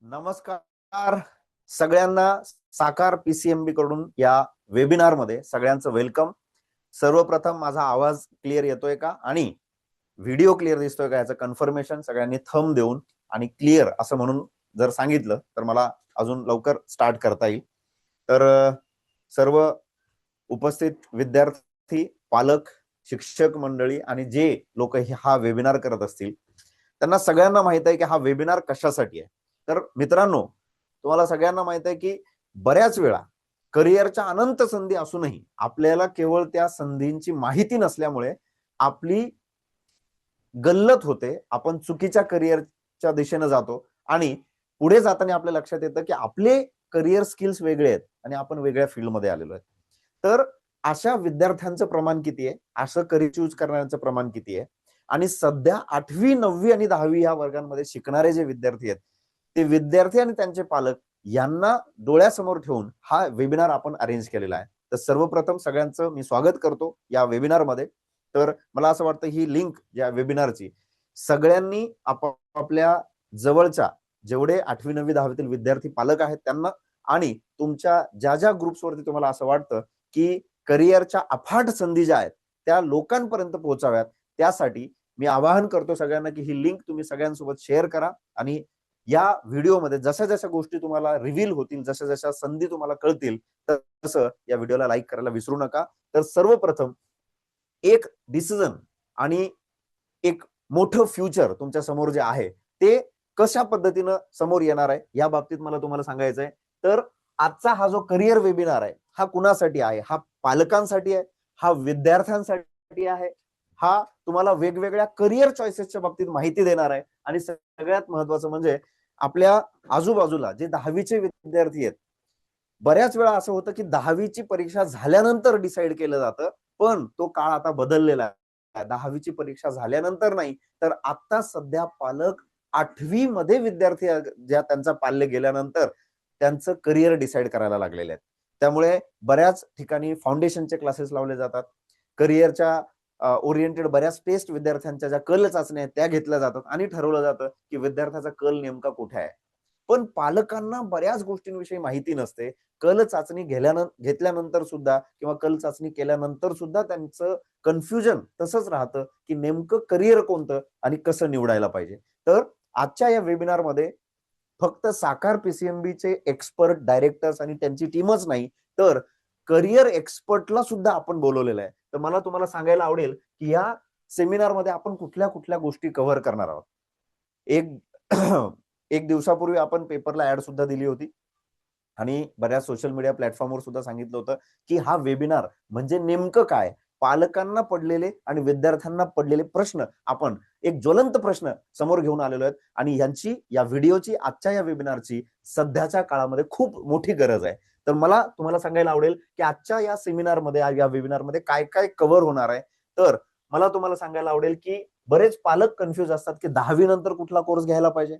नमस्कार सगळ्यांना. साकार पीसीएमबी कडून या वेबिनार मध्ये सगळ्यांचं वेलकम. सर्वप्रथम माझा आवाज क्लिअर येतोय का आणि व्हिडिओ क्लिअर दिसतोय का याचं कन्फर्मेशन सगळ्यांनी थंब देऊन आणि क्लिअर असं म्हणून जर सांगितलं तर मला अजून लवकर स्टार्ट करता येईल. तर सर्व उपस्थित विद्यार्थी, पालक, शिक्षक मंडळी आणि जे लोक हा वेबिनार करत असतील त्यांना सगळ्यांना माहित आहे की हा वेबिनार कशासाठी आहे. तर मित्रांनो, तुम्हाला सगळ्यांना माहित आहे की बऱ्याच वेळा करिअरच्या अनंत संधी असूनही आपल्याला केवळ त्या संधींची माहिती नसल्यामुळे आपली गल्लत होते. आपण चुकीच्या करिअरच्या दिशेने जातो आणि पुढे जाताना आपल्या लक्षात येतं की आपले करिअर स्किल्स वेगळे आहेत आणि आपण वेगळ्या फील्डमध्ये आलेलो आहे. तर अशा विद्यार्थ्यांचं प्रमाण किती आहे, असं करिअर चूज करण्याचं प्रमाण किती आहे आणि सध्या 8वी 9वी आणि 10वी या वर्गांमध्ये शिकणारे जे विद्यार्थी आहेत ते विद्यार्थी आणि त्यांचे पालक यांना डोळ्यासमोर ठेवून हा वेबिनार आपण अरेंज केलेला आहे. तर सर्वप्रथम सगळ्यांचं मी स्वागत करतो या वेबिनारमध्ये. तर मला असं वाटतं ही लिंक या वेबिनारची सगळ्यांनी आपापल्या जवळच्या जेवढे 8वी 9वी 10वीतील विद्यार्थी पालक आहेत त्यांना आणि तुमच्या ज्या ज्या ग्रुप्सवरती तुम्हाला असं वाटतं की करिअरच्या अफाट संधी ज्या आहेत त्या लोकांपर्यंत पोहोचाव्यात, त्यासाठी मी आवाहन करतो सगळ्यांना की ही लिंक तुम्ही सगळ्यांसोबत शेअर करा आणि या व्हिडिओमध्ये जशा जशा गोष्टी तुम्हाला रिव्हील होतील, जशा जशा संधी तुम्हाला कळतील तसं या व्हिडिओला लाईक करायला विसरू नका. तर सर्वप्रथम एक डिसिजन आणि एक मोठं फ्युचर तुमच्या समोर जे आहे ते कशा पद्धतीनं समोर येणार आहे या बाबतीत मला तुम्हाला सांगायचंय. तर आजचा हा जो करिअर वेबिनार आहे हा कुणासाठी आहे? हा पालकांसाठी आहे, हा विद्यार्थ्यांसाठी आहे, हा तुम्हाला वेगवेगळ्या करिअर चॉईसेसच्या बाबतीत माहिती देणार आहे आणि सगळ्यात महत्वाचं म्हणजे आपल्या आजूबाजूला जे 10वीचे विद्यार्थी आहेत, बऱ्याच वेळा असं होतं की 10वीची परीक्षा झाल्यानंतर डिसाईड केलं जातं, पण तो काळ आता बदललेला आहे. 10वीची परीक्षा झाल्यानंतर नाही तर आता सध्या पालक 8वी मध्ये विद्यार्थी ज्या त्यांचा पाल्य गेल्यानंतर त्यांचं करिअर डिसाईड करायला लागलेले आहेत. त्यामुळे बऱ्याच ठिकाणी फाउंडेशनचे क्लासेस लावले जातात. करिअरच्या ओरिएंटेड बऱ्याच टेस्ट विद्यार्थ्यांच्या ज्या कल चाचण्या आहेत त्या घेतल्या जातात आणि ठरवलं जातं की विद्यार्थ्याचा कल नेमका कुठे आहे. पण पालकांना बऱ्याच गोष्टींविषयी माहिती नसते. कल चाचणी घेतल्यानंतर सुद्धा किंवा कल चाचणी केल्यानंतर सुद्धा त्यांचं कन्फ्युजन तसंच राहतं की नेमकं करिअर कोणतं आणि कसं निवडायला पाहिजे. तर आजच्या या वेबिनारमध्ये फक्त साकार पीसीएमबीचे एक्सपर्ट, डायरेक्टर्स आणि त्यांची टीमच नाही तर करिअर एक्सपर्टला सुद्धा आपण बोलवलेलं आहे. तर मला तुम्हाला सांगायला आवडेल की या सेमिनारमध्ये आपण कुठल्या कुठल्या गोष्टी कव्हर करणार आहोत. एक एक दिवसापूर्वी आपण पेपरला ऍड सुद्धा दिली होती आणि बऱ्याच सोशल मीडिया प्लॅटफॉर्मवर सुद्धा सांगितलं होतं की हा वेबिनार म्हणजे नेमकं काय. पालकांना पडलेले आणि विद्यार्थ्यांना पडलेले प्रश्न आपण एक ज्वलंत प्रश्न समोर घेऊन आलेलो आहेत आणि यांची या व्हिडिओची आजच्या या वेबिनारची सध्याच्या काळामध्ये खूप मोठी गरज आहे. तर मला तुम्हाला सांगायला आवडेल की आजच्या या सेमिनारमध्ये या वेबिनारमध्ये काय काय कव्हर होणार आहे. तर मला तुम्हाला सांगायला आवडेल की बरेच पालक कन्फ्युज असतात की 10वी नंतर कुठला कोर्स घ्यायला पाहिजे.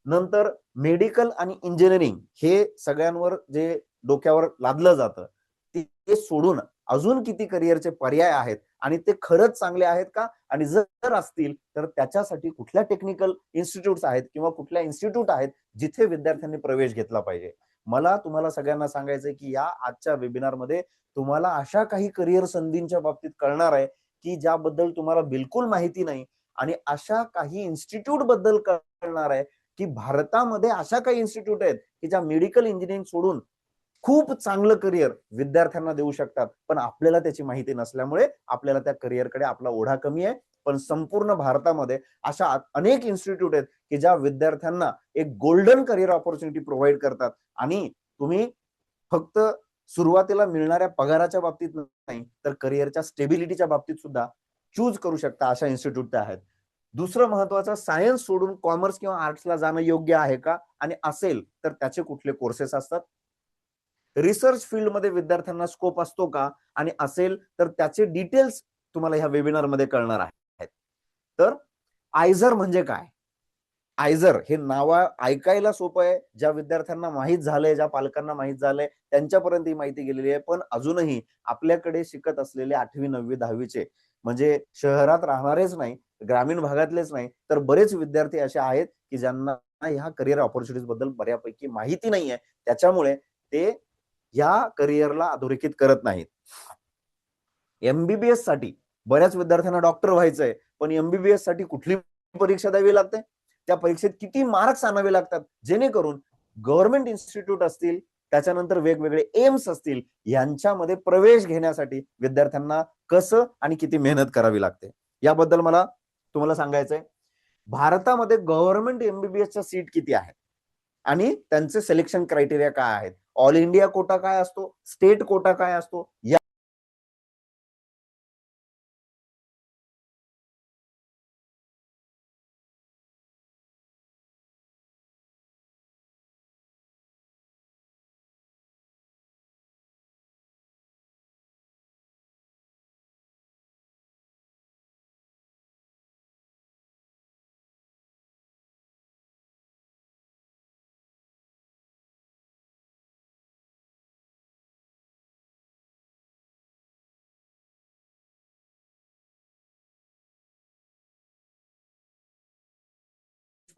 नंतर मेडिकल आणि इंजिनिअरिंग हे सगळ्यांवर जे डोक्यावर लादलं जातं ते सोडून अजून किती करिअरचे पर्याय आहेत आणि ते खरंच चांगले आहेत का, आणि जर असतील तर त्याच्यासाठी कुठल्या टेक्निकल इन्स्टिट्यूट आहेत किंवा कुठल्या इन्स्टिट्यूट आहेत जिथे विद्यार्थ्यांनी प्रवेश घेतला पाहिजे. मला तुम्हाला सगळ्यांना सांगायचंय की या आजच्या वेबिनारमध्ये तुम्हाला अशा काही करिअर संधींच्या बाबतीत कळणार आहे की ज्याबद्दल तुम्हाला बिलकुल माहिती नाही आणि अशा काही इन्स्टिट्यूट बद्दल कळणार आहे की भारतामध्ये अशा काही इन्स्टिट्यूट आहेत की ज्या मेडिकल इंजिनिअरिंग सोडून खूप चांगलं करिअर विद्यार्थ्यांना देऊ शकतात. पण आपल्याला त्याची माहिती नसल्यामुळे आपल्याला त्या करिअरकडे आपला ओढा कमी आहे. पण संपूर्ण भारतामध्ये अशा अनेक इन्स्टिट्यूट आहेत की ज्या विद्यार्थ्यांना एक गोल्डन करिअर ऑपॉर्च्युनिटी प्रोव्हाइड करतात आणि तुम्ही फक्त सुरुवातीला मिळणाऱ्या पगाराच्या बाबतीत नाही तर करिअरच्या स्टेबिलिटीच्या बाबतीत सुद्धा चूज करू शकता अशा इन्स्टिट्यूट आहेत. दुसरं महत्वाचं, सायन्स सोडून कॉमर्स किंवा आर्ट्सला जाणं योग्य आहे का आणि असेल तर त्याचे कुठले कोर्सेस असतात. रिसर्च फील्डमध्ये विद्यार्थ्यांना स्कोप असतो का आणि असेल तर त्याचे डिटेल्स तुम्हाला ह्या वेबिनारमध्ये कळणार आहेत. तर आयझर म्हणजे काय? आयझर हे नाव ऐकायला सोपं आहे. ज्या विद्यार्थ्यांना माहित झालंय, ज्या पालकांना माहित झालंय त्यांच्यापर्यंत ही माहिती गेलेली आहे. पण अजूनही आपल्याकडे शिकत असलेले 8वी 9वी 10वीचे म्हणजे शहरात राहणारेच नाही, ग्रामीण भागातलेच नाही तर बरेच विद्यार्थी असे आहेत की ज्यांना ह्या करिअर ऑपॉर्च्युनिटीज बद्दल बऱ्यापैकी माहिती नाहीये, त्याच्यामुळे ते या करिअरला अधोरेखित करत नाहीत. एमबीबीएस साठी बऱ्याच विद्यार्थ्यांना डॉक्टर व्हायचंय, पण एमबीबीएस साठी कुठली परीक्षा द्यावी लागते, त्या परीक्षेत किती मार्क्स आणावे लागतात, जेणेकरून गव्हर्नमेंट इन्स्टिट्यूट असतील, त्याच्यानंतर वेगवेगळे एम्स असतील, यांच्यामध्ये प्रवेश घेण्यासाठी विद्यार्थ्यांना कसं आणि किती मेहनत करावी लागते याबद्दल मला तुम्हाला सांगायचंय. भारतामध्ये गव्हर्नमेंट एमबीबीएसच्या सीट किती आहेत आणि त्यांचे सिलेक्शन क्रायटेरिया काय आहेत, ऑल इंडिया कोटा काय असतो, स्टेट कोटा काय असतो, या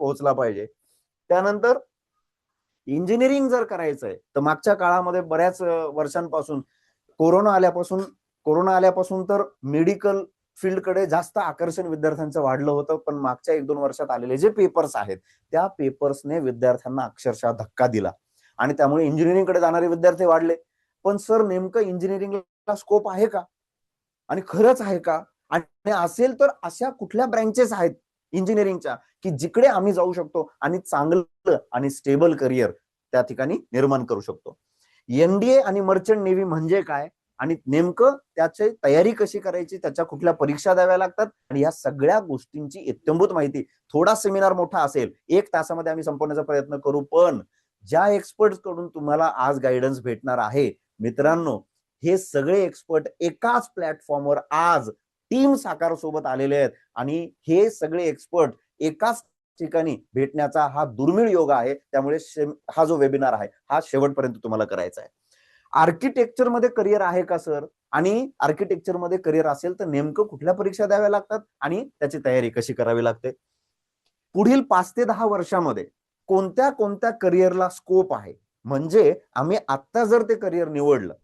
पोहोचला पाहिजे. त्यानंतर इंजिनिअरिंग जर करायचंय तर मागच्या काळामध्ये बऱ्याच वर्षांपासून कोरोना आल्यापासून तर मेडिकल फील्डकडे जास्त आकर्षण विद्यार्थ्यांचं वाढलं होतं, पण मागच्या 1-2 वर्षात आलेले जे पेपर्स आहेत त्या पेपर्सने विद्यार्थ्यांना अक्षरशः धक्का दिला आणि त्यामुळे इंजिनिअरिंगकडे जाणारे विद्यार्थी वाढले. पण सर नेमकं इंजिनिअरिंगला स्कोप आहे का आणि खरंच आहे का, आणि असेल तर अशा कुठल्या ब्रँचेस आहेत इंजिनिअरिंगच्या की जिकडे आम्ही जाऊ शकतो आणि चांगलं आणि स्टेबल करिअर त्या ठिकाणी निर्माण करू शकतो. एनडीए आणि मर्चंट नेव्ही म्हणजे काय आणि नेमकं त्याची तयारी कशी करायची, त्याच्या कुठल्या परीक्षा द्याव्या लागतात आणि या सगळ्या गोष्टींची इत्थंभूत माहिती, थोडा सेमिनार मोठा असेल, 1 तासामध्ये आम्ही संपवण्याचा प्रयत्न करू, पण ज्या एक्सपर्ट कडून तुम्हाला आज गायडन्स भेटणार आहे मित्रांनो, हे सगळे एक्सपर्ट एकाच प्लॅटफॉर्मवर आज टीम साकार सोबत आलेले आहेत आणि हे सगळे एक्सपर्ट एकाच ठिकाणी भेटण्याचा हा दुर्मिळ योग आहे. त्यामुळे हा जो वेबिनार आहे हा शेवटपर्यंत तुम्हाला करायचा आहे. आर्किटेक्चर मध्ये करिअर आहे का सर, आणि आर्किटेक्चर मध्ये करिअर असेल तर नेमकं कुठल्या परीक्षा द्याव्या लागतात आणि त्याची तयारी कशी करावी लागते, पुढील 5 ते 10 वर्षामध्ये कोणत्या कोणत्या करिअरला स्कोप आहे, म्हणजे आम्ही आता जर ते करिअर निवडलं,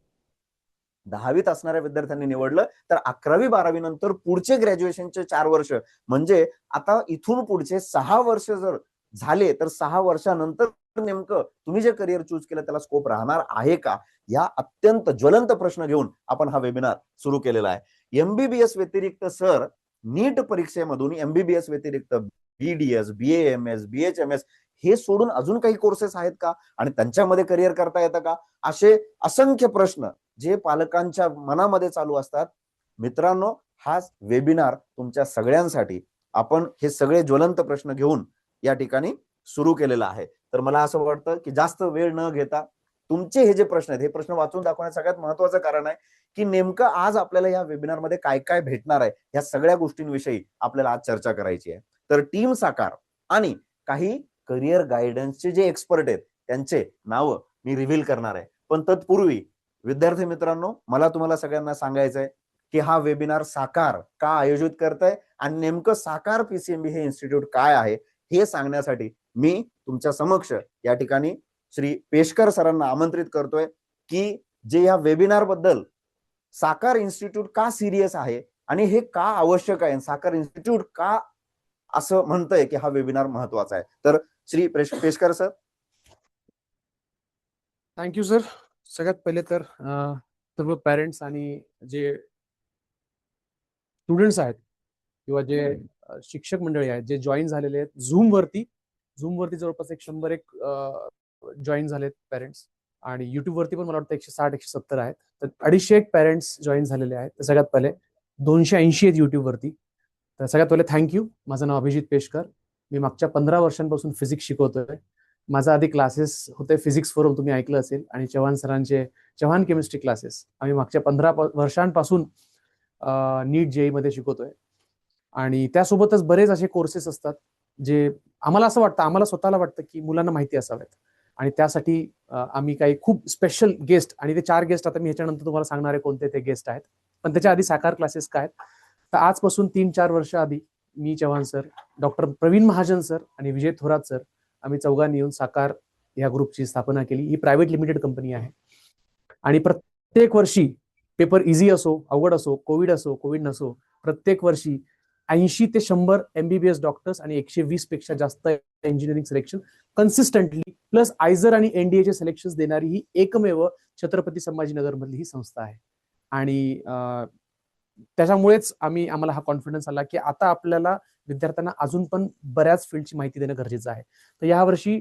10वीत असणाऱ्या विद्यार्थ्यांनी निवडलं तर 11वी-12वी नंतर पुढचे ग्रॅज्युएशनचे 4 वर्ष, म्हणजे आता इथून पुढचे 6 वर्ष जर झाले तर 6 वर्षानंतर नेमकं तुम्ही जे करिअर चूज केलं त्याला स्कोप राहणार आहे का, या अत्यंत ज्वलंत प्रश्न घेऊन आपण हा वेबिनार सुरू केलेला आहे. एमबीबीएस व्यतिरिक्त सर, नीट परीक्षेमधून एमबीबीएस व्यतिरिक्त बीडीएस, बीएएमएस, बीएचएमएस हे सोडून अजून काही कोर्सेस आहेत का आणि त्यांच्यामध्ये करिअर करता येतं का, असे असंख्य प्रश्न जे पालकांच्या मनामध्ये चालू असतात. मित्रांनो, हा वेबिनार तुमच्या सगळ्यांसाठी आपण हे सगळे ज्वलंत प्रश्न घेऊन या ठिकाणी सुरू केलेला आहे. तर मला असं वाटतं की जास्त वेळ न घेता तुमचे हे जे प्रश्न आहेत हे प्रश्न वाचून दाखवण्याचं सगळ्यात महत्वाचं कारण आहे की नेमकं आज आपल्याला या वेबिनारमध्ये काय काय भेटणार आहे, या सगळ्या गोष्टींविषयी आपल्याला आज चर्चा करायची आहे. तर टीम साकार आणि काही करिअर गायडन्सचे जे एक्सपर्ट आहेत त्यांचे नाव मी रिव्हील करणार आहे. पण तत्पूर्वी विद्यार्थी मित्रांनो, मला तुम्हाला सगळ्यांना सांगायचंय की हा वेबिनार साकार का आयोजित करताय आणि नेमकं साकार पीसीएमबी हे इन्स्टिट्यूट काय आहे हे सांगण्यासाठी मी तुमच्या समक्ष या ठिकाणी श्री पेशकर सरांना आमंत्रित करतोय की जे या वेबिनार बद्दल साकार इन्स्टिट्यूट का सिरियस आहे आणि हे का आवश्यक आहे, साकार इन्स्टिट्यूट का असं म्हणतंय की हा वेबिनार महत्वाचा आहे. तर Shri Peshkar sir. Thank you sir. सगळ्यात पहिले तर सर्व पेरेंट्स आणि जे स्टुडंट्स आहेत किंवा जे शिक्षक मंडळी आहेत जे जॉईन झालेले आहेत झूमवरती जवळपास 100 जॉईन झालेत पेरेंट्स, आणि युट्यूबवरती पण मला वाटतं 160-170 आहेत, तर 250 पेरेंट्स जॉईन झालेले आहेत. तर सगळ्यात पहिले 280 आहेत युट्यूबवरती. तर सगळ्यात पहिले थँक्यू. माझं नाव अभिजित पेशकर. मी मागच्या 15 वर्षांपासून फिजिक्स शिकवतोय. माझा आधी क्लासेस होते फिजिक्स फोरम, तुम्ही ऐकलं असेल, आणि चव्हाण सरांचे चव्हाण केमिस्ट्री क्लासेस आम्ही मागच्या 15 वर्षांपासून नीट जेई मध्ये शिकवतोय. आणि त्यासोबतच बरेच असे कोर्सेस असतात जे आम्हाला असं वाटतं, आम्हाला स्वतःला वाटतं की मुलांना माहिती असावेत, आणि त्यासाठी आम्ही काही खूप स्पेशल गेस्ट, आणि ते 4 गेस्ट आता मी ह्याच्यानंतर तुम्हाला सांगणार आहे कोणते ते गेस्ट आहेत. पण त्याच्या आधी साकार क्लासेस काय आहेत, तर आजपासून 3-4 वर्ष आधी मी Chavan sir, doctor Praveen Mahajan sir आणि विजय थोरात सर आम्ही चौघांनी येऊन साकार या ग्रुपची स्थापना केली. ही प्रायव्हेट लिमिटेड कंपनी आहे आणि प्रत्येक वर्षी पेपर इझी असो, अवघड असो, कोविड नसो, प्रत्येक वर्षी 80 ते 100 MBBS डॉक्टर्स आणि 120 पेक्षा जास्त इंजिनिअरिंग सिलेक्शन कन्सिस्टंटली प्लस आयझर आणि एनडीएचे सिलेक्शन देणारी ही एकमेव छत्रपती संभाजीनगर मधली ही संस्था आहे. आणि त्याच्यामुळेच आम्हाला हा कॉन्फिडन्स आला की आता आपल्याला विद्यार्थ्यांना अजून पण बऱ्याच फील्डची माहिती देणं गरजेचं आहे. तर यावर्षी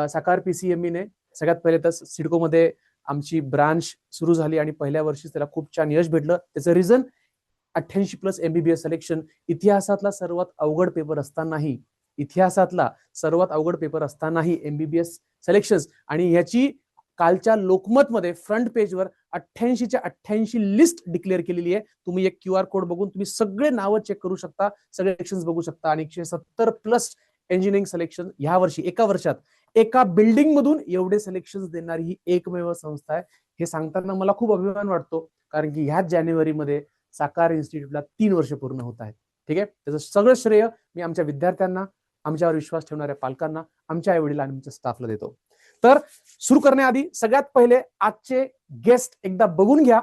साकार PCME सगळ्यात पहिले तर सिडकोमध्ये आमची ब्रांच सुरू झाली आणि पहिल्या वर्षीच त्याला खूप छान यश भेटलं. त्याचं रिझन 88+ MBBS सिलेक्शन. इतिहासातला सर्वात अवघड पेपर असतानाही MBBS सिलेक्शन आणि ह्याची कालच्या लोकमतमध्ये फ्रंट पेजवर 88च्या 88 लिस्ट डिक्लेअर केलेली आहे. तुम्ही एक QR कोड बघून तुम्ही सगळे नावं चेक करू शकता, सगळे सिलेक्शन बघू शकता आणि 170+ इंजिनिअरिंग सिलेक्शन ह्या वर्षी एका वर्षात एका बिल्डिंग मधून एवढे सिलेक्शन देणारी ही एकमेव संस्था आहे. हे सांगताना मला खूप अभिमान वाटतो कारण की ह्याच जानेवारीमध्ये साकार इन्स्टिट्यूटला 3 वर्ष पूर्ण होत आहेत. ठीक आहे, त्याचं सगळं श्रेय मी आमच्या विद्यार्थ्यांना, आमच्यावर विश्वास ठेवणाऱ्या पालकांना, आमच्या आई वडिलांना आणि आमच्या स्टाफला देतो. तर सुरू करण्याआधी सगळ्यात पहिले आजचे गेस्ट एकदा बघून घ्या.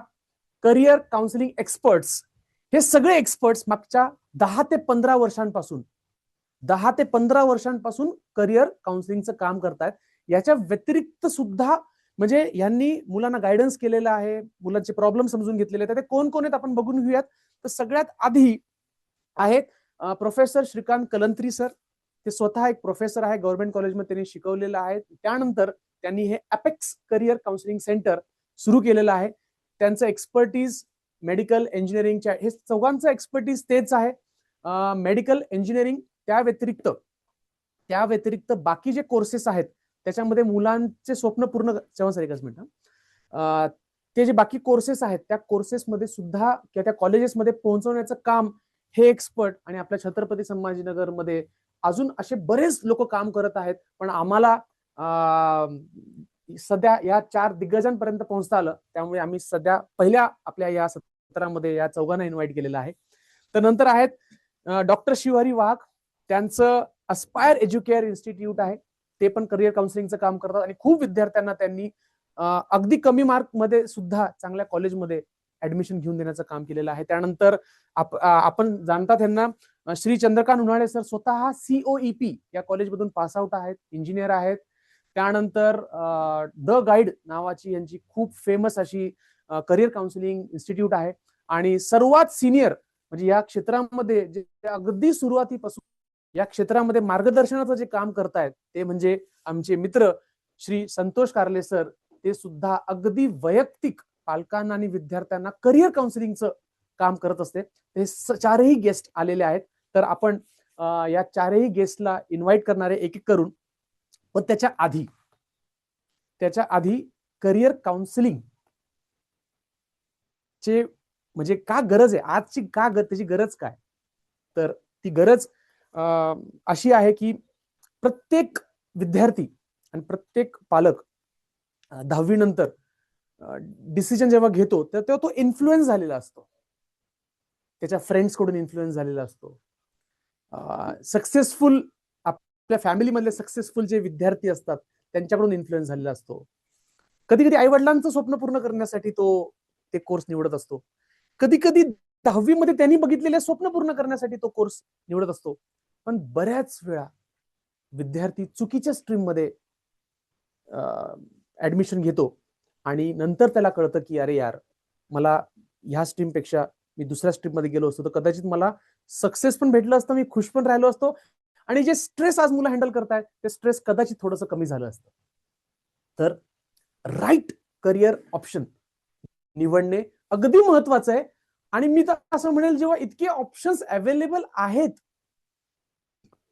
Career counselling experts. हे सगळे एक्सपर्ट्स मागच्या 10 ते 15 वर्षांपासून करिअर काउन्सिलिंगचं काम करतायत. याच्या व्यतिरिक्त सुद्धा म्हणजे यांनी मुलांना गायडन्स केलेलं आहे, मुलांचे प्रॉब्लेम समजून घेतलेले आहेत. ते कोण कोण आहेत आपण बघून घेऊयात. तर सगळ्यात आधी आहेत प्रोफेसर श्रीकांत कलंत्री सर. ते स्वतः एक प्रोफेसर आहे, गव्हर्नमेंट कॉलेजमध्ये त्यांनी शिकवलेलं आहे. त्यानंतर त्यांनी हे अपेक्स करिअर काउन्सिलिंग सेंटर सुरू केलेलं आहे. त्यांचं एक्सपर्टीज मेडिकल इंजिनिअरिंगच्या, हे चौघांचं एक्सपर्टीज तेच आहे. मेडिकल इंजिनिअरिंग त्या व्यतिरिक्त बाकी जे कोर्सेस आहेत त्याच्यामध्ये मुलांचे स्वप्न पूर्ण एकच मिनिट ते जे बाकी कोर्सेस आहेत त्या कोर्सेसमध्ये सुद्धा किंवा त्या कॉलेजेसमध्ये पोहोचवण्याचं काम हे एक्सपर्ट आणि आपल्या छत्रपती संभाजीनगरमध्ये अजून असे बरेच लोक काम करत आहेत. पण आम्हाला सध्या या 4 दिग्गजांपर्यंत पोहोचता आलं, त्यामुळे आम्ही सध्या पहिल्या आपल्या या सत्रामध्ये या चौघांना इन्व्हाइट केलेलं आहे. तर नंतर आहेत डॉक्टर शिवहरी वाघ. त्यांचं अस्पायर एज्युकेअर इन्स्टिट्यूट आहे. ते पण करिअर काउन्सिलिंगचं काम करतात आणि खूप विद्यार्थ्यांना त्यांनी अगदी कमी मार्क मध्ये सुद्धा चांगल्या कॉलेजमध्ये ऍडमिशन घेऊन देण्याचं काम केलेलं आहे. त्यानंतर आपण जाणता त्यांना श्री चंद्रकांत उन्हाळे सर, स्वतः COEP या कॉलेजमधून पास आउट आहेत, इंजिनियर आहेत. त्यानंतर द गाईड नावाची यांची खूप फेमस अशी करिअर काउन्सिलिंग इन्स्टिट्यूट आहे. आणि सर्वात सिनियर म्हणजे या क्षेत्रामध्ये जे अगदी सुरुवातीपासून या क्षेत्रामध्ये मार्गदर्शनाचं जे काम करतायत ते म्हणजे आमचे मित्र श्री संतोष कारले सर. ते सुद्धा अगदी वैयक्तिक पालकांना आणि विद्यार्थ्यांना करिअर काउन्सिलिंगचं काम करत असते. ते 4ही गेस्ट आलेले आहेत. तर आपण या 4ही गेस्टला इन्व्हाइट करणारे एक एक करून. पण त्याच्या आधी करिअर काउन्सिलिंग चे म्हणजे का गरज आहे आजची, त्याची गरज काय? तर ती गरज अशी आहे की प्रत्येक विद्यार्थी आणि प्रत्येक पालक 10वी नंतर डिसिजन जेव्हा घेतो तर तेव्हा तो इन्फ्लुएन्स झालेला असतो, त्याच्या फ्रेंड्स कडून इन्फ्लुएन्स झालेला असतो. सक्सेसफुल आपल्या फॅमिली मधले सक्सेसफुल जे विद्यार्थी असतात त्यांच्याकडून इन्फ्लुएन्स झालेला असतो. कधी कधी आई वडिलांचं स्वप्न पूर्ण करण्यासाठी तो ते कोर्स निवडत असतो. कधी कधी 10वी मध्ये त्यांनी बघितलेले स्वप्न पूर्ण करण्यासाठी तो कोर्स निवडत असतो. पण बऱ्याच वेळा विद्यार्थी चुकीच्या स्ट्रीम मध्ये ऍडमिशन घेतो आणि नंतर त्याला कळतं की अरे यार, मला ह्या स्ट्रीम पेक्षा मी दुसऱ्या स्ट्रीम मध्ये गेलो असतो तर कदाचित मला सक्सेस पण भेटलं असतं, मी खुश पण राहिलो असतो आणि जे स्ट्रेस आज मुलं हँडल करतायत ते स्ट्रेस कदाचित थोडंसं कमी झालं असतं. तर राईट करिअर ऑप्शन निवडणे अगदी महत्वाचं आहे. आणि मी तर असं म्हणेल, जेव्हा इतके ऑप्शन्स अवेलेबल आहेत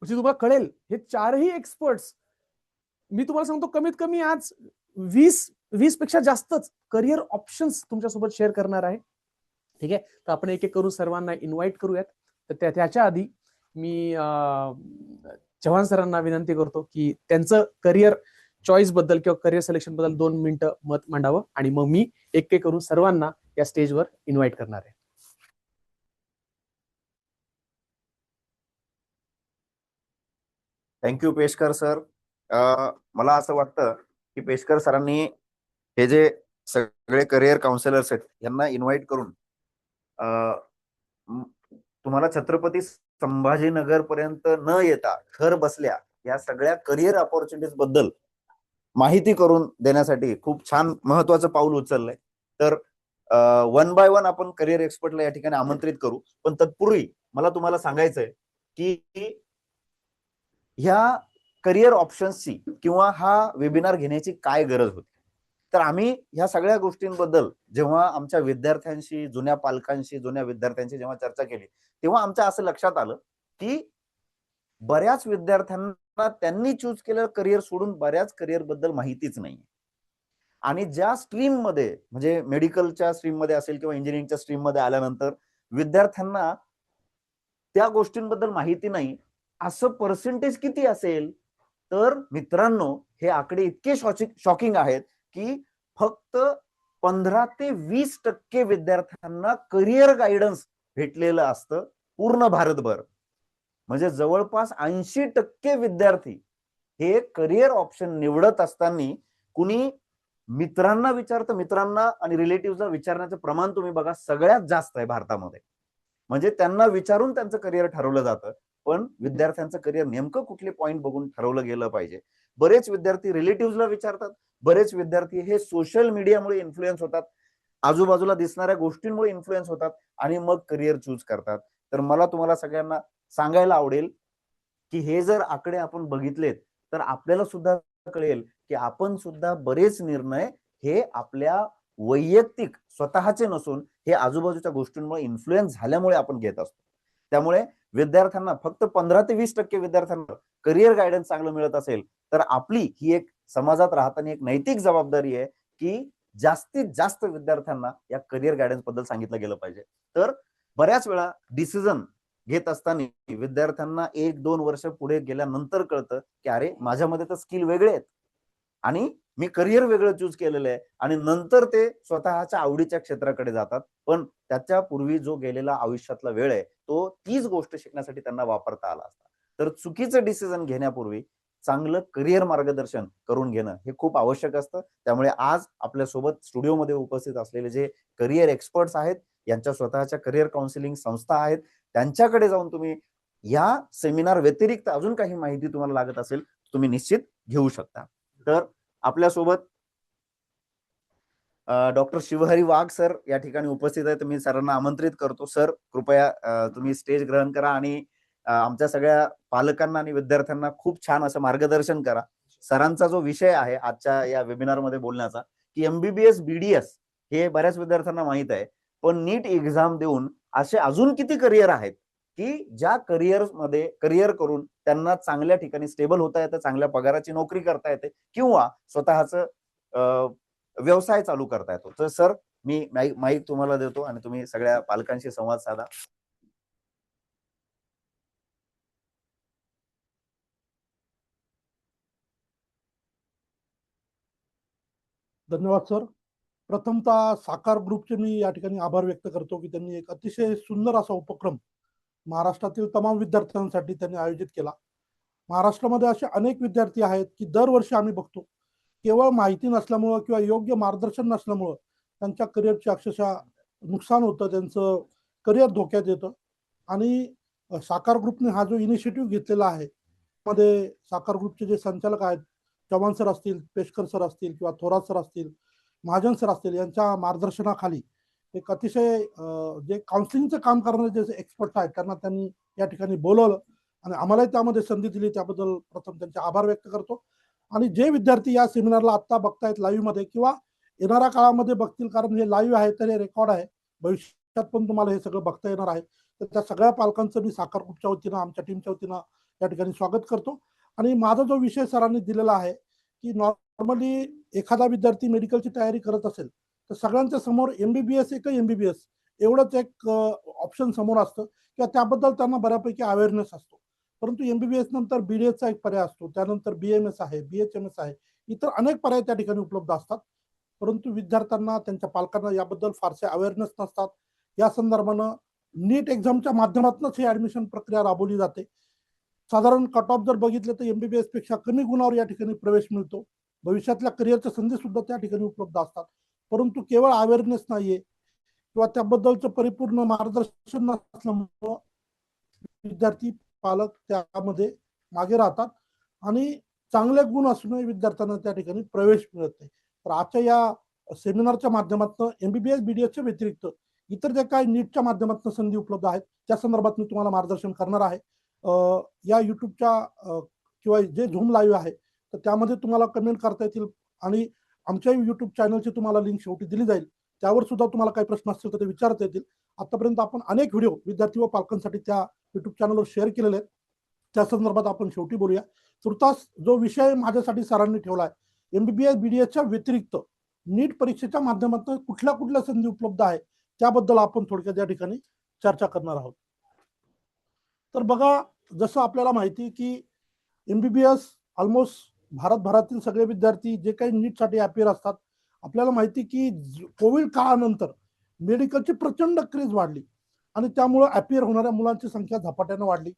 म्हणजे तुम्हाला कळेल हे 4ही एक्सपर्ट्स, मी तुम्हाला सांगतो कमीत कमी आज 20 पेक्षा जास्तच करिअर ऑप्शन्स तुमच्यासोबत शेअर करणार आहे. ठीक आहे, तर आपण एक एक करून सर्वांना इन्व्हाइट करूयात. तर त्याच्या आधी मी चव्हाण सरांना विनंती करतो की त्यांचं करिअर चॉईस बद्दल किंवा करिअर सिलेक्शन बद्दल 2 मिनिटं मत मांडावं आणि मग मी एक एक करून सर्वांना या स्टेजवर इन्व्हाइट करणार आहे. Thank you Peshkar sir. मला असं वाटतं की पेशकर सरांनी हे जे सगळे करिअर काउन्सिलर्स आहेत यांना इन्व्हाइट करून तुम्हाला छत्रपती संभाजीनगर पर्यंत न येता घर बसल्या या सगळ्या करिअर ऑपॉर्च्युनिटीज बद्दल माहिती करून देण्यासाठी खूप छान महत्वाचं पाऊल उचललंय. तर वन बाय वन आपण करिअर एक्सपर्टला या ठिकाणी आमंत्रित करू. पण तत्पूर्वी मला तुम्हाला सांगायचंय की ह्या करिअर ऑप्शन्सची किंवा हा वेबिनार घेण्याची काय गरज होती. तर आम्ही ह्या सगळ्या गोष्टींबद्दल जेव्हा आमच्या विद्यार्थ्यांशी, जुन्या पालकांशी, जुन्या विद्यार्थ्यांशी जेव्हा चर्चा केली, तेव्हा आमच्या असं लक्षात आलं की बऱ्याच विद्यार्थ्यांना त्यांनी चूज केलेलं करिअर सोडून बऱ्याच करिअर बद्दल माहितीच नाही. आणि ज्या स्ट्रीम मध्ये म्हणजे मेडिकलच्या स्ट्रीम मध्ये असेल किंवा इंजिनिअरिंगच्या स्ट्रीम मध्ये आल्यानंतर विद्यार्थ्यांना त्या गोष्टींबद्दल माहिती नाही. असं पर्सेंटेज किती असेल? तर मित्रांनो, हे आकडे इतके शॉकिंग आहेत की फक्त 15 ते 20% विद्यार्थ्यांना करिअर गायडन्स भेटलेलं असतं पूर्ण भारतभर. म्हणजे जवळपास 80% विद्यार्थी हे करिअर ऑप्शन निवडत असताना कुणी मित्रांना विचारतं, मित्रांना आणि रिलेटिव्हला विचारण्याचं प्रमाण तुम्ही बघा सगळ्यात जास्त आहे भारतामध्ये. म्हणजे त्यांना विचारून त्यांचं करिअर ठरवलं जातं. पण विद्यार्थ्यांचं करिअर नेमकं कुठले पॉईंट बघून ठरवलं गेलं पाहिजे. बरेच विद्यार्थी रिलेटिव्हला विचारतात, बरेच विद्यार्थी हे सोशल मीडियामुळे इन्फ्लुएन्स होतात, आजूबाजूला दिसणाऱ्या गोष्टींमुळे इन्फ्लुएन्स होतात आणि मग करिअर चूज करतात. तर मला तुम्हाला सगळ्यांना सांगायला आवडेल की हे जर आकडे आपण बघितलेत तर आपल्याला सुद्धा कळेल की आपण सुद्धा बरेच निर्णय हे आपल्या वैयक्तिक स्वतःचे नसून हे आजूबाजूच्या गोष्टींमुळे इन्फ्लुएन्स झाल्यामुळे आपण घेत असतो. त्यामुळे विद्यार्थ्यांना फक्त 15 ते 20% विद्यार्थ्यांना करिअर गायडन्स चांगलं मिळत असेल तर आपली ही एक समाजात राहताना एक नैतिक जबाबदारी आहे की जास्तीत जास्त विद्यार्थ्यांना या करिअर गायडन्स बद्दल सांगितलं गेलं पाहिजे. तर बऱ्याच वेळा डिसिजन घेत असताना विद्यार्थ्यांना 1-2 वर्ष पुढे गेल्यानंतर कळतं की अरे माझ्यामध्ये तर स्किल वेगळे आहेत आणि मी करिअर वेगळं चूज केलेलं आहे आणि नंतर ते स्वतःच्या आवडीच्या क्षेत्राकडे जातात. पण त्याच्या पूर्वी जो गेलेला आयुष्यातला वेळ आहे तो तीच गोष्ट शिकण्यासाठी त्यांना वापरता आला असता. तर चुकीचं डिसिजन घेण्यापूर्वी चांगलं करिअर मार्गदर्शन करून घेणं हे खूप आवश्यक असतं. त्यामुळे आज आपल्यासोबत स्टुडिओमध्ये उपस्थित असलेले जे करिअर एक्सपर्ट्स आहेत, यांच्या स्वतःच्या करिअर काउन्सिलिंग संस्था आहेत, त्यांच्याकडे जाऊन तुम्ही या सेमिनार व्यतिरिक्त अजून काही माहिती तुम्हाला लागत असेल तुम्ही निश्चित घेऊ शकता. तर आपल्यासोबत डॉक्टर शिवहरी वाघ सर या ठिकाणी उपस्थित आहेत. मी सरांना आमंत्रित करतो. सर कृपया तुम्ही स्टेज ग्रहण करा आणि आमच्या सगळ्या पालकांना आणि विद्यार्थ्यांना खूप छान असं मार्गदर्शन करा. सरांचा जो विषय आहे आजच्या या वेबिनार मध्ये बोलण्याचा की एमबीबीएस बीडीएस हे बऱ्याच विद्यार्थ्यांना माहित आहे. पण नीट एक्झाम देऊन असे अजून किती करिअर आहेत की ज्या करिअरमध्ये करिअर करून त्यांना चांगल्या ठिकाणी स्टेबल होता येतं, चांगल्या पगाराची नोकरी करता येते किंवा स्वतःचं व्यवसाय चालू करता येतो. तर सर मी माईक तुम्हाला देतो आणि तुम्ही सगळ्या पालकांशी संवाद साधा. धन्यवाद सर. प्रथमतः साकार ग्रुपचे मी या ठिकाणी आभार व्यक्त करतो की त्यांनी एक अतिशय सुंदर असा उपक्रम महाराष्ट्रातील तमाम विद्यार्थ्यांसाठी त्यांनी आयोजित केला. महाराष्ट्रामध्ये असे अनेक विद्यार्थी आहेत की दरवर्षी आम्ही बघतो केवळ माहिती नसल्यामुळं किंवा योग्य मार्गदर्शन नसल्यामुळं त्यांच्या करिअरचे अक्षरशः नुकसान होतं, त्यांचं करिअर धोक्यात येतं. आणि साकार ग्रुपने हा जो इनिशिएटिव्ह घेतलेला आहे मध्ये साकार ग्रुपचे जे संचालक आहेत, चव्हाण सर असतील, पेशकर सर असतील किंवा थोरात सर असतील, महाजन सर असतील, यांच्या मार्गदर्शनाखाली एक अतिशय जे काउन्सिलिंगचं काम करणारे जे एक्सपर्ट आहेत त्यांना त्यांनी या ठिकाणी बोलवलं आणि आम्हालाही त्यामध्ये संधी दिली. त्याबद्दल प्रथम त्यांचे आभार व्यक्त करतो. आणि जे विद्यार्थी या सेमिनारला आत्ता बघतायत लाईव्ह मध्ये किंवा येणाऱ्या काळामध्ये बघतील, कारण हे लाईव्ह आहे तर हे रेकॉर्ड आहे, भविष्यात पण तुम्हाला हे सगळं बघता येणार आहे, तर त्या सगळ्या पालकांचं मी साकार ग्रुपच्या वतीनं आमच्या टीमच्या वतीनं या ठिकाणी स्वागत करतो. आणि माझा जो विषय सरांनी दिलेला आहे की नॉर्मली एखादा विद्यार्थी मेडिकलची तयारी करत असेल तर सगळ्यांच्या समोर एमबीबीएस एक एमबीबीएस एवढंच एक ऑप्शन समोर असतं किंवा त्याबद्दल त्यांना बऱ्यापैकी अवेअरनेस असतो. परंतु एमबीबीएस नंतर बीडीएसचा एक पर्याय असतो, त्यानंतर बीएमएस आहे, बीएचएमएस आहे, इतर अनेक पर्याय त्या ठिकाणी उपलब्ध असतात. परंतु विद्यार्थ्यांना त्यांच्या पालकांना याबद्दल फारसे अवेअरनेस नसतात. या संदर्भानं नीट एक्झामच्या माध्यमातूनच ही ऍडमिशन प्रक्रिया राबवली जाते. साधारण कट ऑफ जर बघितलं तर एमबीबीएस पेक्षा कमी गुणावर या ठिकाणी प्रवेश मिळतो. भविष्यातल्या करिअरच्या संधी सुद्धा त्या ठिकाणी उपलब्ध असतात. परंतु केवळ अवेअरनेस नाहीये किंवा त्याबद्दलचं परिपूर्ण मार्गदर्शन नसल्यामुळं विद्यार्थी पालक त्यामध्ये मागे राहतात आणि चांगले गुण असूनही विद्यार्थ्यांना त्या ठिकाणी प्रवेश मिळत नाही. तर आजच्या या सेमिनारच्या माध्यमातून एमबीबीएस बीडीएसच्या व्यतिरिक्त इतर जे काही नीटच्या माध्यमातून संधी उपलब्ध आहेत त्या संदर्भात मी तुम्हाला मार्गदर्शन करणार आहे. या युट्यूबच्या किंवा जे झूम लाईव्ह आहे तर त्यामध्ये तुम्हाला कमेंट करता येतील आणि आमच्या युट्यूब चॅनलची तुम्हाला लिंक शेवटी दिली जाईल. त्यावर सुद्धा तुम्हाला काही प्रश्न असतील तर ते विचारता येतील. आतापर्यंत आपण अनेक व्हिडिओ विद्यार्थी व पालकांसाठी त्या युट्यूब चॅनलवर शेअर केलेले आहेत. त्या संदर्भात आपण शेवटी बोलूया. तुर्तास जो विषय माझ्यासाठी सरांनी ठेवला आहे एमबीबीएस बीडीएसच्या व्यतिरिक्त नीट परीक्षेच्या माध्यमातून कुठल्या कुठल्या संधी उपलब्ध आहे त्याबद्दल आपण थोडक्यात या ठिकाणी चर्चा करणार आहोत. तर बघा, जसं आपल्याला माहिती की एमबीबीएस ऑलमोस्ट भारतभरातील सगळे विद्यार्थी जे काही नीटसाठी अपियर असतात, आपल्याला माहिती की कोविड काळानंतर मेडिकलची प्रचंड क्रेज वाढली आणि त्यामुळे अपियर होणाऱ्या मुलांची संख्या झपाट्याने वाढली.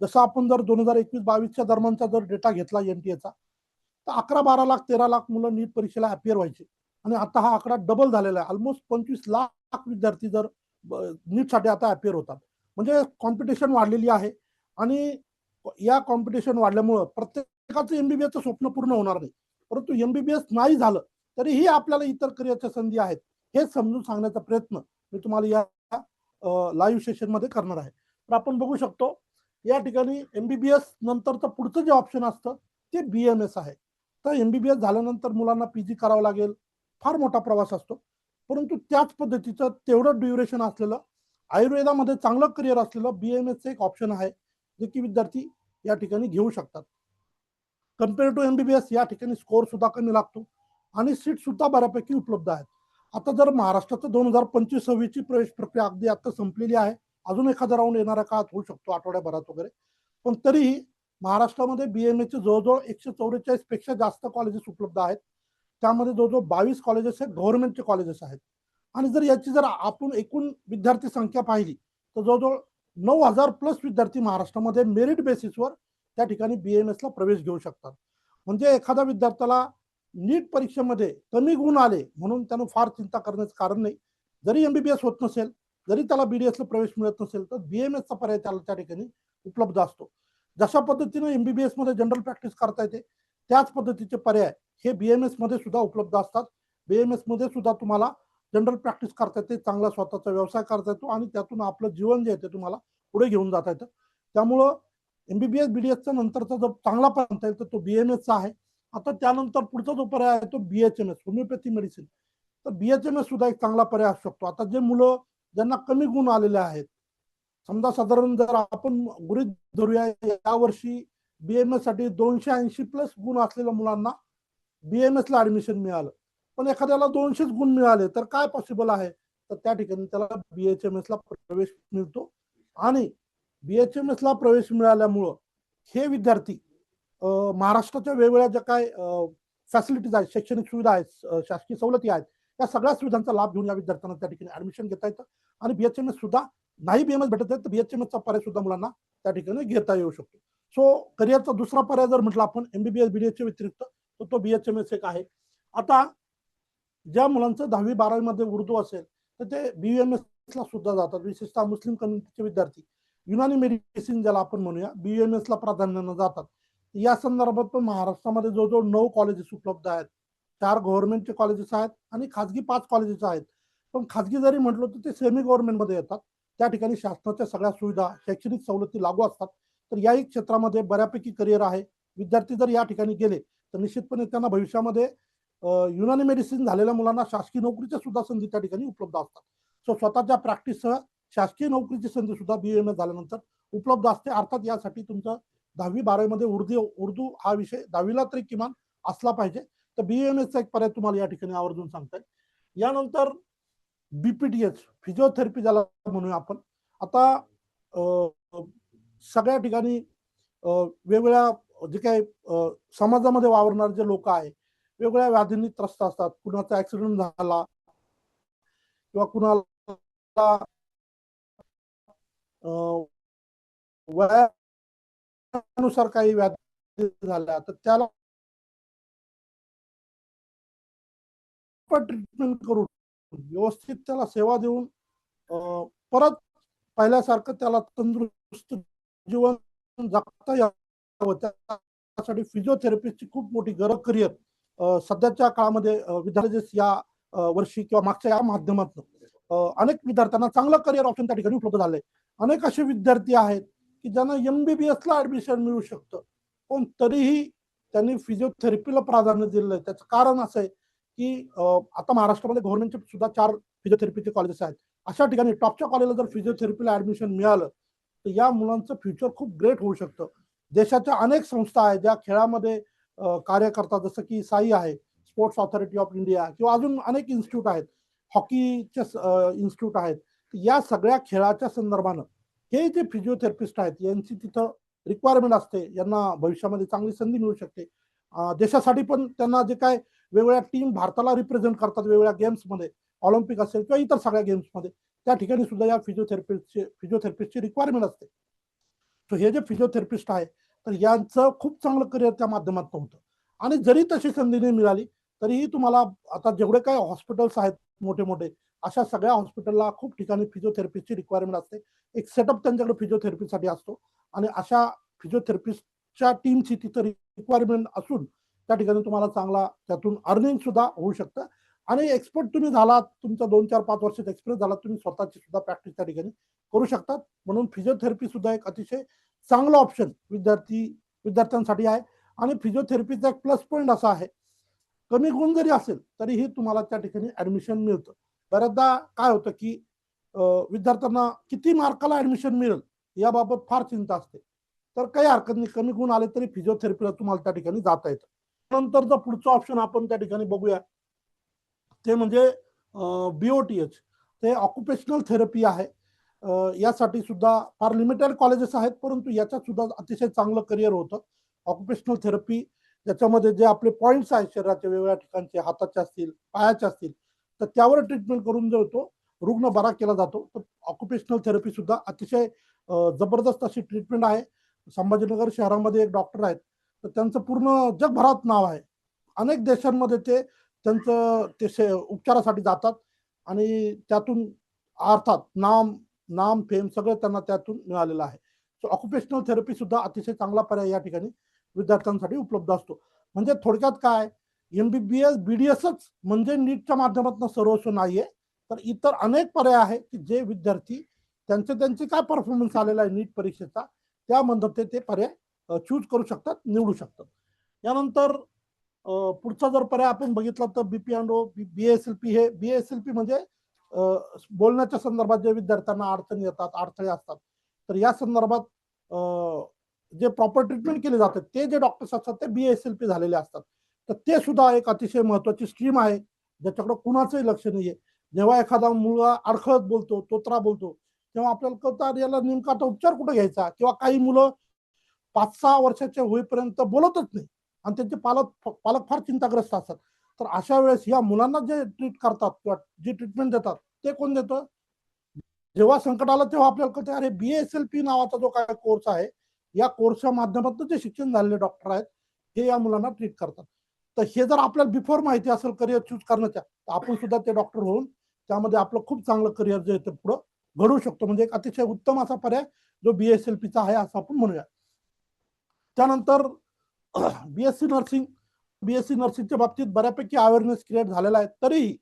जसं आपण जर 2021-22च्या दरम्यानचा जर डेटा घेतला एनटीएचा तर 11-12 लाख 13 लाख मुलं नीट परीक्षेला अपियर व्हायचे आणि आता हा आकडा डबल झालेला आहे. ऑलमोस्ट 25 लाख विद्यार्थी जर नीटसाठी आता अपियर होतात. म्हणजे कॉम्पिटिशन वाढलेली आहे आणि या कॉम्पिटिशन वाढल्यामुळं प्रत्येकाचं एमबीबीएसचं स्वप्न पूर्ण होणार नाही. परंतु एमबीबीएस नाही झालं तरीही आपल्याला इतर करिअरच्या संधी आहेत हे समजून सांगण्याचा प्रयत्न मी तुम्हाला या लाईव्ह सेशन मध्ये करणार आहे. तर आपण बघू शकतो या ठिकाणी एमबीबीएस नंतरचं पुढचं जे ऑप्शन असतं ते बीएमएस आहे. तर एमबीबीएस झाल्यानंतर मुलांना पीजी करावं लागेल, फार मोठा प्रवास असतो. परंतु त्याच पद्धतीचं तेवढं ड्युरेशन असलेलं आयुर्वेदामध्ये चांगलं करिअर असलेलं बीएमएसचं एक ऑप्शन आहे जे की विद्यार्थी या ठिकाणी घेऊ शकतात. कम्पेअर टू एमबीबीएस या ठिकाणी स्कोर सुद्धा कमी लागतो आणि सीट सुद्धा बऱ्यापैकी उपलब्ध आहेत. आता जर महाराष्ट्राचं 2025-26ची प्रवेश प्रक्रिया अगदी आता संपलेली आहे, अजून एखादा राऊंड येणाऱ्या काळात होऊ शकतो आठवड्याभरात वगैरे, पण तरीही महाराष्ट्रामध्ये बीएमएचे जवळजवळ 144 पेक्षा जास्त कॉलेजेस उपलब्ध आहेत. त्यामध्ये जवळजवळ 22 कॉलेजेस हे गव्हर्नमेंटचे कॉलेजेस आहेत आणि जर याची जर आपण एकूण विद्यार्थी संख्या पाहिली तर जवळजवळ 9,000 प्लस विद्यार्थी महाराष्ट्रामध्ये मेरिट बेसिसवर त्या ठिकाणी बीएमएस ला प्रवेश घेऊ शकतात. म्हणजे एखाद्या विद्यार्थ्याला नीट परीक्षेमध्ये कमी गुण आले म्हणून त्यानं फार चिंता करण्याचं कारण नाही. जरी एमबीबीएस होत नसेल, जरी त्याला बीडीएस ला प्रवेश मिळत नसेल तर बीएमएसचा पर्याय त्याला त्या ठिकाणी उपलब्ध असतो. जशा पद्धतीने एमबीबीएस मध्ये जनरल प्रॅक्टिस करता येते त्याच पद्धतीचे पर्याय हे बीएमएस मध्ये सुद्धा उपलब्ध असतात. बीएमएस मध्ये सुद्धा तुम्हाला जनरल प्रॅक्टिस करता येते, चांगला स्वतःचा व्यवसाय करता येतो आणि त्यातून आपलं जीवन जे आहे ते तुम्हाला पुढे घेऊन जाता येतं. त्यामुळं एमबीबीएस बीडीएसचा नंतरचा जो चांगला पर्याय म्हणता येईल तर तो बीएमएसचा आहे. आता त्यानंतर पुढचा जो पर्याय आहे तो बीएचएमएस, होमिओपॅथी मेडिसिन. तर बीएचएमएस सुद्धा एक चांगला पर्याय असू शकतो. आता जे मुलं ज्यांना कमी गुण आलेले आहेत, समजा साधारण जर आपण गृहीत धरूया या वर्षी बीएमएस साठी 280 प्लस गुण असलेल्या मुलांना बीएमएस ला ऍडमिशन मिळालं, पण एखाद्याला 200 गुण मिळाले तर काय पॉसिबल आहे, तर त्या ठिकाणी त्याला बीएचएमएस ला प्रवेश मिळतो आणि बीएचएमएस ला प्रवेश मिळाल्यामुळं हे विद्यार्थी महाराष्ट्राच्या वेगवेगळ्या ज्या काय फॅसिलिटीज आहेत, शैक्षणिक सुविधा आहेत, शासकीय सवलती आहेत, या सगळ्या सुविधांचा लाभ घेऊन या विद्यार्थ्यांना त्या ठिकाणी ऍडमिशन घेता येतं आणि बीएचएमएस सुद्धा नाही बीएमएस भेटत आहे तर बीएचएमएसचा पर्याय सुद्धा मुलांना त्या ठिकाणी घेता येऊ शकतो. सो करिअरचा दुसरा पर्याय जर म्हटलं आपण एमबीबीएस बीडीएसच्या व्यतिरिक्त तर तो बीएचएमएस एक आहे. आता ज्या मुलांचं 10वी-12वी मध्ये उर्दू असेल तर ते बीएमएस ला सुद्धा जातात. विशेषतः मुस्लिम कम्युनिटीचे विद्यार्थी युनानी मेडिसिन ज्याला आपण म्हणूया बीएमएस ला प्राधान्याने जातात. या संदर्भात पण महाराष्ट्रामध्ये जवळजवळ 9 कॉलेजेस उपलब्ध आहेत. 4 गव्हर्नमेंटचे कॉलेजेस आहेत आणि खाजगी 5 कॉलेजेस आहेत. पण खाजगी जरी म्हटलं तर ते सेमी गव्हर्नमेंट मध्ये येतात. त्या ठिकाणी शासनाच्या सगळ्या सुविधा, शैक्षणिक सवलती लागू असतात. तर याही क्षेत्रामध्ये बऱ्यापैकी करिअर आहे. विद्यार्थी जर या ठिकाणी गेले तर निश्चितपणे त्यांना भविष्यामध्ये युनानी मेडिसिन झालेल्या मुलांना शासकीय नोकरीच्या सुद्धा संधी त्या ठिकाणी उपलब्ध असतात. सो स्वतःच्या प्रॅक्टिससह शासकीय नोकरीची संधी सुद्धा बीएमएस झाल्यानंतर उपलब्ध असते. अर्थात यासाठी तुमचं 10वी-12वी मध्ये उर्दू हा विषय 10वीला तरी किमान असला पाहिजे. तर बीएमएसचा एक पर्याय तुम्हाला या ठिकाणी आवर्जून सांगताय. यानंतर बीपीटीएच, फिजिओथेरपी ज्याला म्हणूया आपण. आता सगळ्या ठिकाणी वेगवेगळ्या जे काही समाजामध्ये वावरणारे जे लोक आहेत वेगवेगळ्या व्याधींनी त्रस्त असतात. कुणाचा ऍक्सिडेंट झाला किंवा कुणाला वयानुसार काही व्याधी झाल्या तर त्याला ट्रीटमेंट करून व्यवस्थित त्याला सेवा देऊन परत पहिल्यासारखं त्याला तंदुरुस्त जीवन जगता यावं त्यासाठी फिजिओथेरपिस्टची खूप मोठी गरज करिअर सध्याच्या काळामध्ये विद्यार्थी या वर्षी किंवा मागच्या या माध्यमातून अनेक विद्यार्थ्यांना चांगलं करिअर ऑप्शन त्या ठिकाणी उपलब्ध झालंय. अनेक असे विद्यार्थी आहेत की ज्यांना MBBS ला ऍडमिशन मिळू शकतं पण तरीही त्यांनी फिजिओथेरपीला प्राधान्य दिलेलं आहे. त्याचं कारण असं आहे की आता महाराष्ट्रामध्ये गव्हर्नमेंटचे सुद्धा 4 फिजिओथेरपीचे कॉलेजेस आहेत. अशा ठिकाणी टॉपच्या कॉलेजला जर फिजिओथेरपीला ऍडमिशन मिळालं तर या मुलांचं फ्युचर खूप ग्रेट होऊ शकतं. देशाच्या अनेक संस्था आहेत ज्या खेळामध्ये कार्य करतात, जसं की साई आहे, स्पोर्ट्स ऑथॉरिटी ऑफ इंडिया, किंवा अजून अनेक इन्स्टिट्यूट आहेत, हॉकीचे इन्स्टिट्यूट आहेत. या सगळ्या खेळाच्या संदर्भानं हे जे फिजिओथेरपिस्ट आहेत यांची तिथं रिक्वायरमेंट असते, यांना भविष्यामध्ये चांगली संधी मिळू शकते. देशासाठी पण त्यांना जे काय वेगवेगळ्या टीम भारताला रिप्रेझेंट करतात वेगवेगळ्या गेम्समध्ये, ऑलिम्पिक असेल किंवा इतर सगळ्या गेम्समध्ये, त्या ठिकाणी सुद्धा या फिजिओथेरपिस्टची रिक्वायरमेंट असते. तर हे जे फिजिओथेरपिस्ट आहे तर यांचं खूप चांगलं करिअर त्या माध्यमातून होतं. आणि जरी तशी संधी नाही मिळाली तरीही तुम्हाला आता जेवढे काही हॉस्पिटल्स आहेत मोठे मोठे, अशा सगळ्या हॉस्पिटलला खूप ठिकाणी फिजिओथेरपिस्टची रिक्वायरमेंट असते. एक सेटअप त्यांच्याकडे फिजिओथेरपीसाठी असतो आणि अशा फिजिओथेरपिस्टच्या टीमची तिथं रिक्वायरमेंट असून त्या ठिकाणी तुम्हाला चांगला त्यातून अर्निंग सुद्धा होऊ शकतं. आणि एक्सपर्ट तुम्ही झालात, तुमचा 2, 4, 5 वर्षात एक्सपिरियन्स झाला, तुम्ही स्वतःची सुद्धा प्रॅक्टिस त्या ठिकाणी करू शकतात. म्हणून फिजिओथेरपी सुद्धा एक अतिशय चांगला ऑप्शन विद्यार्थ्यांसाठी आहे. आणि फिजिओथेरपीचा एक प्लस पॉईंट असा आहे, कमी गुण जरी असेल तरीही तुम्हाला त्या ठिकाणी ऍडमिशन मिळतं. बऱ्याचदा काय होतं की विद्यार्थ्यांना किती मार्काला ऍडमिशन मिळेल याबाबत फार चिंता असते. तर काही हरकत नाही, कमी गुण आले तरी फिजिओथेरपीला तुम्हाला त्या ठिकाणी जाता येतं. नंतरचं पुढचं ऑप्शन आपण त्या ठिकाणी बघूया ते म्हणजे BOTH, ते ऑक्युपेशनल थेरपी आहे. यासाठी सुद्धा फार लिमिटेड कॉलेजेस आहेत, परंतु याच्यात सुद्धा अतिशय चांगलं करिअर होतं. ऑक्युपेशनल थेरपी ज्याच्यामध्ये जे आपले पॉईंट्स आहेत शरीराच्या वेगवेगळ्या ठिकाणचे, हाताचे असतील, पायाचे असतील, तर त्यावर ट्रीटमेंट करून जो तो रुग्ण बरा केला जातो. तर ऑक्युपेशनल थेरपी सुद्धा अतिशय जबरदस्त अशी ट्रीटमेंट आहे. संभाजीनगर शहरामध्ये एक डॉक्टर आहेत, तर त्यांचं पूर्ण जगभरात नाव आहे. अनेक देशांमध्ये ते त्यांचं उपचारासाठी जातात आणि त्यातून अर्थात नाम फेम सगळं त्यांना त्यातून मिळालेलं आहे. सो ऑक्युपेशनल थेरपी सुद्धा अतिशय चांगला पर्याय या ठिकाणी विद्यार्थ्यांसाठी उपलब्ध असतो. म्हणजे थोडक्यात काय, MBBS BDSच म्हणजे नीटच्या माध्यमातून सर्वस्व नाहीये, तर इतर अनेक पर्याय आहेत की जे विद्यार्थी त्यांचे काय परफॉर्मन्स आलेला आहे नीट परीक्षेचा, त्यामध्ये ते पर्याय चूज करू शकतात, निवडू शकतात. यानंतर पुढचा जर पर्याय आपण बघितला तर BPNO BASLP, हे BASLP म्हणजे बोलण्याच्या संदर्भात जे विद्यार्थ्यांना अडचणी येतात, अडथळे असतात, तर या संदर्भात जे प्रॉपर ट्रीटमेंट केले जातात ते जे डॉक्टर्स असतात ते BASLP झालेले असतात. तर ते सुद्धा एक अतिशय महत्वाची स्ट्रीम आहे ज्याच्याकडे कुणाचंही लक्ष नाहीये. जेव्हा एखादा मुलगा अडखळत बोलतो, तोत्रा बोलतो, तेव्हा आपल्याला कळतं याला नेमका आता उपचार कुठे घ्यायचा. किंवा काही मुलं 5-6 वर्षाचे होईपर्यंत बोलतच नाही आणि त्यांचे पालक फार चिंताग्रस्त असतात. तर अशा वेळेस या मुलांना जे ट्रीट करतात किंवा जी ट्रीटमेंट देतात ते कोण देतं, जेव्हा संकट आलं तेव्हा आपल्याला कळतं अरे BASLP नावाचा जो काय कोर्स आहे, या कोर्सच्या माध्यमातून जे शिक्षण झालेले डॉक्टर आहेत हे या मुलांना ट्रीट करतात. तर हे जर आपल्याला बिफोर माहिती असेल करिअर चूज करण्याच्या, तर आपण सुद्धा ते डॉक्टर होऊन त्यामध्ये आपलं खूप चांगलं करिअर जे आहे ते पुढं घडवू शकतो. म्हणजे एक अतिशय उत्तम असा पर्याय जो BASLPचा आहे असं आपण म्हणूया. त्यानंतर BSc नर्सिंगच्या बाबतीत बऱ्यापैकी अवेअरनेस क्रिएट झालेला आहे. तरीही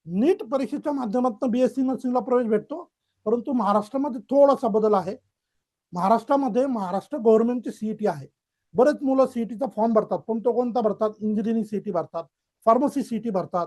नीट परीक्षेच्या माध्यमातून BSc नर्सिंगला प्रवेश भेटतो, परंतु महाराष्ट्रामध्ये थोडासा बदल आहे. महाराष्ट्रामध्ये महाराष्ट्र गव्हर्नमेंटची CET आहे. बरेच मुलं CETचा फॉर्म भरतात, पण तो कोणता भरतात, इंजिनिअरिंग CET भरतात, फार्मसी CET भरतात.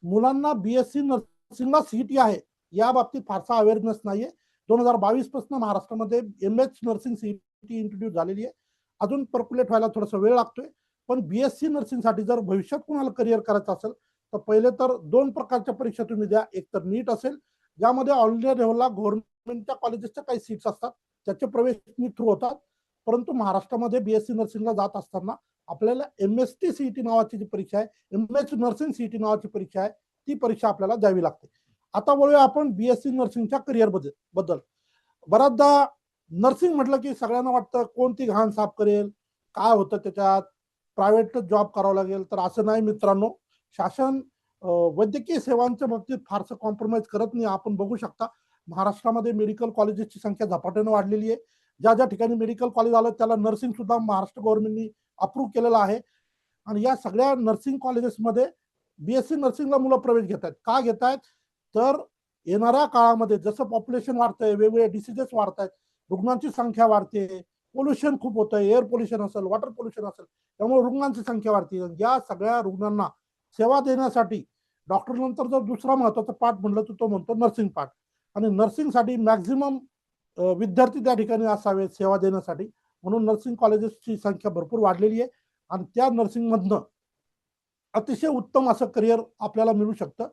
मुलांना BSc नर्सिंगला CET आहे या बाबतीत फारसा अवेअरनेस नाहीये. 2022 पासून महाराष्ट्रामध्ये MH नर्सिंग CET इंट्रोड्यूस झालेली आहे. अजून पर्क्युलेट व्हायला थोडासा वेळ लागतोय. पण BSc नर्सिंगसाठी जर भविष्यात कुणाला करिअर करायचं असेल तर पहिले तर 2 प्रकारच्या परीक्षा तुम्ही द्या. एक तर नीट असेल, ज्यामध्ये ऑल इंडिया लेव्हलला गव्हर्नमेंटच्या कॉलेजेसच्या काही सीट्स असतात, त्याचे प्रवेश नीट थ्रू होतात. परंतु महाराष्ट्रामध्ये BSc नर्सिंगला जात असताना आपल्याला MST CET नावाची जी परीक्षा आहे, MH नर्सिंग CET नावाची परीक्षा आहे, ती परीक्षा आपल्याला द्यावी लागते. आता वळूया आपण BSc नर्सिंगच्या करिअर बद्दल. बऱ्याचदा नर्सिंग म्हटलं की सगळ्यांना वाटतं कोणती घाण साफ करेल, काय होतं त्याच्यात, प्रायव्हेट जॉब करावा लागेल. तर असं नाही मित्रांनो. शासन वैद्यकीय सेवांच्या बाबतीत फारसं कॉम्प्रोमाइज करत नाही. आपण बघू शकता महाराष्ट्रामध्ये मेडिकल कॉलेजेसची संख्या झपाट्याने वाढलेली आहे. ज्या ज्या ठिकाणी मेडिकल कॉलेज आलं त्याला नर्सिंग सुद्धा महाराष्ट्र गव्हर्नमेंटनी अप्रूव्ह केलेलं आहे. आणि या सगळ्या नर्सिंग कॉलेजेसमध्ये बीएससी नर्सिंगला मुलं प्रवेश घेत आहेत. का घेत आहेत? तर येणाऱ्या काळामध्ये जसं पॉप्युलेशन वाढतंय, वेगवेगळे डिसिजेस वाढत आहेत, रुग्णांची संख्या वाढते, पोल्युशन खूप होतं, एअर पोल्युशन असेल, वॉटर पोल्युशन असेल, त्यामुळे रुग्णांची संख्या वाढते. या सगळ्या रुग्णांना सेवा देण्यासाठी डॉक्टर नंतर जर दुसरा महत्वाचा पार्ट म्हणलं तर तो म्हणतो नर्सिंग पार्ट. आणि नर्सिंगसाठी मॅक्झिमम विद्यार्थी त्या ठिकाणी असावेत सेवा देण्यासाठी, म्हणून नर्सिंग कॉलेजेसची संख्या भरपूर वाढलेली आहे. आणि त्या नर्सिंगमधनं अतिशय उत्तम असं करिअर आपल्याला मिळू शकतं.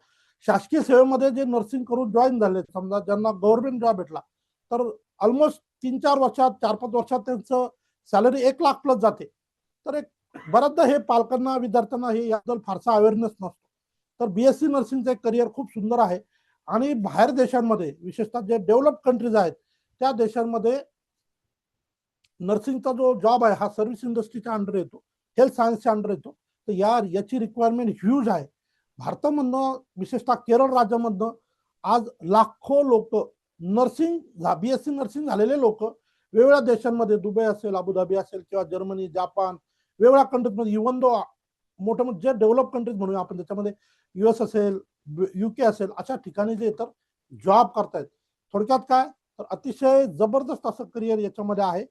शासकीय सेवेमध्ये जे नर्सिंग करून जॉईन झाले, समजा ज्यांना गव्हर्नमेंट जॉब भेटला, तर ऑलमोस्ट 3-4 वर्षात, 4-5 वर्षात त्यांचं सॅलरी 1 लाख प्लस जाते. तर एक बऱ्याचदा हे पालकांना, विद्यार्थ्यांना हे याबद्दल फारसा अवेअरनेस नसतो. तर बीएससी नर्सिंगचं एक करिअर खूप सुंदर आहे. आणि बाहेर देशांमध्ये, विशेषतः जे डेव्हलप कंट्रीज आहेत, त्या देशांमध्ये नर्सिंगचा जो जॉब आहे हा सर्व्हिस इंडस्ट्रीच्या अंडर येतो, हेल्थ सायन्सच्या अंडर येतो. तर याची रिक्वायरमेंट ह्यूज आहे. भारतामधनं, विशेषतः केरळ राज्यामधनं आज लाखो लोक नर्सिंग, बीएससी नर्सिंग झालेले लोक वेगवेगळ्या देशांमध्ये, दुबई असेल, अबुधाबी असेल किंवा जर्मनी, जापान, वेगवेगळ्या कंट्रीजमध्ये, इव्हन दो मोठे मोठे जे डेव्हलप कंट्रीज म्हणूया आपण, त्याच्यामध्ये युएस असेल, युके असेल, अशा ठिकाणी जे तर जॉब करतायत. थोडक्यात काय, तर अतिशय जबरदस्त असं करिअर याच्यामध्ये आहे.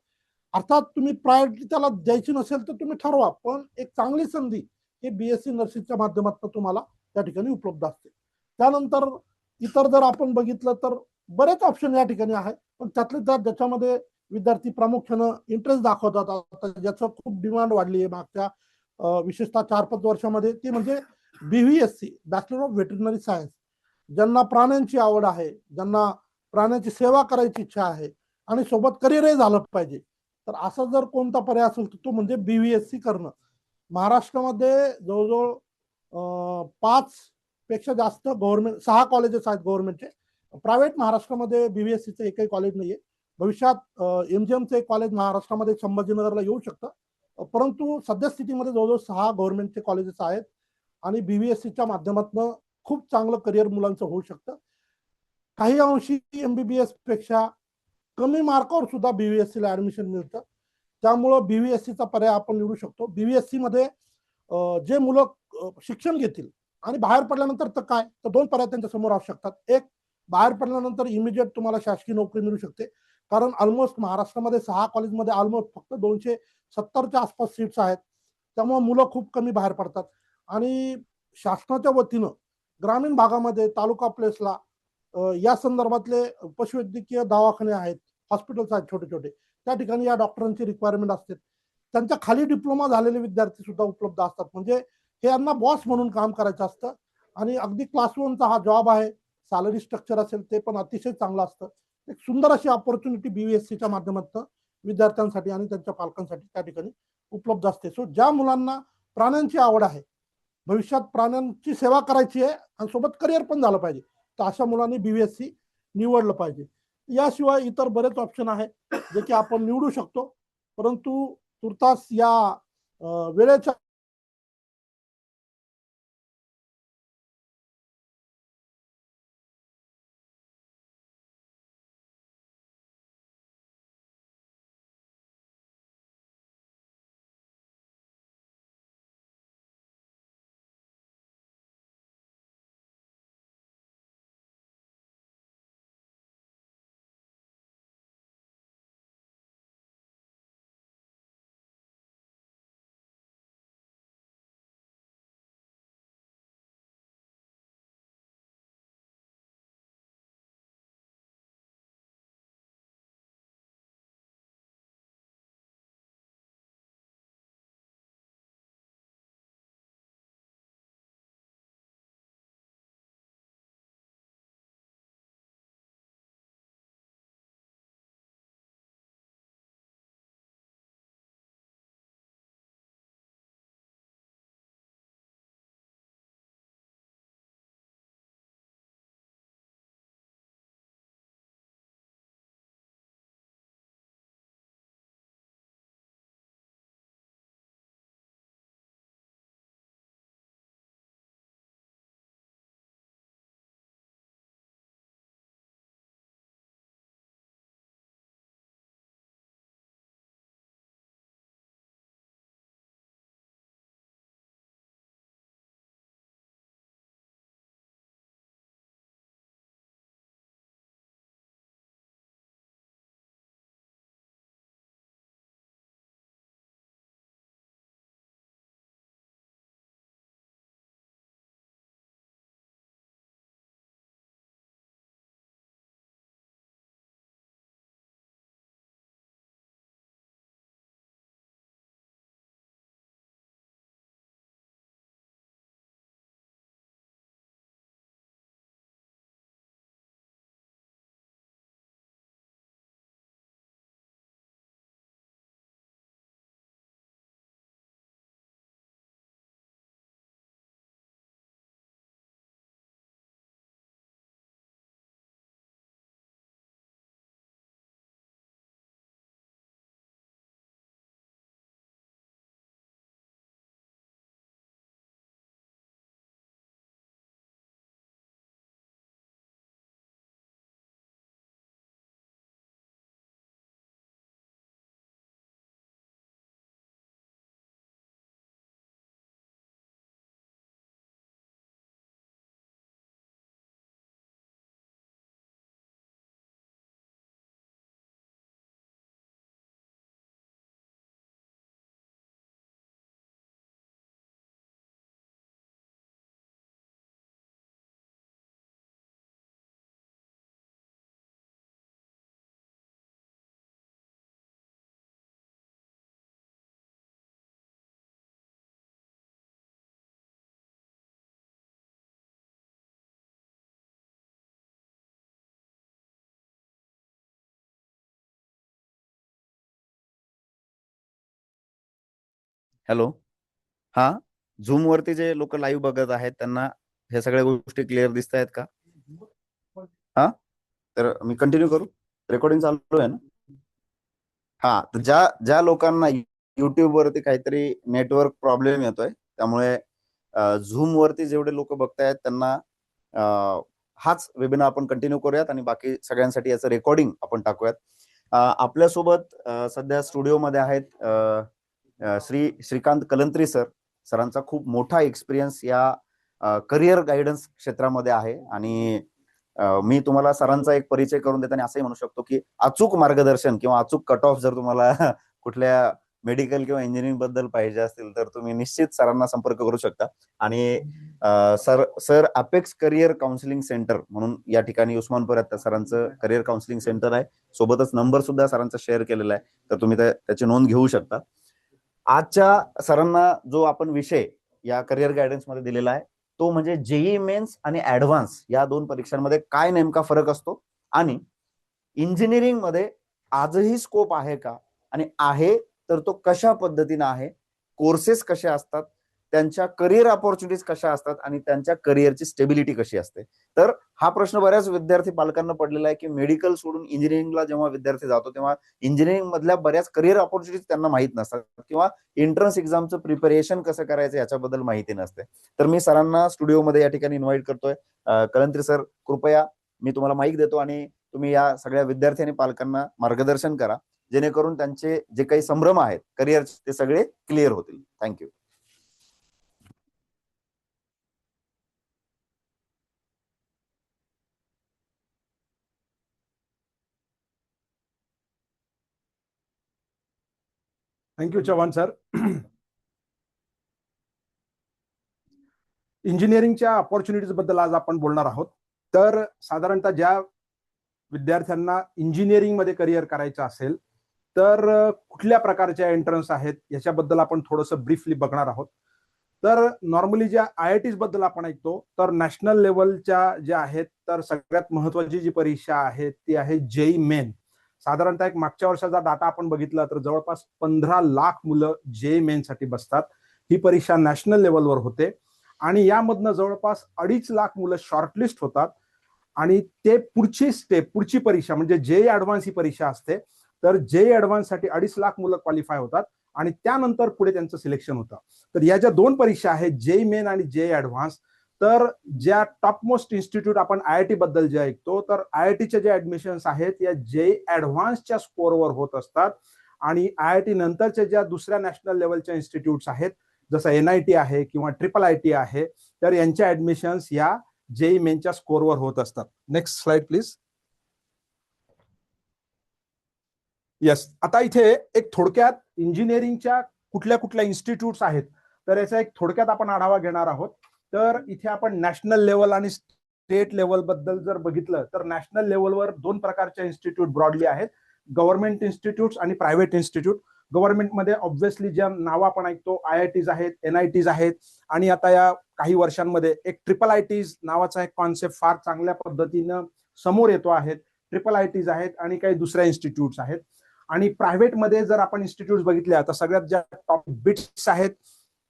अर्थात तुम्ही प्रायोरिटी त्याला द्यायची नसेल तर तुम्ही ठरवा, पण एक चांगली संधी हे बीएससी नर्सिंगच्या माध्यमातून तुम्हाला त्या ठिकाणी उपलब्ध असते. त्यानंतर इतर जर आपण बघितलं तर बरेच ऑप्शन या ठिकाणी आहे, पण त्यातले त्यात ज्याच्यामध्ये विद्यार्थी प्रामुख्यानं इंटरेस्ट दाखवतात, आता ज्याचं खूप डिमांड वाढली आहे मागच्या विशेषतः 4-5 वर्षामध्ये, ते म्हणजे बीव्हीएससी, बॅचलर ऑफ व्हेटरनरी सायन्स. ज्यांना प्राण्यांची आवड आहे, ज्यांना प्राण्यांची सेवा करायची इच्छा आहे आणि सोबत करिअरही झालं पाहिजे, तर असा जर कोणता पर्याय असेल तर तो म्हणजे बीव्हीएससी करणं. महाराष्ट्रामध्ये जवळजवळ 5 पेक्षा जास्त गव्हर्नमेंट, 6 कॉलेजेस आहेत गव्हर्नमेंटचे. प्रायव्हेट महाराष्ट्रामध्ये बीव्हीएससीचं एकही कॉलेज नाहीये. भविष्यात एमजीएमचं एक कॉलेज महाराष्ट्रामध्ये संभाजीनगरला येऊ शकतं. परंतु सद्यस्थितीमध्ये जवळजवळ 6 गव्हर्नमेंटचे कॉलेजेस आहेत. आणि बीव्हीएससीच्या माध्यमातून खूप चांगलं करिअर मुलांचं होऊ शकतं. काही अंशी एमबीबीएस पेक्षा कमी मार्कावर सुद्धा बीव्हीएससी ला ऍडमिशन मिळतं. त्यामुळं बीव्हीएससी चा पर्याय आपण निवडू शकतो. बीव्हीएससी मध्ये जे मुलं शिक्षण घेतील आणि बाहेर पडल्यानंतर तर काय, तर 2 पर्याय त्यांच्या समोर असू शकतात. एक, बाहेर पडल्यानंतर इमिजिएट तुम्हाला शासकीय नोकरी मिळू शकते, कारण ऑलमोस्ट महाराष्ट्रामध्ये 6 कॉलेजमध्ये ऑलमोस्ट फक्त 270च्या आसपास सीट्स आहेत. त्यामुळे मुलं खूप कमी बाहेर पडतात. आणि शासनाच्या वतीनं ग्रामीण भागामध्ये, तालुका प्लेसला या संदर्भातले पशुवैद्यकीय दवाखाने आहेत, हॉस्पिटल्स आहेत छोटे छोटे, त्या ठिकाणी या डॉक्टरांची रिक्वायरमेंट असते. त्यांच्या खाली डिप्लोमा झालेले विद्यार्थी सुद्धा उपलब्ध असतात. म्हणजे हे यांना बॉस म्हणून काम करायचं असतं. आणि अगदी क्लास 1चा हा जॉब आहे. सॅलरी स्ट्रक्चर असेल ते पण अतिशय चांगलं असतं. एक सुंदर अशी ऑपॉर्च्युनिटी बीव्हीएससीच्या माध्यमातून विद्यार्थ्यांसाठी आणि त्यांच्या पालकांसाठी त्या ठिकाणी उपलब्ध असते. सो ज्या मुलांना प्राण्यांची आवड आहे, भविष्यात प्राण्यांची सेवा करायची आहे आणि सोबत करिअर पण झालं पाहिजे, तर अशा मुलांनी बीव्हीएससी निवडलं पाहिजे. याशिवाय इतर बरेच ऑप्शन आहे जे की आपण निवडू शकतो, परंतु तुर्तास या वेळेच्या हॅलो. हा, झूम वरती जे लोक लाईव्ह बघत आहेत त्यांना हे सगळ्या गोष्टी क्लिअर दिसत आहेत का? हा, तर मी कंटिन्यू करू. रेकॉर्डिंग चालू आहे ना? हा, तर ज्या ज्या लोकांना युट्यूब वरती काहीतरी नेटवर्क प्रॉब्लेम येतोय, त्यामुळे झूम वरती जेवढे लोक बघतायत त्यांना हाच वेबिनार आपण कंटिन्यू करूयात आणि बाकी सगळ्यांसाठी याचं रेकॉर्डिंग आपण टाकूयात. आपल्यासोबत सध्या स्टुडिओमध्ये आहेत श्रीकांत कलंत्री सर. सरांचा खूप मोठा एक्सपिरियन्स या करिअर गायडन्स क्षेत्रामध्ये आहे आणि मी तुम्हाला सरांचा एक परिचय करून देताना असंही म्हणू शकतो की अचूक मार्गदर्शन किंवा अचूक कट ऑफ जर तुम्हाला कुठल्या मेडिकल किंवा इंजिनिअरिंग बद्दल पाहिजे असतील तर तुम्ही निश्चित सरांना संपर्क करू शकता. आणि sir apex career counselling centre म्हणून या ठिकाणी उस्मानपुरात सरांचं करिअर काउन्सिलिंग सेंटर आहे. सोबतच नंबर सुद्धा सरांचा शेअर केलेला आहे, तर तुम्ही त्याची नोंद घेऊ शकता. आजच्या सरांना जो आपण विषय या करिअर गायडन्स मध्ये दिलेला आहे तो म्हणजे जेईई मेन्स आणि ऍडव्हान्स या दोन परीक्षांमध्ये काय नेमका फरक असतो आणि इंजिनिअरिंग मध्ये आजही स्कोप आहे का, आणि आहे तर तो कशा पद्धतीने आहे, कोर्सेस कसे असतात, त्यांच्या करिअर ऑपॉर्च्युनिटीज कशा असतात आणि त्यांच्या करिअरची स्टेबिलिटी कशी असते. तर हा प्रश्न बऱ्याच विद्यार्थी पालकांना पडलेला आहे की मेडिकल सोडून इंजिनिअरिंगला जेव्हा विद्यार्थी जातो तेव्हा इंजिनिअरिंग मधल्या बऱ्याच करिअर ऑपॉर्च्युनिटीज त्यांना माहित नसतात किंवा एंट्रन्स एक्झामचं प्रिपरेशन कसं करायचं याच्याबद्दल माहिती नसते. तर मी सरांना स्टुडिओमध्ये या ठिकाणी इन्व्हाइट करतोय. कलंत्री सर, कृपया मी तुम्हाला माईक देतो आणि तुम्ही या सगळ्या विद्यार्थी आणि पालकांना मार्गदर्शन करा, जेणेकरून त्यांचे जे काही संभ्रम आहेत करिअर ते सगळे क्लिअर होतील. थँक्यू. Thank you Chavan sir. इंजिनिअरिंगच्या ऑपॉर्च्युनिटीज बद्दल आज आपण बोलणार आहोत. तर साधारणतः ज्या विद्यार्थ्यांना इंजिनिअरिंग मध्ये करिअर करायचं असेल तर कुठल्या प्रकारच्या एंट्रन्स आहेत याच्याबद्दल आपण थोडंसं ब्रीफली बघणार आहोत. तर नॉर्मली ज्या IITs बद्दल आपण ऐकतो तर नॅशनल लेवलच्या ज्या आहेत तर सगळ्यात महत्वाची जी परीक्षा आहे ती आहे जेईई मेन. साधारणतः एक मागच्या वर्षाचा डाटा आपण बघितला तर जवळपास 15 लाख मुलं जेईई मेन साठी बसतात. ही परीक्षा नॅशनल लेवलवर होते आणि यामधनं जवळपास 2.5 लाख मुलं शॉर्टलिस्ट होतात आणि ते पुढची स्टेप, पुढची परीक्षा म्हणजे जेईई ऍडव्हान्स ही परीक्षा असते. तर जेईई ऍडव्हान्स साठी 2.5 लाख मुलं क्वालिफाय होतात आणि त्यानंतर पुढे त्यांचं सिलेक्शन होतं. तर या ज्या दोन परीक्षा आहेत जेईई मेन आणि जेईई ऍडव्हान्स, तर ज्या टॉप मोस्ट इन्स्टिट्यूट आपण IIT बद्दल जे ऐकतो तर IITचे जे ऍडमिशन्स आहेत या जेईई ऍडव्हान्सच्या स्कोअरवर होत असतात आणि IIT नंतरच्या ज्या दुसऱ्या नॅशनल लेवलच्या इन्स्टिट्यूट्स आहेत जसं NIT आहे किंवा IIIT आहे तर यांच्या ऍडमिशन्स या जेईई मेनच्या स्कोअरवर होत असतात. Next slide please. येस, आता इथे एक थोडक्यात इंजिनिअरिंगच्या कुठल्या कुठल्या इन्स्टिट्यूट्स आहेत तर याचा एक थोडक्यात आपण आढावा घेणार आहोत. तर इथे आपण नॅशनल लेवल आणि स्टेट लेवल बद्दल जर बघितलं तर नॅशनल लेवलवर दोन प्रकारच्या इन्स्टिट्यूट ब्रॉडली आहेत, गव्हर्नमेंट इन्स्टिट्यूट आणि प्रायव्हेट इन्स्टिट्यूट. गव्हर्नमेंटमध्ये ऑब्व्हियसली ज्या नावं आपण ऐकतो IITs आहेत, NITs आहेत आणि आता या काही वर्षांमध्ये एक IIITs नावाचा एक कॉन्सेप्ट फार चांगल्या पद्धतीनं समोर येतो आहे. IIITs आहेत आणि काही दुसऱ्या इन्स्टिट्यूट्स आहेत. आणि प्रायव्हेटमध्ये जर आपण इन्स्टिट्यूट बघितल्या तर सगळ्यात ज्या टॉप बिट्स आहेत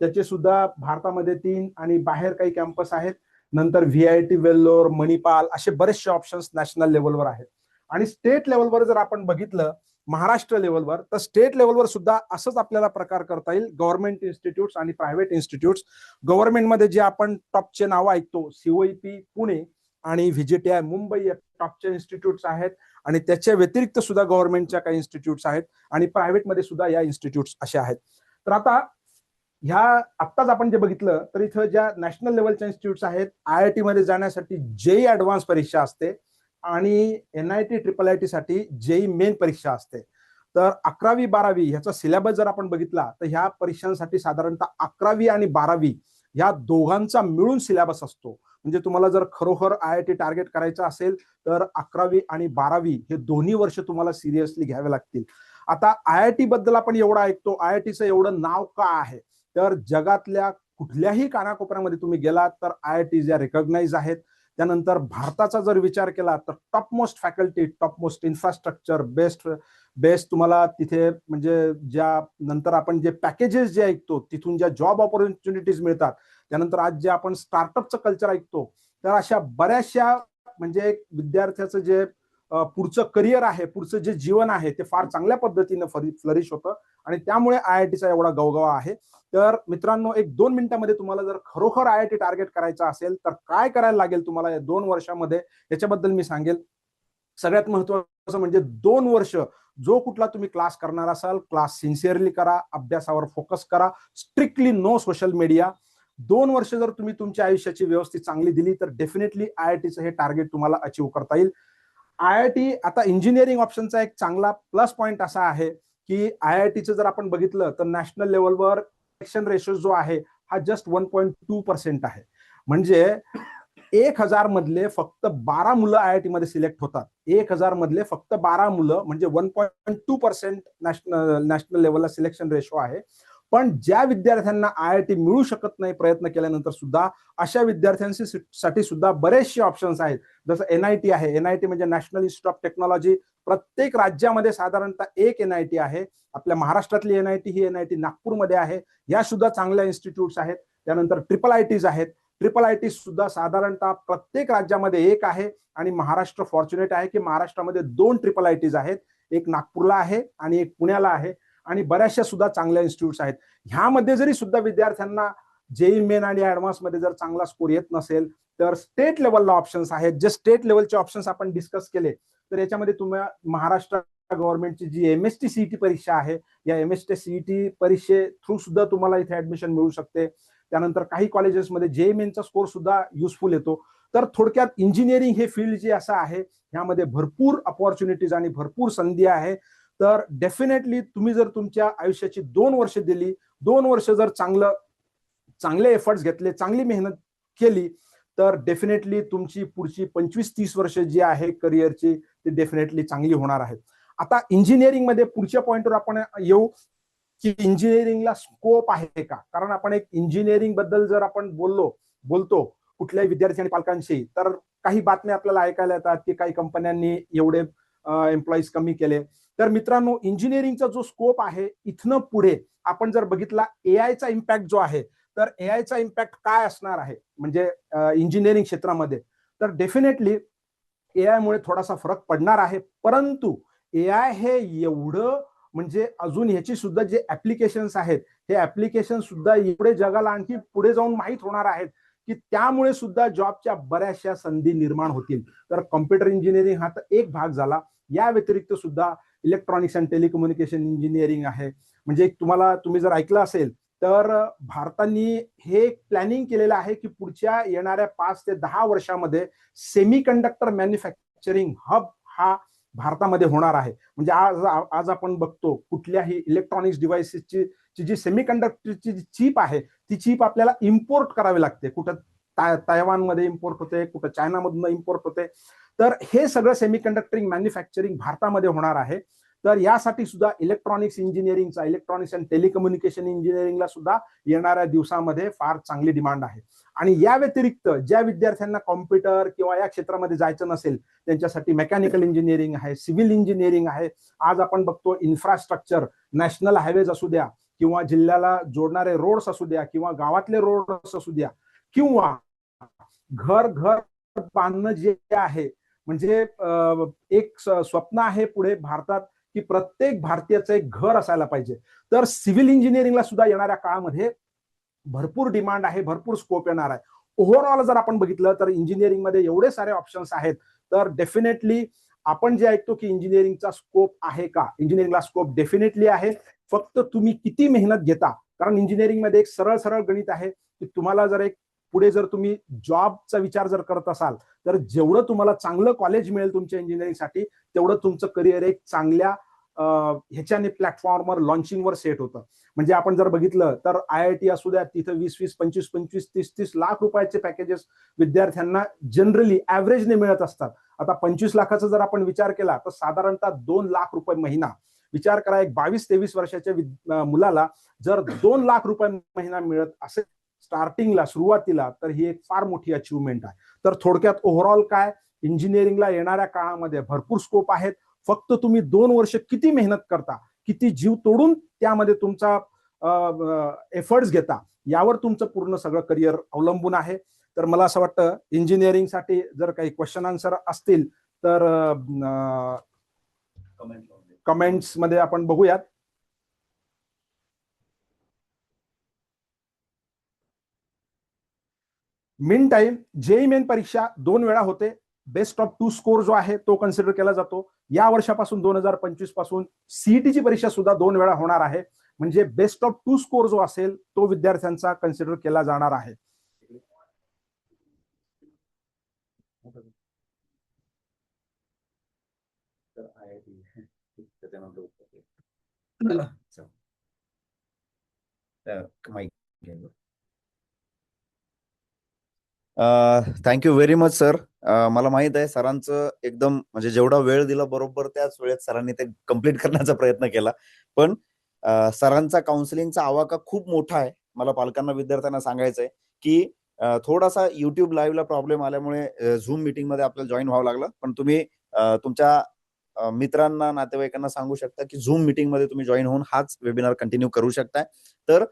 त्याचे सुद्धा भारतामध्ये 3 आणि बाहेर काही कॅम्पस आहेत. नंतर VIT, वेल्लोर, मणिपाल असे बरेचसे ऑप्शन्स नॅशनल लेवलवर आहेत. आणि स्टेट लेवलवर जर आपण बघितलं महाराष्ट्र लेवलवर तर स्टेट लेवलवर सुद्धा असंच आपल्याला प्रकार करता येईल, गव्हर्नमेंट इन्स्टिट्यूट्स आणि प्रायव्हेट इन्स्टिट्यूट्स. गव्हर्नमेंटमध्ये जे आपण टॉपचे नाव ऐकतो COEP पुणे आणि VJTI मुंबई या टॉपचे इन्स्टिट्यूट्स आहेत आणि त्याच्या व्यतिरिक्त सुद्धा गव्हर्नमेंटच्या काही इन्स्टिट्यूट्स आहेत आणि प्रायव्हेटमध्ये सुद्धा या इन्स्टिट्यूट्स असे आहेत. तर आता ह्या आत्ताच आपण जे बघितलं तर इथं ज्या नॅशनल लेवलच्या इन्स्टिट्यूट्स आहेत IIT मध्ये जाण्यासाठी जेईई ऍडव्हान्स परीक्षा असते आणि NIT IIIT साठी जेईई मेन परीक्षा असते. तर 11वी 12वी ह्याचा सिलेबस जर आपण बघितला तर ह्या परीक्षांसाठी साधारणतः 11वी आणि 12वी ह्या दोघांचा मिळून सिलेबस असतो. म्हणजे तुम्हाला जर खरोखर IIT टार्गेट करायचं असेल तर 11वी आणि 12वी हे दोन्ही वर्ष तुम्हाला सिरियसली घ्यावे लागतील. आता IIT बद्दल आपण एवढं ऐकतो, IITचं एवढं नाव का आहे तर जगातल्या कुठल्याही कानाकोपऱ्यामध्ये तुम्ही गेलात तर IITs या रिकॉग्नाइज आहेत. त्यानंतर भारताचा जर विचार केला तर top most faculty, top most infrastructure, best best तुम्हाला तिथे म्हणजे ज्या नंतर आपण जे पॅकेजेस जे ऐकतो तिथून ज्या जॉब ऑपॉर्च्युनिटीज मिळतात, त्यानंतर आज जे आपण स्टार्टअपचं कल्चर ऐकतो, तर अशा बऱ्याचशा म्हणजे विद्यार्थ्याचं जे पुढचं करिअर आहे, पुढचं जे जीवन आहे ते फार चांगल्या पद्धतीनं फ्लरिश होतं आणि त्यामुळे IITचा एवढा गवगवा आहे. तर मित्रांनो, एक 2 मिनिटांमध्ये तुम्हाला जर खरोखर IIT टार्गेट करायचा असेल तर काय करायला लागेल तुम्हाला या 2 वर्षामध्ये, याच्याबद्दल मी सांगेल. सगळ्यात महत्वाचं म्हणजे 2 वर्ष जो कुठला तुम्ही क्लास करणार असाल, क्लास सिन्सिअरली करा, अभ्यासावर फोकस करा, स्ट्रिक्टली नो सोशल मीडिया. 2 वर्ष जर तुम्ही तुमच्या आयुष्याची व्यवस्थित चांगली दिली तर डेफिनेटली IITचं हे टार्गेट तुम्हाला अचीव्ह करता येईल. IIT आता इंजिनिअरिंग ऑप्शनचा एक चांगला प्लस पॉइंट असा आहे की IITचं जर आपण बघितलं तर नॅशनल लेवलवर सिलेक्शन रेशो जो आहे हा जस्ट 1.2% आहे. म्हणजे 1000 मधले फक्त 12 मुलं IIT मध्ये सिलेक्ट होतात. 1000 मधले फक्त 12 मुलं म्हणजे 1.2% नॅशनल लेवलला सिलेक्शन रेशो आहे. पण ज्या विद्यार्थ्यांना IIT मिळू शकत नाही प्रयत्न केल्यानंतर सुद्धा, अशा विद्यार्थ्यांसाठी सुद्धा बरेचसे ऑप्शन्स आहेत. जसं NIT आहे. NIT म्हणजे नॅशनल इन्स्टिट्यूट ऑफ टेक्नॉलॉजी. प्रत्येक राज्यामध्ये साधारणतः एक NIT आहे. आपल्या महाराष्ट्रातली NIT ही NIT नागपूरमध्ये आहे. या सुद्धा चांगल्या इन्स्टिट्यूट्स आहेत. त्यानंतर IIITs आहेत. IIIT सुद्धा साधारणतः प्रत्येक राज्यामध्ये एक आहे आणि महाराष्ट्र फॉर्च्युनेट आहे की महाराष्ट्रामध्ये 2 IIITs आहेत. एक नागपूरला आहे आणि एक पुण्याला आहे आणि बऱ्याचशा सुद्धा चांगल्या इन्स्टिट्यूट्स आहेत. ह्यामध्ये जरी सुद्धा विद्यार्थ्यांना JEE मेन आणि ऍडव्हान्स मध्ये जर चांगला स्कोर येत नसेल तर स्टेट लेवलला ऑप्शन्स आहेत. जे स्टेट लेवलचे ऑप्शन्स आपण डिस्कस केले तर याच्यामध्ये तुम्ही महाराष्ट्र गव्हर्नमेंटची जी MST CET परीक्षा आहे, या MST CET परीक्षे थ्रू सुद्धा तुम्हाला इथे ऍडमिशन मिळू शकते. त्यानंतर काही कॉलेजेसमध्ये JEE मेनचा स्कोर सुद्धा युजफुल येतो. तर थोडक्यात इंजिनिअरिंग हे फील्ड जे असं आहे ह्यामध्ये भरपूर अपॉर्च्युनिटीज आणि भरपूर संधी आहे. तर डेफिनेटली तुम्ही जर तुमच्या आयुष्याची 2 वर्ष दिली, 2 वर्ष जर चांगले एफर्ट्स घेतले, चांगली मेहनत केली तर डेफिनेटली तुमची पुढची 25-30 वर्ष जी आहे करिअरची ती डेफिनेटली चांगली होणार आहेत. आता इंजिनिअरिंग मध्ये पुढच्या पॉइंटवर आपण येऊ की इंजिनिअरिंगला स्कोप आहे का. कारण आपण एक इंजिनिअरिंग बद्दल जर आपण बोलतो कुठल्याही विद्यार्थी आणि पालकांशी, तर काही बातम्या आपल्याला ऐकायला येतात की काही कंपन्यांनी एवढे एम्प्लॉईज कमी केले. तर मित्रांनो, इंजिनिअरिंगचा जो स्कोप आहे इथनं पुढे आपण जर बघितला AIचा इम्पॅक्ट जो आहे, तर AIचा इम्पॅक्ट काय असणार आहे म्हणजे इंजिनिअरिंग क्षेत्रामध्ये, तर डेफिनेटली AI मुळे थोडासा फरक पडणार आहे. परंतु AI हे एवढं म्हणजे अजून ह्याची सुद्धा जे ऍप्लिकेशन्स आहेत हे ऍप्लिकेशन सुद्धा एवढे जगाला आणखी पुढे जाऊन माहीत होणार आहेत की त्यामुळे सुद्धा जॉबच्या बऱ्याचशा संधी निर्माण होतील. तर कॉम्प्युटर इंजिनिअरिंग हा तर एक भाग झाला. या व्यतिरिक्त सुद्धा इलेक्ट्रॉनिक्स अँड टेलिकम्युनिकेशन इंजिनिअरिंग आहे. म्हणजे तुम्ही जर ऐकलं असेल तर भारताने हे प्लॅनिंग केलेलं आहे की पुढच्या येणाऱ्या 5 ते 10 वर्षामध्ये सेमीकंडक्टर मॅन्युफॅक्चरिंग हब हा भारतामध्ये होणार आहे. म्हणजे आज आपण बघतो कुठल्याही इलेक्ट्रॉनिक्स डिव्हाइसेसची जी सेमीकंडक्टरची चिप आहे ती चिप आपल्याला इम्पोर्ट करावी लागते. कुठं तैवानमध्ये इम्पोर्ट होते, कुठं चायनामधून इम्पोर्ट होते. तर हे सगळं सेमीकंडक्टरिंग मॅन्युफॅक्चरिंग भारतामध्ये होणार आहे. तर यासाठी सुद्धा इलेक्ट्रॉनिक्स इंजिनिअरिंगचा, इलेक्ट्रॉनिक्स अँड टेलिकम्युनिकेशन इंजिनिअरिंगला सुद्धा येणाऱ्या दिवसामध्ये फार चांगली डिमांड आहे. आणि या व्यतिरिक्त ज्या विद्यार्थ्यांना कॉम्प्युटर किंवा या क्षेत्रामध्ये जायचं नसेल त्यांच्यासाठी मेकॅनिकल इंजिनिअरिंग आहे, सिव्हिल इंजिनिअरिंग आहे. आज आपण बघतो इन्फ्रास्ट्रक्चर, नॅशनल हायवेज असू द्या किंवा जिल्ह्याला जोडणारे रोड्स असू द्या किंवा गावातले रोड्स असू द्या किंवा घर बांधणं जे आहे, म्हणजे एक स्वप्न आहे पुढे भारतात की प्रत्येक भारतीयाचं एक घर असायला पाहिजे. तर सिव्हिल इंजिनिअरिंगला सुद्धा येणाऱ्या काळामध्ये भरपूर डिमांड आहे, भरपूर स्कोप येणार आहे. ओव्हरऑल जर आपण बघितलं तर इंजिनिअरिंग मध्ये एवढे सारे ऑप्शन्स आहेत. तर डेफिनेटली आपण जे ऐकतो की इंजिनिअरिंगचा स्कोप आहे का, इंजिनिअरिंगला स्कोप डेफिनेटली आहे. फक्त तुम्ही किती मेहनत घेता. कारण इंजिनिअरिंग मध्ये एक सरळ गणित आहे की तुम्हाला जर एक पुढे जर तुम्ही जॉबचा विचार जर करत असाल तर जेवढं तुम्हाला चांगलं कॉलेज मिळेल तुमच्या इंजिनिअरिंगसाठी तेवढं तुमचं करिअर एक चांगल्या ह्याच्याने प्लॅटफॉर्मवर लॉन्चिंगवर सेट होतं. म्हणजे आपण जर बघितलं तर IIT असू द्या, तिथं 20-20, 25-25, 30-30 लाख रुपयाचे पॅकेजेस विद्यार्थ्यांना जनरली ऍव्हरेजने मिळत असतात. आता 25 लाखाचा जर आपण विचार केला तर साधारणतः 2 लाख रुपये महिना. विचार करा, एक 22-23 वर्षाच्या मुलाला जर 2 लाख रुपये महिना मिळत असेल स्टार्टिंगला, सुरुवातीला, तर ही एक फार मोठी अचिव्हमेंट आहे. तर थोडक्यात ओव्हरऑल काय, इंजिनिअरिंगला येणाऱ्या काळामध्ये भरपूर स्कोप आहेत. फक्त तुम्ही 2 वर्ष किती मेहनत करता, किती जीव तोडून त्यामध्ये तुमचा एफर्ट्स घेता, यावर तुमचं पूर्ण सगळं करिअर अवलंबून आहे. तर मला असं वाटतं इंजिनिअरिंगसाठी जर काही क्वेश्चन आन्सर असतील तर कमेंट्स मध्ये आपण बघूयात. मिन टाइम जेई मेन परीक्षा 2 वेळा होते. बेस्ट ऑफ 2 स्कोर जो आहे तो कन्सिडर केला जातो. या वर्षापासून 2025 पासून सीईटीची परीक्षा सुद्धा 2 वेळा होणार आहे. म्हणजे बेस्ट ऑफ 2 स्कोर जो असेल तो विद्यार्थ्यांचा कन्सिडर केला जाणार आहे. Thank you very much sir. मला माहित आहे सरांचं एकदम म्हणजे जेवढा वेळ दिला बरोबर त्याच वेळेत सरांनी ते कम्प्लीट करण्याचा प्रयत्न केला. पण सरांचा काउन्सिलिंगचा आवाका खूप मोठा आहे. मला पालकांना विद्यार्थ्यांना सांगायचंय की थोडासा युट्यूब लाईव्हला प्रॉब्लेम आल्यामुळे झूम मीटिंग मध्ये आपल्याला जॉईन व्हावं लागलं. पण तुम्ही तुमच्या मित्रांना नातेवाईकांना सांगू शकता की झूम मीटिंग मध्ये तुम्ही जॉईन होऊन हाच वेबिनार कंटिन्यू करू शकताय. तर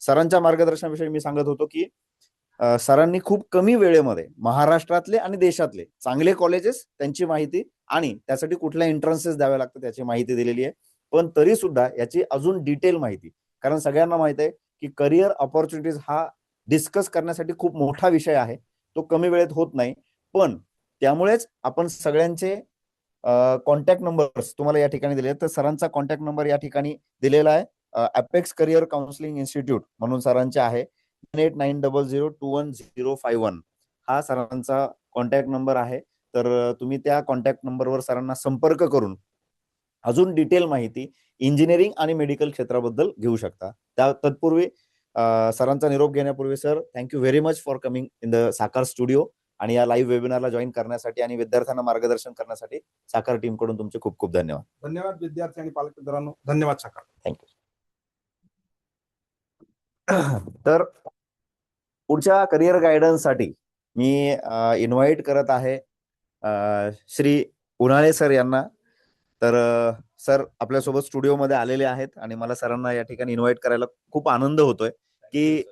सरांच्या मार्गदर्शनाविषयी मी सांगत होतो की सरांनी खूप कमी वेळेमध्ये महाराष्ट्रातले आणि देशातले चांगले कॉलेजेस, त्यांची माहिती आणि त्यासाठी कुठल्या एंट्रन्सेस द्यावे लागतात याची माहिती दिलेली आहे. पण तरी सुद्धा याची अजून डिटेल माहिती, कारण सगळ्यांना माहित आहे की करिअर ऑपॉर्च्युनिटीज हा डिस्कस करण्यासाठी खूप मोठा विषय आहे. तो कमी वेळेत होत नाही. पण त्यामुळेच आपण सगळ्यांचे कॉन्टॅक्ट नंबर्स तुम्हाला या ठिकाणी दिले आहेत. तर सरांचा कॉन्टॅक्ट नंबर या ठिकाणी दिलेला आहे. अपेक्स करिअर काउन्सिलिंग इन्स्टिट्यूट म्हणून सरांचे आहे. 9800210551 हा सरांचा कॉन्टॅक्ट नंबर आहे. तर तुम्ही त्या कॉन्टॅक्ट नंबरवर सरांना संपर्क करून अजून डिटेल माहिती इंजिनिअरिंग आणि मेडिकल क्षेत्राबद्दल घेऊ शकता. तत्पूर्वी सरांचा निरोप घेण्यापूर्वी sir, thank you very much for coming in the साकार स्टुडिओ आणि या लाईव्ह वेबिनारला जॉईन करण्यासाठी आणि विद्यार्थ्यांना मार्गदर्शन करण्यासाठी साकार टीम कडून तुमचे खूप खूप धन्यवाद. धन्यवाद विद्यार्थी आणि पालक मित्रांनो. धन्यवाद साकार. थँक्यू. तर पुढच्या करिअर गायडन्स साठी मी इन्व्हाइट करत आहे श्री उन्हाळे सर यांना. तर सर आपल्यासोबत स्टुडिओमध्ये आलेले आहेत आणि मला सरांना या ठिकाणी इन्व्हाइट करायला खूप आनंद होतोय की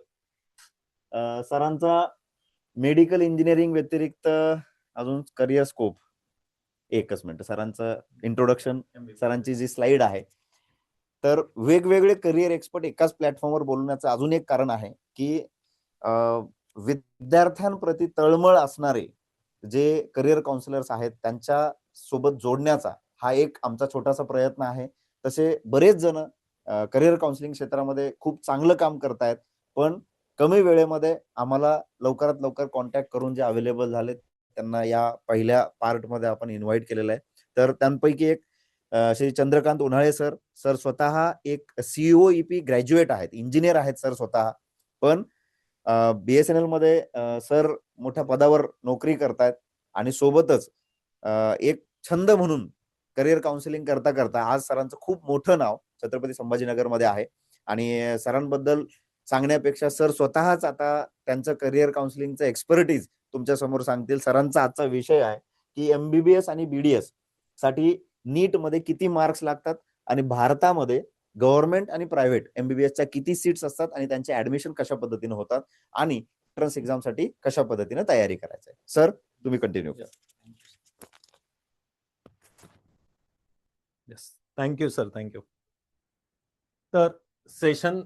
सरांचा मेडिकल इंजिनिअरिंग व्यतिरिक्त अजून करिअर स्कोप. एकच मिनिट, सरांचं इंट्रोडक्शन, सरांची जी स्लाइड आहे. तर वेगवेगळे करिअर एक्सपर्ट एकाच प्लॅटफॉर्मवर बोलण्याचं अजून एक कारण आहे की विद्यार्थ्यांप्रती तळमळ असणारे जे करिअर काउन्सिलर्स आहेत त्यांच्या सोबत जोडण्याचा हा एक आमचा छोटासा प्रयत्न आहे. तसे बरेच जण करिअर काउन्सिलिंग क्षेत्रामध्ये खूप चांगलं काम करतायत. पण कमी वेळेमध्ये आम्हाला लवकरात लवकर कॉन्टॅक्ट करून जे अवेलेबल झाले त्यांना या पहिल्या पार्टमध्ये आपण इन्व्हाइट केलेलं आहे. तर त्यांपैकी एक श्री चंद्रकांत उन्हाळे सर. सर स्वतः एक COEP ग्रॅज्युएट आहेत, इंजिनियर आहेत सर स्वतः. पण BSNL मध्ये सर मोठ्या पदावर नोकरी करतायत आणि सोबतच एक छंद म्हणून करिअर काउन्सिलिंग करता करता आज सरांचं खूप मोठं नाव छत्रपती संभाजीनगर मध्ये आहे. आणि सरांबद्दल सांगण्यापेक्षा सर स्वतःच आता त्यांचं करिअर काउन्सिलिंगचं एक्सपर्टीज तुमच्या समोर सांगतील. सरांचा आजचा विषय आहे की MBBS आणि BDS साठी नीट मध्ये किती मार्क्स लागतात आणि भारतामध्ये गव्हर्नमेंट आणि प्रायव्हेट MBBSच्या किती सीट्स असतात आणि त्यांचे ऍडमिशन कशा पद्धतीने होतात आणि एंट्रन्स एक्झाम साठी कशा पद्धतीने तयारी करायचं आहे. सर तुम्ही कंटिन्यू करा. Yes, thank you sir, thank you. तर सेशन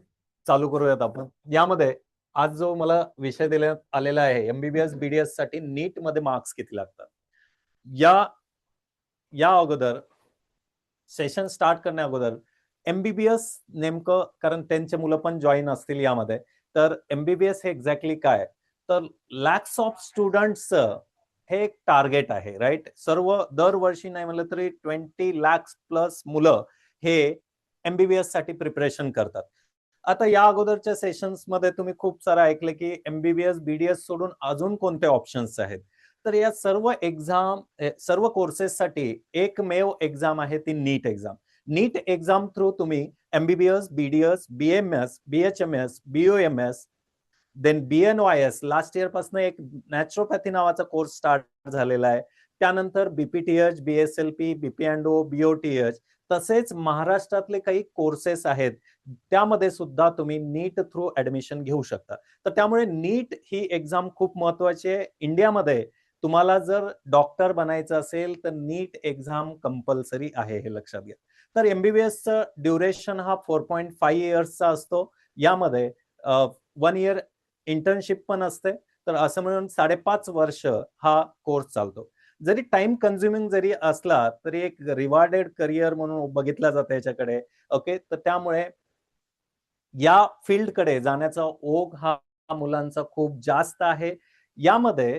चालू करूयात आपण. यामध्ये आज जो मला विषय देण्यात आलेला आहे MBBS BDS साठी नीट मध्ये मार्क्स किती लागतात. या अगोदर सेशन स्टार्ट करण्या अगोदर MBBS नेमकं, कारण त्यांचे मुलं पण जॉईन असतील यामध्ये, तर MBBS हे एक्झॅक्टली काय. तर लॅक्स ऑफ स्टुडंट्स हे एक टार्गेट आहे, राईट. सर्व दरवर्षी नाही म्हणलं तरी 20 लाख प्लस मुलं हे MBBS साठी प्रिपरेशन करतात. आता या अगोदरच्या सेशन्स मध्ये तुम्ही खूप सारं ऐकलं की MBBS BDS सोडून अजून कोणते ऑप्शन्स आहेत. तर या सर्व कोर्सेस साठी एकमेव एक्झाम आहे ती NEET exam. NEET exam through तुम्ही MBBS BDS BMS BHMS BOMS then BNYS last year पासून एक नॅचरोपॅथी नावाचा कोर्स स्टार्ट झालेला आहे. त्यानंतर बीपीटीएच, बीएसएलपी, बीपीएनडो, बीओटीएच, तसेच महाराष्ट्रातले काही कोर्सेस आहेत त्यामध्ये सुद्धा तुम्ही नीट थ्रू ऍडमिशन घेऊ शकता. तर त्यामुळे नीट ही एक्झाम खूप महत्वाची आहे. इंडियामध्ये तुम्हाला जर डॉक्टर बनायचं असेल तर नीट एक्झाम कंपल्सरी आहे, हे लक्षात घ्या. तर एमबीबीएसचं ड्युरेशन हा 4.5 इयर्सचा असतो. यामध्ये 1 इयर इंटर्नशिप पण असते. तर असं म्हणून 5.5 वर्ष हा कोर्स चालतो. जरी टाइम कन्झ्युमिंग जरी असला तरी एक रिवॉर्डेड करिअर म्हणून बघितला जातं याच्याकडे. ओके, तर त्यामुळे या फील्डकडे जाण्याचा ओघ हा मुलांचा खूप जास्त आहे. यामध्ये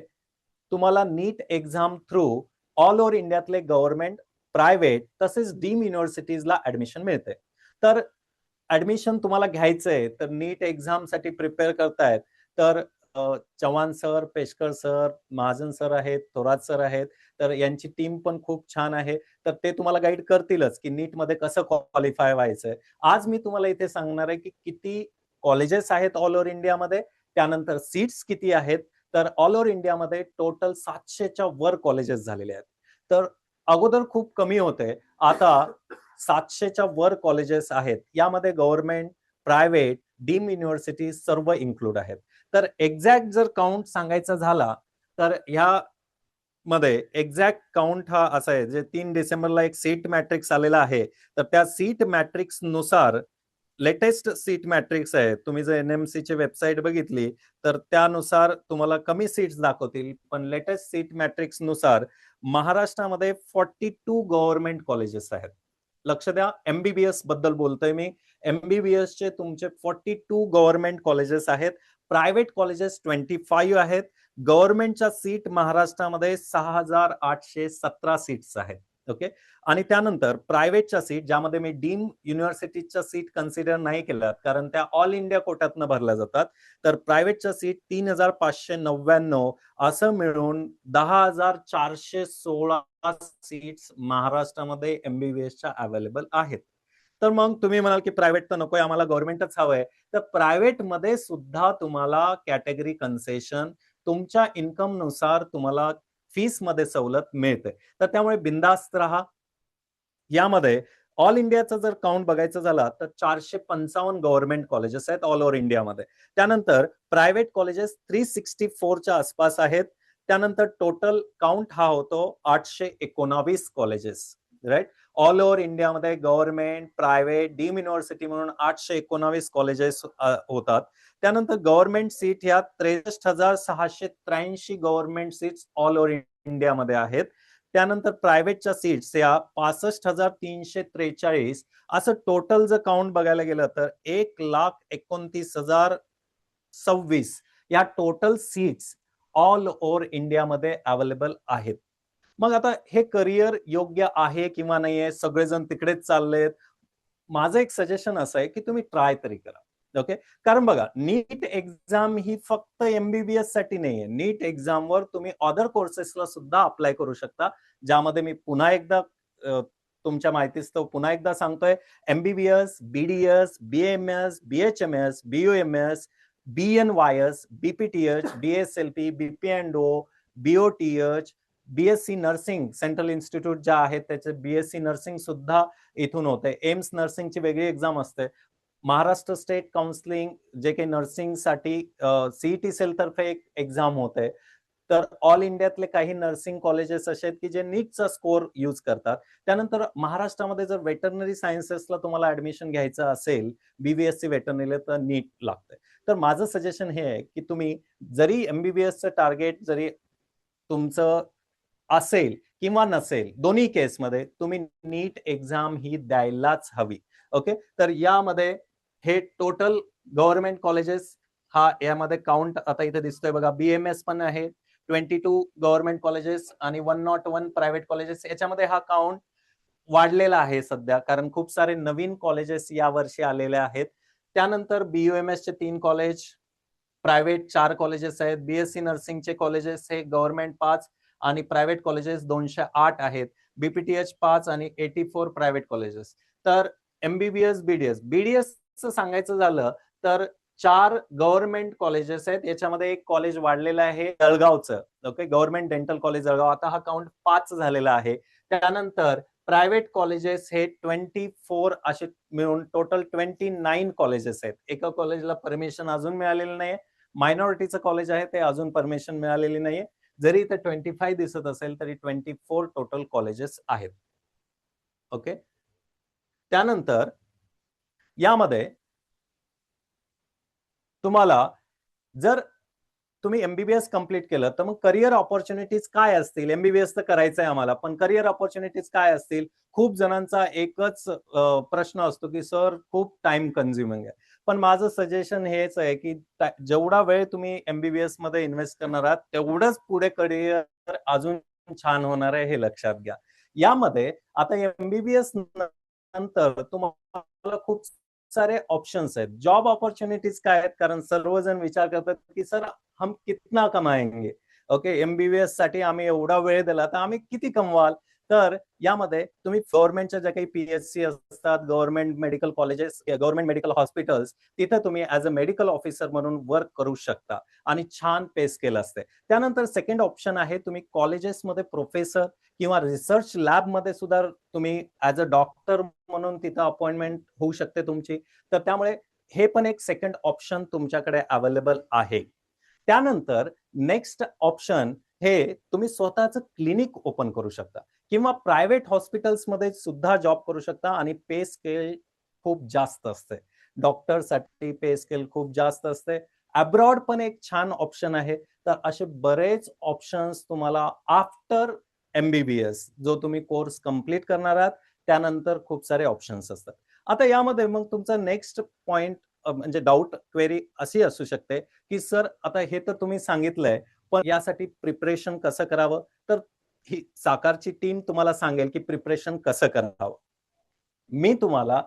तुम्हाला नीट एक्झाम थ्रू ऑल ओव्हर इंडियातले गव्हर्नमेंट, प्रायव्हेट तसेच डीम युनिव्हर्सिटीजला ऍडमिशन मिळते. तर ऍडमिशन तुम्हाला घ्यायचंय तर नीट एक्झाम साठी प्रिपेअर करतायत तर Chavan sir, Peshkar sir, Mahajan sir आहेत, थोरात सर आहेत, तर यांची टीम पण खूप छान आहे. तर ते तुम्हाला गाईड करतीलच की नीट मध्ये कसं क्वालिफाय व्हायचंय. आज मी तुम्हाला इथे सांगणार आहे की किती कॉलेजेस आहेत ऑल ओव्हर इंडियामध्ये, त्यानंतर सीट्स किती आहेत. तर ऑल ओव्हर इंडियामध्ये टोटल 700च्या वर कॉलेजेस झालेले आहेत. तर अगोदर खूप कमी होते, आता 700च्या वर कॉलेजेस आहेत. यामध्ये गव्हर्नमेंट, प्रायव्हेट, डीम युनिव्हर्सिटी सर्व इन्क्लूड आहेत. तर एक्झॅक्ट जर काउंट सांगायचा झाला तर ह्या मध्ये एक्झॅक्ट काउंट हा असा आहे, जे 3 डिसेंबरला एक सीट मॅट्रिक्स आलेला आहे. तर त्या सीट मॅट्रिक्स नुसार लेटेस्ट सीट मॅट्रिक्स आहे. तुम्ही जर एनएमसी ची वेबसाईट बघितली तर त्यानुसार तुम्हाला कमी सीट्स दाखवतील, पण लेटेस्ट सीट मॅट्रिक्स नुसार महाराष्ट्रामध्ये 42 गव्हर्नमेंट कॉलेजेस आहेत. लक्ष द्या, एमबीबीएस बद्दल बोलतोय मी. एमबीबीएस चे तुमचे 42 गव्हर्नमेंट कॉलेजेस आहेत. प्रायव्हेट कॉलेजेस 25 आहेत. गव्हर्नमेंटच्या सीट महाराष्ट्रामध्ये 6,817 सीट्स आहेत. ओके, आणि त्यानंतर प्रायव्हेटच्या सीट, ज्यामध्ये मी डीम युनिव्हर्सिटीच्या सीट कन्सिडर नाही केल्या कारण त्या ऑल इंडिया कोट्यातनं भरल्या जातात. तर प्रायव्हेटच्या सीट 3,599 असं मिळून 10,416 सीट्स महाराष्ट्रामध्ये एमबीबीएसच्या अवेलेबल आहेत. तर मग तुम्ही म्हणाल की प्रायव्हेट तर नकोय, आम्हाला गव्हर्नमेंटच हवंय. तर प्रायव्हेट मध्ये सुद्धा तुम्हाला कॅटेगरी कन्सेशन, तुमच्या इन्कम नुसार तुम्हाला फीस मध्ये सवलत मिळते. तर त्यामुळे बिंदास्त राहा. यामध्ये ऑल इंडियाचा जर काउंट बघायचा झाला तर 455 गव्हर्नमेंट कॉलेजेस आहेत ऑल ओव्हर इंडियामध्ये. त्यानंतर प्रायव्हेट कॉलेजेस 364च्या आसपास आहेत. त्यानंतर टोटल काउंट हा होतो 819 कॉलेजेस, राईट. ऑल ओव्हर इंडियामध्ये गव्हर्नमेंट, प्रायव्हेट, डीम युनिव्हर्सिटी म्हणून 819 कॉलेजेस होतात. त्यानंतर गव्हर्नमेंट सीट ह्या 63,683 गव्हर्नमेंट सीट्स ऑल ओव्हर इंडियामध्ये आहेत. त्यानंतर प्रायव्हेटच्या सीट्स या 65,343. असं टोटल जर काउंट बघायला गेलं तर 1,29,026 या टोटल सीट्स ऑल ओव्हर इंडियामध्ये अवेलेबल आहेत. मग आता हे करिअर योग्य आहे किंवा नाही आहे, सगळेजण तिकडेच चाललेत. माझं एक सजेशन असं आहे की तुम्ही ट्राय तरी करा. ओके, कारण बघा, नीट एक्झाम ही फक्त एमबीबीएस साठी नाहीये. नीट एक्झाम वर तुम्ही अदर कोर्सेसला सुद्धा अप्लाय करू शकता, ज्यामध्ये मी पुन्हा एकदा तुमच्या माहितीस्तव पुन्हा एकदा सांगतोय, MBBS, BDS, BMS, BHMS, BUMS, BNYS, BPTH, BSLP, बीपीएनडो, BOTH, BSc nursing, central institute ज्या आहेत त्याचे बीएससी नर्सिंग सुद्धा इथून होते. एम्स नर्सिंगची वेगळी एक्झाम असते. महाराष्ट्र स्टेट काउन्सिलिंग जे काही नर्सिंग साठी सीईटी सेल तर्फे एक एक्झाम होते. तर ऑल इंडियातले काही नर्सिंग कॉलेजेस असे आहेत की जे नीटचा स्कोर यूज करतात. त्यानंतर महाराष्ट्रामध्ये जर वेटरनरी सायन्सेसला तुम्हाला ऍडमिशन घ्यायचं असेल, बीबीएससी वेटरनरीला, तर नीट लागतंय. तर माझं सजेशन हे आहे की तुम्ही जरी एमबीबीएसचं टार्गेट जरी तुमचं असेल किंवा नसेल, दोन्ही केसमध्ये तुम्ही नीट एक्झाम ही द्यायलाच हवी. ओके, तर यामध्ये हे टोटल गव्हर्नमेंट कॉलेजेस हा यामध्ये काउंट आता इथे दिसतोय बघा. बीएमएस पण आहे, 22 गव्हर्नमेंट कॉलेजेस आणि 101 प्रायव्हेट कॉलेजेस. याच्यामध्ये हा काउंट वाढलेला आहे सध्या, कारण खूप सारे नवीन कॉलेजेस या वर्षी आलेले आहेत. त्यानंतर बीयूएमएस चे 3 कॉलेज, प्रायव्हेट 4 कॉलेजेस आहेत. बीएससी नर्सिंगचे कॉलेजेस हे गव्हर्नमेंट 5 आणि प्रायव्हेट कॉलेजेस 208 आहेत. बीपीटीएच 5 आणि 84 प्रायव्हेट कॉलेजेस. तर एमबीबीएस, बीडीएस सांगायचं झालं तर 4 गव्हर्नमेंट कॉलेजेस आहेत. याच्यामध्ये एक कॉलेज वाढलेलं आहे जळगावचं. Okay, government dental college Jalgaon. आता हा काउंट 5 झालेला आहे. त्यानंतर प्रायव्हेट कॉलेजेस हे 24 असे मिळून टोटल 29 कॉलेजेस आहेत. एका कॉलेजला परमिशन अजून मिळालेलं नाहीये. मायनॉरिटीचं कॉलेज आहे ते अजून परमिशन मिळालेली नाहीये. जरी इथे 25 दिसत असेल तरी 24 टोटल कॉलेजेस आहेत. ओके, त्यानंतर यामध्ये तुम्हाला जर तुम्ही एमबीबीएस कंप्लीट केलं तर मग करिअर ऑपॉर्च्युनिटीज काय असतील? एमबीबीएस तर करायचंय आम्हाला, पण करिअर ऑपॉर्च्युनिटीज काय असतील? खूप जणांचा एकच प्रश्न असतो की सर खूप टाइम कन्झ्युमिंग आहे. पण माझं सजेशन हेच आहे की जेवढा वेळ तुम्ही एमबीबीएस मध्ये इन्व्हेस्ट करणार आहात तेवढंच पुढे करिअर अजून छान होणार आहे, हे लक्षात घ्या. यामध्ये आता एमबीबीएस नंतर तुम्हाला खूप सारे ऑप्शन्स आहेत. जॉब ऑपॉर्च्युनिटीज काय आहेत? कारण सर्वजण विचार करतात की सर हम कितना कमाएंगे. ओके, एमबीबीएस साठी आम्ही एवढा वेळ दिला तर आम्ही किती कमवाल? तर यामध्ये तुम्ही गव्हर्नमेंटच्या ज्या काही पीएचसी असतात, government medical colleges, government medical hospitals, तिथे तुम्ही ऍज अ मेडिकल ऑफिसर म्हणून वर्क करू शकता आणि छान पे स्केल असते. त्यानंतर सेकंड ऑप्शन आहे तुम्ही कॉलेजेसमध्ये प्रोफेसर किंवा रिसर्च लॅब मध्ये सुद्धा तुम्ही ऍज अ डॉक्टर म्हणून तिथं अपॉइंटमेंट होऊ शकते तुमची. तर त्यामुळे हे पण एक सेकंड ऑप्शन तुमच्याकडे अवेलेबल आहे. त्यानंतर नेक्स्ट ऑप्शन हे तुम्ही स्वतःचं क्लिनिक ओपन करू शकता किंवा प्रायव्हेट हॉस्पिटल्समध्ये सुद्धा जॉब करू शकता आणि पे स्केल खूप जास्त असते. डॉक्टरसाठी पे स्केल खूप जास्त असते. अब्रॉड पण एक छान ऑप्शन आहे. तर असे बरेच ऑप्शन्स तुम्हाला आफ्टर एमबीबीएस जो तुम्ही कोर्स कंप्लीट करणार आहात त्यानंतर खूप सारे ऑप्शन्स असतात. आता यामध्ये मग तुमचा नेक्स्ट पॉइंट म्हणजे डाऊट क्वेरी अशी असू शकते की सर आता हे तर तुम्ही सांगितलंय, पण यासाठी प्रिपरेशन कसं करावं? तर ही साकारची टीम तुम्हाला सांगेल की प्रिपरेशन कसं करावं. मी तुम्हाला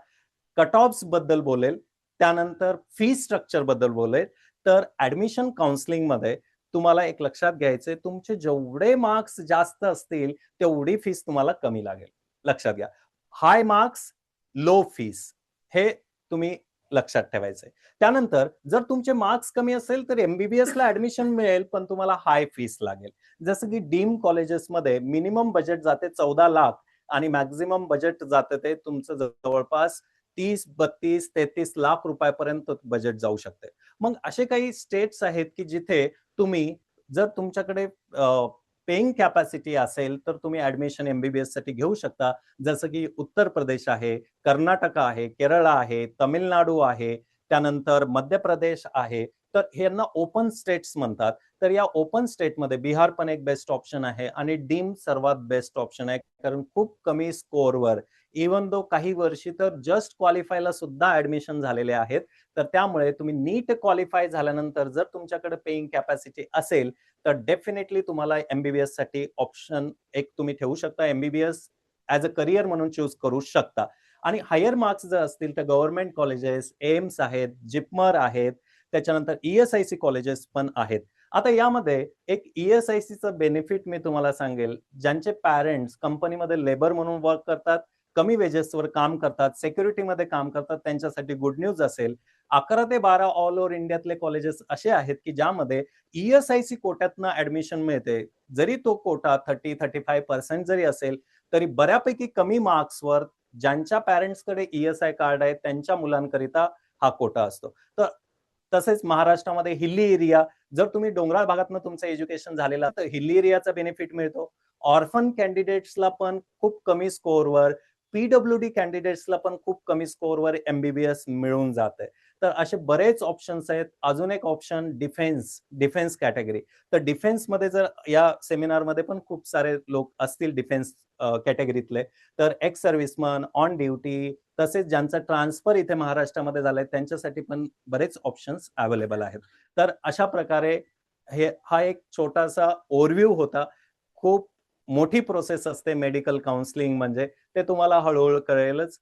कट ऑफ्स बद्दल बोलेल, त्यानंतर फी स्ट्रक्चर बद्दल बोलेल. तर ऍडमिशन काउन्सिलिंग मध्ये तुम्हाला एक लक्षात घ्यायचंय, तुमचे जेवढे मार्क्स जास्त असतील तेवढी फीस तुम्हाला कमी लागेल. लक्षात घ्या, हाय मार्क्स लो फीस, हे तुम्ही लक्षात ठेवायचंय. त्यानंतर जर तुमचे मार्क्स कमी असेल तर एमबीबीएस ला ऍडमिशन मिळेल, पण तुम्हाला हाय फीस लागेल. जसं की डीम कॉलेजेसमध्ये मिनिमम बजेट जाते 14 लाख आणि मॅक्झिमम बजेट जाते ते तुमचं जवळपास 30, 32, 33 लाख रुपयापर्यंत बजेट जाऊ शकते. मग असे काही स्टेट्स आहेत की जिथे तुम्ही जर तुमच्याकडे पेइंग कॅपॅसिटी असेल तर तुम्ही ऍडमिशन एमबीबीएस साठी घेऊ शकता. जसं की उत्तर प्रदेश आहे, कर्नाटक आहे, केरळ आहे, तमिळनाडू आहे, त्यानंतर मध्य प्रदेश आहे. तर यांना ओपन स्टेट्स म्हणतात. तर या ओपन स्टेटमध्ये बिहार पण एक बेस्ट ऑप्शन आहे आणि डीम सर्वात बेस्ट ऑप्शन आहे, कारण खूप कमी स्कोअरवर, इवन दो काही वर्षी तर जस्ट क्वालिफायला सुद्धा ऍडमिशन झालेले आहेत. तर त्यामुळे तुम्ही नीट क्वालिफाय झाल्यानंतर जर तुमच्याकडे पेइंग कॅपॅसिटी असेल तर डेफिनेटली तुम्हाला एमबीबीएस साठी ऑप्शन एक तुम्ही ठेवू शकता. एमबीबीएस ऍज अ करिअर म्हणून चूज करू शकता. आणि हायर मार्क्स जर असतील तर गव्हर्नमेंट कॉलेजेस, एम्स आहेत, जिपमर आहेत, त्याच्यानंतर ईएसआयसी कॉलेजेस पण आहेत. आता यामध्ये एक ईएसआयसीचं बेनिफिट मी तुम्हाला सांगेल. ज्यांचे पॅरेंट्स कंपनीमध्ये लेबर म्हणून वर्क करतात, कमी वेजेसवर काम करतात, सिक्युरिटीमध्ये काम करतात, त्यांच्यासाठी गुड न्यूज असेल. 11 ते 12 ऑल ओव्हर इंडियातले कॉलेजेस असे आहेत की ज्यामध्ये ईएसआयसी कोट्यातनं ऍडमिशन मिळते. जरी तो कोटा 30-35% जरी असेल तरी बऱ्यापैकी कमी मार्क्सवर ज्यांच्या पॅरेंट्सकडे ईएसआय कार्ड आहे त्यांच्या मुलांकरिता हा कोटा असतो. तर तसेच महाराष्ट्रामध्ये हिल्ली एरिया, जर तुम्ही डोंगराळ भागातनं तुमचं एज्युकेशन झालेलं तर हिल्ली एरियाचा बेनिफिट मिळतो. ऑर्फन कॅन्डिडेट्सला पण खूप कमी स्कोअरवर, पीडब्ल्यूडी कॅन्डिडेट्सला पण खूप कमी स्कोअरवर एमबीबीएस मिळून जाते. तर असे बरेच ऑप्शन्स आहेत. अजून एक ऑप्शन डिफेन्स कॅटेगरी. तर डिफेन्समध्ये जर या सेमिनारमध्ये पण खूप सारे लोक असतील डिफेन्स कॅटेगरीतले, तर एक्स सर्व्हिसमन, ऑन ड्युटी, तसेच ज्यांचा ट्रान्सफर इथे महाराष्ट्रामध्ये झालाय त्यांच्यासाठी पण बरेच ऑप्शन्स अवेलेबल आहेत. तर अशा प्रकारे हा एक छोटासा ओव्हरव्ह्यू होता. खूप मोठी प्रोसेस असते मेडिकल काउन्सिलिंग म्हणजे, ते तुम्हाला हळूहळू कळेलच.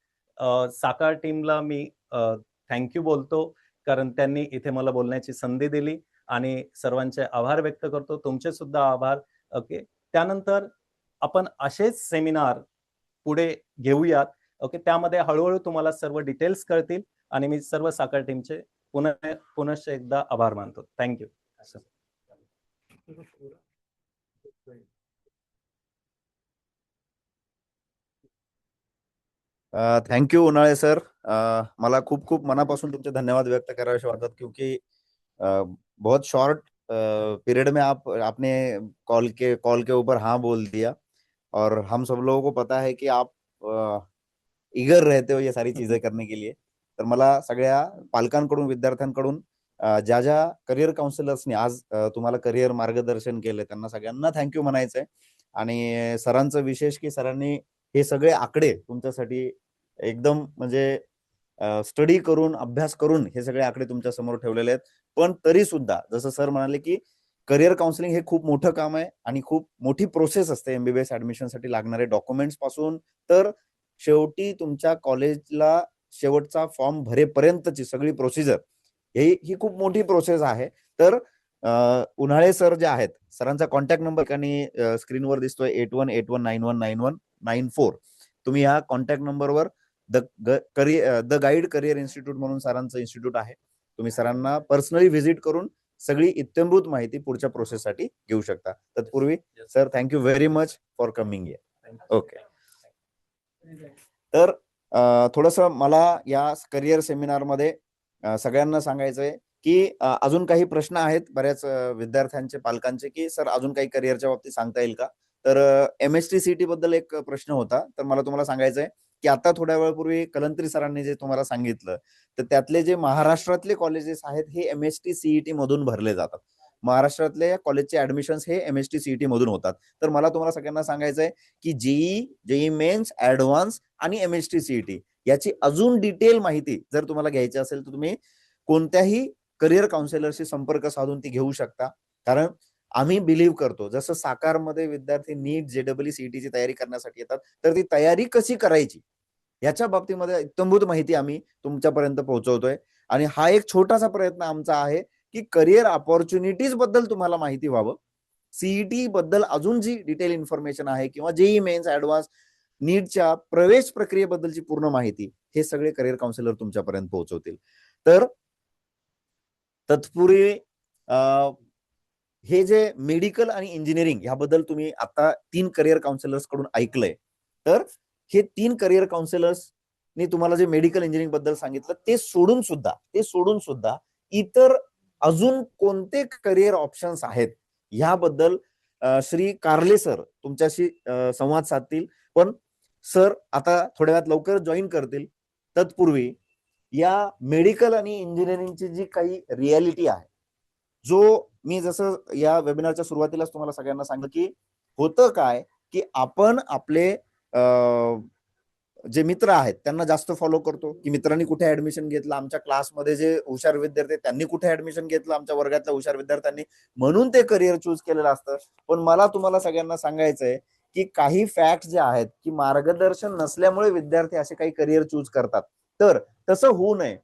साकार टीमला मी थँक्यू बोलतो, कारण त्यांनी इथे मला बोलण्याची संधी दिली आणि सर्वांचे आभार व्यक्त करतो. तुमचे सुद्धा आभार. ओके, त्यानंतर आपण असेच सेमिनार पुढे घेऊयात. ओके, त्यामध्ये हळूहळू तुम्हाला सर्व डिटेल्स कळतील आणि मी सर्व साकार टीमचे पुनश्च एकदा आभार मानतो. थँक्यू. थँक्यू उन्हाळे सर. मला खूप खूप मनापासून तुमचे धन्यवाद व्यक्त करावेसे वाटतात, क्योंकि बहुत शॉर्ट पीरियड में आपने कॉल के ऊपर हाँ बोल दिया, और हम सब लोगों को पता है कि आप ईगर रहते हो ये सारी चीजें करने के लिए. तर मला सगळ्या पालकांकडून, विद्यार्थ्यांकडून, ज्या ज्या करिअर काउन्सिलर्सनी आज तुम्हाला करिअर मार्गदर्शन केले त्यांना सगळ्यांना थँक्यू म्हणायचंय. आणि सरांचं विशेष की सरांनी हे सगळे आकडे तुमच्यासाठी एकदम म्हणजे स्टडी करून, अभ्यास करून हे सगळे आकडे तुमच्या समोर ठेवलेले आहेत. पण तरी सुद्धा जसं सर म्हणाले की करिअर काउन्सिलिंग हे खूप मोठं काम आहे आणि खूप मोठी प्रोसेस असते एमबीबीएस ऍडमिशनसाठी लागणारे डॉक्युमेंट्स पासून तर शेवटी तुमच्या कॉलेजला शेवटचा फॉर्म भरेपर्यंतची सगळी प्रोसिजर ही खूप मोठी प्रोसेस आहे. तर उन्हाळे सर जे आहेत, सरांचा कॉन्टॅक्ट नंबर आणि स्क्रीनवर दिसतोय 8181919194. तुम्ही ह्या कॉन्टॅक्ट नंबरवर द गाईड करिअर इन्स्टिट्यूट म्हणून सरांचं इन्स्टिट्यूट आहे. तुम्ही सरांना पर्सनली व्हिजिट करून सगळी इत्यंभूत माहिती पुढच्या प्रोसेससाठी घेऊ शकता. तत्पूर्वी sir thank you very much for coming here. Okay. तर थोडस मला या करिअर सेमिनार मध्ये सगळ्यांना सांगायचंय की अजून काही प्रश्न आहेत बऱ्याच विद्यार्थ्यांचे, पालकांचे, की सर अजून काही करिअरच्या बाबतीत सांगता येईल का. तर MST-CET बद्दल एक प्रश्न होता. तर मला तुम्हाला सांगायचंय की आता थोड्या वेळापूर्वी कलंत्री सरांनी जे तुम्हाला सांगितलं, तर त्यातले जे महाराष्ट्रातले कॉलेजेस आहेत हे MST-CET मधून भरले जातात. महाराष्ट्रातले कॉलेजचे ऍडमिशन्स हे MST-CET मधून होतात. तर मला तुम्हाला सगळ्यांना सांगायचंय की जेई मेन्स, ऍडव्हान्स आणि MST-CET याची अजून डिटेल माहिती जर तुम्हाला घ्यायची असेल तर तुम्ही कोणत्याही करिअर काउन्सिलरशी संपर्क साधून ती घेऊ शकता. कारण आम्ही बिलीव्ह करतो, जसं साकारमध्ये विद्यार्थी नीट, JEE, CETची तयारी करण्यासाठी येतात, तर ती तयारी कशी करायची याच्या बाबतीमध्ये इत्यंभूत माहिती आम्ही तुमच्यापर्यंत पोहोचवतोय. आणि हा एक छोटासा प्रयत्न आमचा आहे की करिअर ऑपॉर्च्युनिटीज बद्दल तुम्हाला माहिती व्हावं. CET बद्दल अजून जी डिटेल इन्फॉर्मेशन आहे किंवा जेई मेन्स, ऍडव्हान्स, नीटच्या प्रवेश प्रक्रियेबद्दलची पूर्ण माहिती हे सगळे करिअर काउन्सिलर तुमच्यापर्यंत पोहोचवतील. तर तत्पूर्वी हे जे मेडिकल आणि इंजिनिअरिंग याबद्दल तुम्ही आता 3 करिअर काउन्सिलर्स कडून ऐकलंय, तर हे 3 करिअर काउन्सिलर्सनी तुम्हाला जे मेडिकल इंजिनिअरिंग बद्दल सांगितलं ते सोडून सुद्धा इतर अजून कोणते करिअर ऑप्शन्स आहेत याबद्दल श्री कारले सर तुमच्याशी संवाद साधतील. पण सर आता थोड्या वेळात लवकर जॉईन करतील. तत्पूर्वी या मेडिकल आणि इंजिनिअरिंगची जी काही रियालिटी आहे, जो मी जसं या वेबिनारच्या सुरुवातीलाच तुम्हाला सगळ्यांना सांगितलं की होतं काय की आपण आपले जे मित्र आहेत त्यांना जास्त फॉलो करतो की मित्रांनी कुठे ऍडमिशन घेतलं, आमच्या क्लासमध्ये जे हुशार विद्यार्थी त्यांनी कुठे ऍडमिशन घेतलं, आमच्या वर्गातल्या हुशार विद्यार्थ्यांनी, म्हणून ते करिअर चूज केलेलं असतं. पण मला तुम्हाला सगळ्यांना सांगायचंय की काही फॅक्ट जे आहेत की मार्गदर्शन नसल्यामुळे विद्यार्थी असे काही करिअर चूज करतात. तर तसं होऊ नये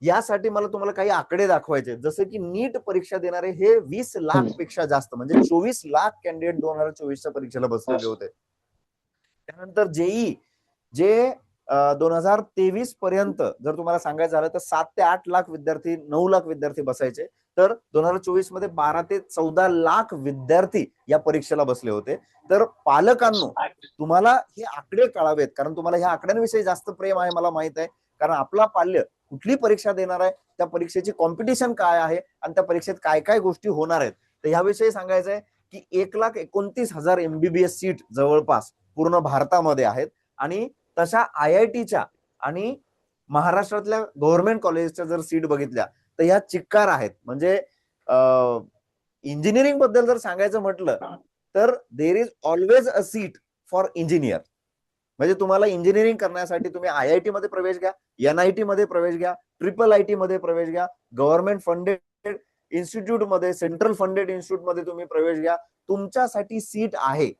यासाठी मला तुम्हाला काही आकडे दाखवायचे. जसं की नीट परीक्षा देणारे हे 20 लाख पेक्षा जास्त, म्हणजे 24 लाख कॅन्डिडेट 2024च्या परीक्षेला बसलेले होते. त्यानंतर जेई जे 2023 पर्यंत जर तुम्हाला सांगायचं झालं तर 7 ते 8 लाख विद्यार्थी, 9 लाख विद्यार्थी बसायचे. तर 2024 मध्ये 12 ते 14 लाख विद्यार्थी या परीक्षेला बसले होते. तर पालकांनो तुम्हाला हे आकडे कळावेत, कारण तुम्हाला ह्या आकड्यांविषयी जास्त प्रेम आहे मला माहित आहे. कारण आपला पाल्य कुठली परीक्षा देणार आहे, त्या परीक्षेची कॉम्पिटिशन काय आहे आणि त्या परीक्षेत काय काय गोष्टी होणार आहेत, तर ह्याविषयी सांगायचं आहे की 1,29,000 MBBS सीट जवळपास पूर्ण भारतामध्ये आहेत. आणि तशा IITच्या आणि महाराष्ट्रातल्या गव्हर्नमेंट कॉलेजच्या जर सीट बघितल्या तर ह्या चिक्कार आहेत. म्हणजे इंजिनिअरिंग बद्दल जर सांगायचं म्हटलं तर there is always a seat for engineer. म्हणजे तुम्हाला इंजिनिअरिंग करण्यासाठी तुम्ही IIT मध्ये प्रवेश घ्या, NIT मध्ये प्रवेश घ्या, IIIT मध्ये प्रवेश घ्या, गव्हर्नमेंट फंडेड इन्स्टिट्यूट मध्ये, सेंट्रल फंडेड इन्स्टिट्यूट मध्ये तुम्ही प्रवेश घ्या, तुमच्यासाठी सीट आहे.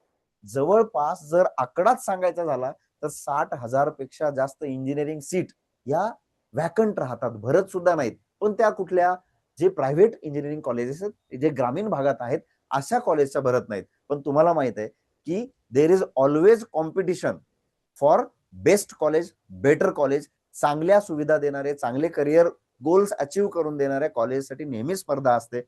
जवळपास जर आकडाच सांगायचा झाला तर 60,000 पेक्षा जास्त इंजिनिअरिंग सीट या वॅकंट राहतात, भरत सुद्धा नाहीत. पण त्या कुठल्या, जे प्रायव्हेट इंजिनिअरिंग कॉलेजेस आहेत जे ग्रामीण भागात आहेत अशा कॉलेजच्या भरत नाहीत. पण तुम्हाला माहित आहे की there is always competition for best college, better college, चांगल्या सुविधा देणारे, चांगले करिअर गोल्स अचीव्ह करून देणाऱ्या कॉलेजसाठी नेहमी स्पर्धा असते.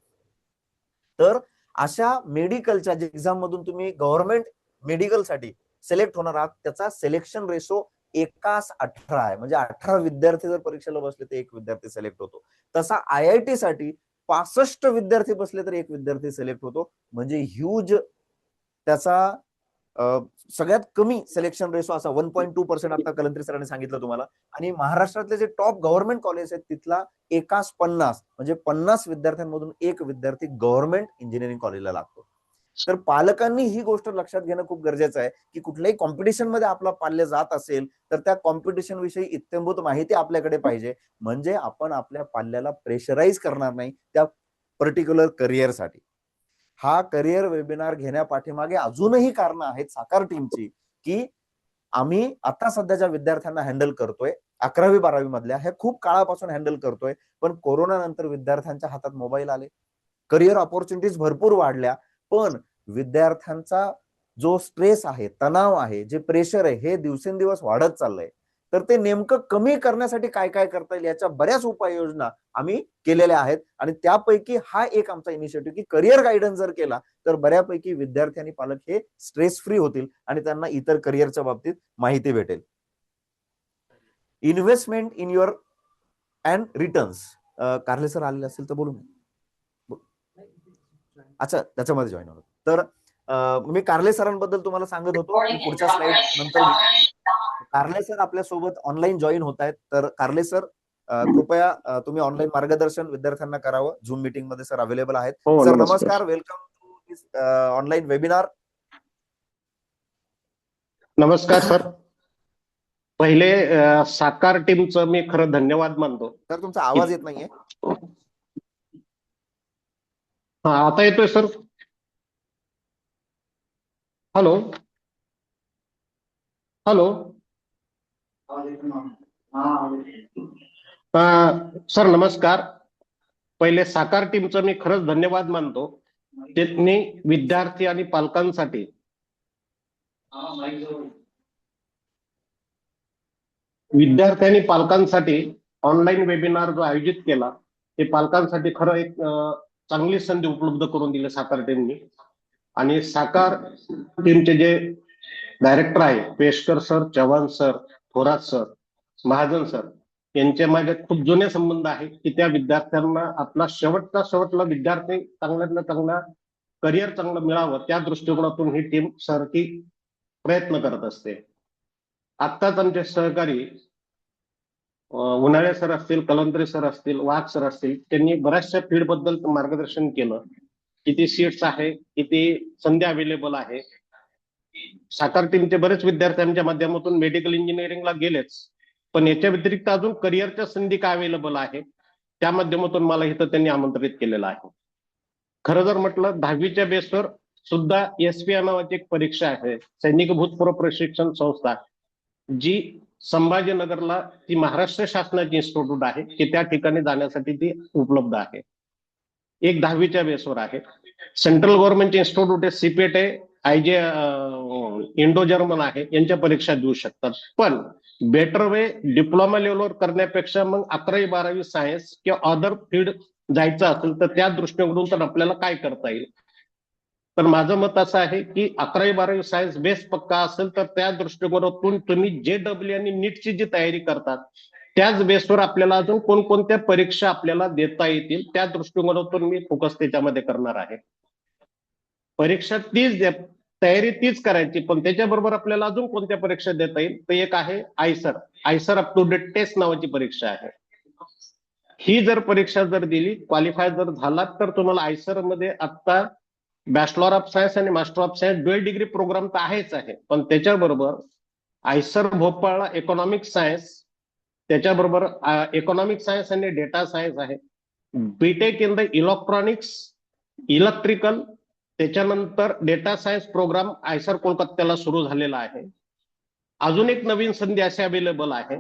तर अशा मेडिकलच्या एक्झाम मधून तुम्ही गव्हर्नमेंट मेडिकलसाठी सिलेक्ट होणार आहात, त्याचा सिलेक्शन रेशो 1:18 आहे. म्हणजे 18 विद्यार्थी जर परीक्षेला बसले तर एक विद्यार्थी सिलेक्ट होतो. तसा IIT साठी 65 विद्यार्थी बसले तर एक विद्यार्थी सिलेक्ट होतो. म्हणजे ह्यूज त्याचा सगळ्यात कमी सिलेक्शन रेशो असा 1.2% आता कलंत्री सरांनी सांगितलं तुम्हाला. आणि महाराष्ट्रातले जे टॉप गव्हर्नमेंट कॉलेज आहेत तिथला 1:50 म्हणजे 50 विद्यार्थ्यांमधून एक विद्यार्थी गव्हर्नमेंट इंजिनिअरिंग कॉलेजला लागतो. तर पालकांनी ही गोष्ट लक्षात घेणं खूप गरजेचं आहे की कुठल्याही कॉम्पिटिशन मध्ये आपला पाल्य जात असेल तर त्या कॉम्पिटिशन विषयी इत्यंभूत माहिती आपल्याकडे पाहिजे, म्हणजे आपण आपल्या पाल्याला प्रेशराईज करणार नाही त्या पर्टिक्युलर करिअरसाठी. हा करिअर वेबिनार घेण्यापाठीमागे अजूनही कारण आहेत साकार टीमची, की आम्ही आता सध्याच्या विद्यार्थ्यांना हँडल करतोय 11वी-12वी मधल्या, हे खूप काळापासून हँडल करतोय. पण कोरोना नंतर विद्यार्थ्यांच्या हातात मोबाईल आले, करिअर ऑपॉर्च्युनिटीज भरपूर वाढल्या, पण विद्यार्थ्यांचा जो स्ट्रेस आहे, तणाव आहे, जे प्रेशर आहे, हे दिवसेंदिवस वाढत चाललंय. तर ते नेमकं कमी करण्यासाठी काय काय करता येईल याच्या बऱ्याच उपाययोजना आम्ही केलेल्या आहेत. आणि त्यापैकी हा एक आमचा इनिशिएटिव्ह की करिअर गायडन्स जर केला तर बऱ्यापैकी विद्यार्थी आणि पालक हे स्ट्रेस फ्री होतील आणि त्यांना इतर करिअरच्या बाबतीत माहिती भेटेल. Investment in your and returns. कारले सर आलेले असेल तर बोलून. अच्छा, त्याच्यामध्ये जॉईन होतो. तर मी कारले सरांबद्दल तुम्हाला सांगत होतो. पुढच्या स्लाइड नंतर कारले सर आपल्या सोबत ऑनलाईन जॉईन होत आहेत. तर कारले सर कृपया तुम्ही ऑनलाईन मार्गदर्शन विद्यार्थ्यांना करावं. झूम मीटिंग मध्ये सर अवेलेबल आहेत. सर नमस्कार, welcome to this online webinar. नमस्कार सर. पहिले साकार टीमचं मी खरं धन्यवाद मानतो. सर तुमचा आवाज येत नाहीये. हा, आता येतोय सर. Hello hello. सर नमस्कार. पहिले साकार टीमचं मी खरंच धन्यवाद मानतो. त्यांनी विद्यार्थी आणि पालकांसाठी ऑनलाईन वेबिनार जो आयोजित केला ते पालकांसाठी खरं एक चांगली संधी उपलब्ध करून दिली साकार टीमनी. आणि साकार टीमचे जे डायरेक्टर आहे Peshkar sir, Chavan sir, Thorat sir, Mahajan sir यांचे माझे खूप जुने संबंध आहे की त्या विद्यार्थ्यांना आपला शेवटला विद्यार्थी चांगल्यातलं चांगला करिअर चांगलं मिळावं त्या दृष्टिकोनातून ही टीम सारखी प्रयत्न करत असते. आत्ताच आमचे सहकारी उन्हाळे सर असतील, कलंत्री सर असतील, वाघ सर असतील, त्यांनी बऱ्याचशा फील्ड बद्दल मार्गदर्शन केलं. किती सीट्स आहे, किती संधी अवेलेबल आहे. साकार टीमचे बरेच विद्यार्थी आमच्या माध्यमातून मेडिकल इंजिनिअरिंगला गेलेच, पण याच्या व्यतिरिक्त अजून करिअरच्या संधी काय अवेलेबल आहे त्या माध्यमातून मला इथं त्यांनी आमंत्रित केलेलं आहे. खरं जर म्हटलं 10वीच्या बेसवर सुद्धा SPI नावाची एक परीक्षा आहे, सैनिक भूतपूर्व प्रशिक्षण संस्था, जी संभाजीनगरला ती महाराष्ट्र शासनाची इन्स्टिट्यूट आहे की त्या ठिकाणी जाण्यासाठी ती उपलब्ध आहे. एक 10वीच्या बेसवर आहे. सेंट्रल गव्हर्नमेंटचे इन्स्टिट्यूट आहे, CPET आहे, IJ इंडो जर्मन आहे, यांच्या परीक्षा देऊ शकतात. पण बेटर वे डिप्लोमा लेवलवर करण्यापेक्षा मग 11वी-12वी सायन्स किंवा अदर फील्ड जायचं असेल तर त्या दृष्टिकोनातून तर आपल्याला काय करता येईल. तर माझं मत असं आहे की 11वी-12वी सायन्स बेस पक्का असेल तर त्या दृष्टिकोनातून तुम्ही JEE आणि नीटची जी तयारी करतात त्याच बेसवर आपल्याला अजून कोणकोणत्या परीक्षा आपल्याला देता येतील त्या दृष्टिकोनातून मी फोकस त्याच्यामध्ये करणार आहे. परीक्षा तयारी तीच करायची, पण त्याच्याबरोबर आपल्याला अजून कोणत्या परीक्षा देता येईल तर एक आहे IISER up to date test नावाची परीक्षा आहे. ही जर परीक्षा जर दिली, क्वालिफाय जर झाला तर तुम्हाला आयसर मध्ये आता बॅचलर ऑफ सायन्स आणि master of science dual degree programme तर आहेच आहे, पण त्याच्याबरोबर आयसर भोपाळला इकॉनॉमिक सायन्स, त्याच्याबरोबर इकॉनॉमिक सायन्स आणि डेटा सायन्स आहे. BTech in the electronics electrical, त्याच्यानंतर डेटा सायन्स प्रोग्राम आयसर कोलकात्याला सुरू झालेला आहे. अजून एक नवीन संधी अशी अवेलेबल आहे,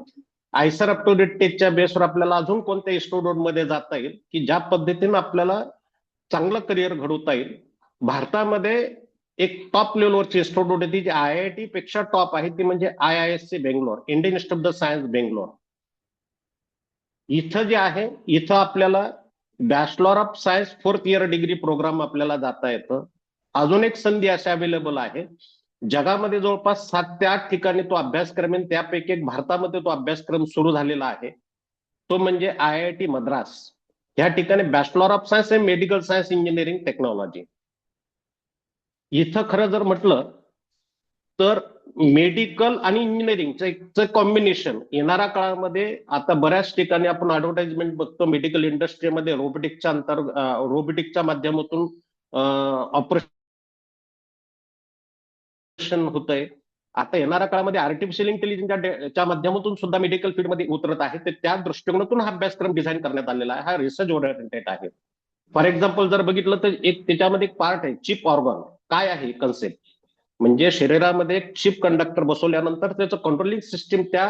आयसर अप टू डेट टेकच्या बेसवर आपल्याला अजून कोणत्या इन्स्टिट्यूट मध्ये जाता येईल की ज्या पद्धतीने आपल्याला चांगलं करिअर घडवता येईल. भारतामध्ये एक टॉप लेवलवरची इन्स्टिट्यूट आहे जी IIT पेक्षा टॉप आहे, ती म्हणजे IISc Bangalore, Indian institute of the science Bangalore. इथं जे आहे, इथं आपल्याला bachelor of science 4th year degree programme आपल्याला जाता येतं. अजून एक संधी अशी अवेलेबल आहे, जगामध्ये जवळपास 7 ते 8 ठिकाणी तो अभ्यासक्रम आहे, त्यापैकी एक भारतामध्ये तो अभ्यासक्रम सुरू झालेला आहे. तो म्हणजे IIT मद्रास. या ठिकाणी बॅचलर ऑफ सायन्स आणि मेडिकल सायन्स इंजिनिअरिंग टेक्नॉलॉजी. इथं खरं जर म्हटलं तर मेडिकल आणि इंजिनिअरिंगचं कॉम्बिनेशन येणाऱ्या काळामध्ये आता बऱ्याच ठिकाणी आपण ऍडव्हर्टाइजमेंट बघतो मेडिकल इंडस्ट्रीमध्ये रोबोटिकच्या माध्यमातून ऑपरेशन होतंय. आता येणाऱ्या काळामध्ये आर्टिफिशियल इंटेलिजन्सच्या माध्यमातून सुद्धा मेडिकल फील्डमध्ये उतरत आहे. तर त्या दृष्टिकोनातून हा अभ्यासक्रम डिझाईन करण्यात आलेला आहे. हा रिसर्च ओरिएंटेड आहे. फॉर एक्झाम्पल जर बघितलं तर त्याच्यामध्ये एक पार्ट आहे चिप ऑर्गन. काय आहे कन्सेप्ट? म्हणजे शरीरामध्ये एक चिप कंडक्टर बसवल्यानंतर त्याचं कंट्रोलिंग सिस्टीम त्या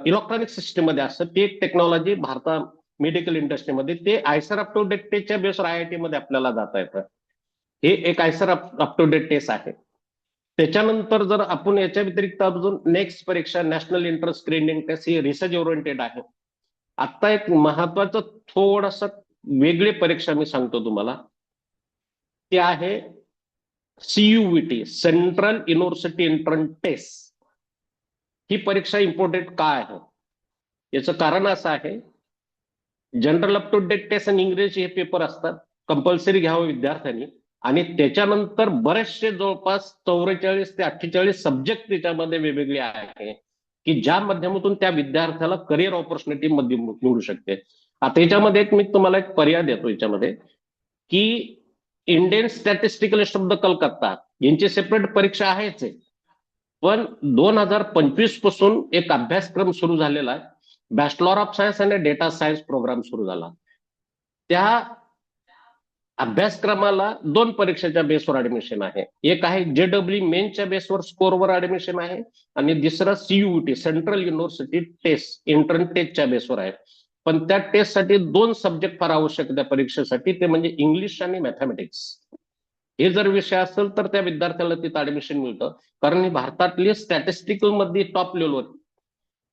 इलेक्ट्रॉनिक सिस्टीम मध्ये असतं. ते एक टेक्नॉलॉजी भारतात मेडिकल इंडस्ट्रीमध्ये ते आयसर अप टू डेट टेस्टच्या बेसवर IIT मध्ये आपल्याला जाता येतं. हे एक IISER up to date test आहे. त्याच्यानंतर जर आपण याच्या व्यतिरिक्त अजून नेक्स्ट परीक्षा नॅशनल एंट्रन्स स्क्रीनिंग टेस्ट ही रिसर्च ओरिएंटेड आहे. आता एक महत्वाचं थोडस वेगळी परीक्षा मी सांगतो तुम्हाला, ती आहे CUET central university entrance test. ही परीक्षा इम्पॉर्टंट का आहे? याचं कारण असं आहे, general up to date test आणि इंग्रजी हे पेपर असतात, कंपल्सरी घ्यावं विद्यार्थ्यांनी. आणि त्याच्यानंतर बरेचसे जवळपास 44 ते 48 सब्जेक्ट त्याच्यामध्ये वेगवेगळे आहे की ज्या माध्यमातून त्या विद्यार्थ्याला करिअर ऑपॉर्च्युनिटी मध्ये निवडू शकते. आता याच्यामध्ये मी तुम्हाला एक पर्याय देतो याच्यामध्ये की इंडियन स्टॅटिस्टिकल शब्द कलकत्ता यांची सेपरेट परीक्षा आहेच आहे, पण 2025 पासून एक अभ्यासक्रम सुरू झालेला आहे. बॅचलर ऑफ सायन्स आणि डेटा सायन्स प्रोग्राम सुरू झाला. त्या अभ्यासक्रमाला 2 परीक्षेच्या बेसवर ऍडमिशन आहे. एक आहे JEE मेनच्या बेसवर स्कोरवर ऍडमिशन आहे आणि दुसरा CUET central university test entrance टेस्टच्या बेसवर आहे. पण त्या टेस्टसाठी 2 सब्जेक्ट फार आवश्यक त्या परीक्षेसाठी, ते म्हणजे इंग्लिश आणि मॅथमॅटिक्स. हे जर विषय असेल तर त्या विद्यार्थ्याला तिथं ऍडमिशन मिळतं, कारण ही भारतातली स्टॅटिस्टिकल मध्ये टॉप लेवलवर.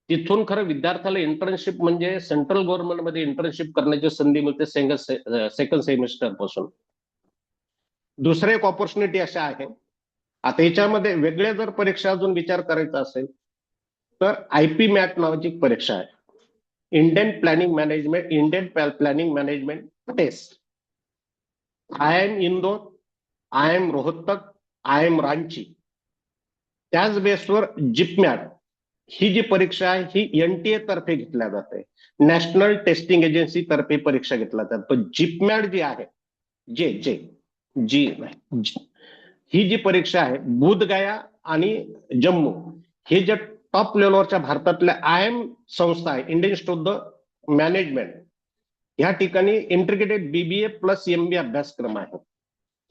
तिथून खरं विद्यार्थ्याला इंटर्नशिप म्हणजे सेंट्रल गव्हर्नमेंटमध्ये इंटर्नशिप करण्याची संधी मिळते सेकंड सेमिस्टर पासून. दुसरं एक ऑपॉर्च्युनिटी अशा आहे, आता याच्यामध्ये वेगळ्या जर परीक्षा अजून विचार करायचा असेल तर IP मॅट नावाची एक परीक्षा आहे, Indian planning management test. IIM Indore, IIM Rohtak, IIM Ranchi, त्याच बेसवर जिपमॅट ही जी परीक्षा आहे ही NTA तर्फे घेतल्या जाते, नॅशनल टेस्टिंग एजन्सी तर्फे परीक्षा घेतल्या जातात. पण जिपमॅट जी आहे ही जी परीक्षा आहे बुधगया आणि जम्मू हे जे टॉप लेवलवरच्या भारतातल्या IIM संस्था आहे, इंडियन इन्स्टिट्यूट ऑफ मॅनेजमेंट, या ठिकाणी इंटिग्रेटेड BBA प्लस MBA अभ्यासक्रम आहे.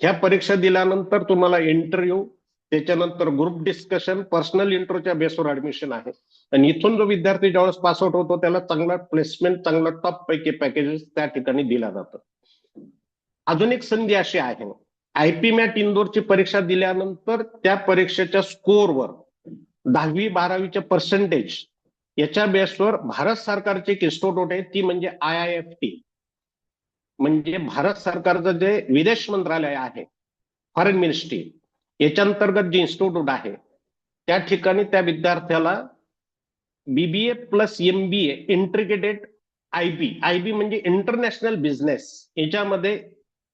ह्या परीक्षा दिल्यानंतर तुम्हाला इंटरव्ह्यू, त्याच्यानंतर ग्रुप डिस्कशन, पर्सनल इंटरव्ह्यूच्या बेसवर ऍडमिशन आहे. आणि इथून जो विद्यार्थी ज्यावेळेस पासआउट होतो त्याला चांगला प्लेसमेंट, चांगला टॉप पैकी पॅकेजेस त्या ठिकाणी दिला जातं. अजून एक संधी अशी आहे, IP मॅट इंदोरची परीक्षा दिल्यानंतर त्या परीक्षेच्या स्कोरवर 10वी 12वीचे पर्सेंटेज याच्या बेसवर भारत सरकारची एक इन्स्टिट्यूट आहे, ती म्हणजे IIFT, म्हणजे भारत सरकारचं जे विदेश मंत्रालय आहे, फॉरेन मिनिस्ट्री, याच्या अंतर्गत जे इन्स्टिट्यूट आहे त्या ठिकाणी त्या विद्यार्थ्याला BBA plus MBA integrated IB म्हणजे इंटरनॅशनल बिझनेस, याच्यामध्ये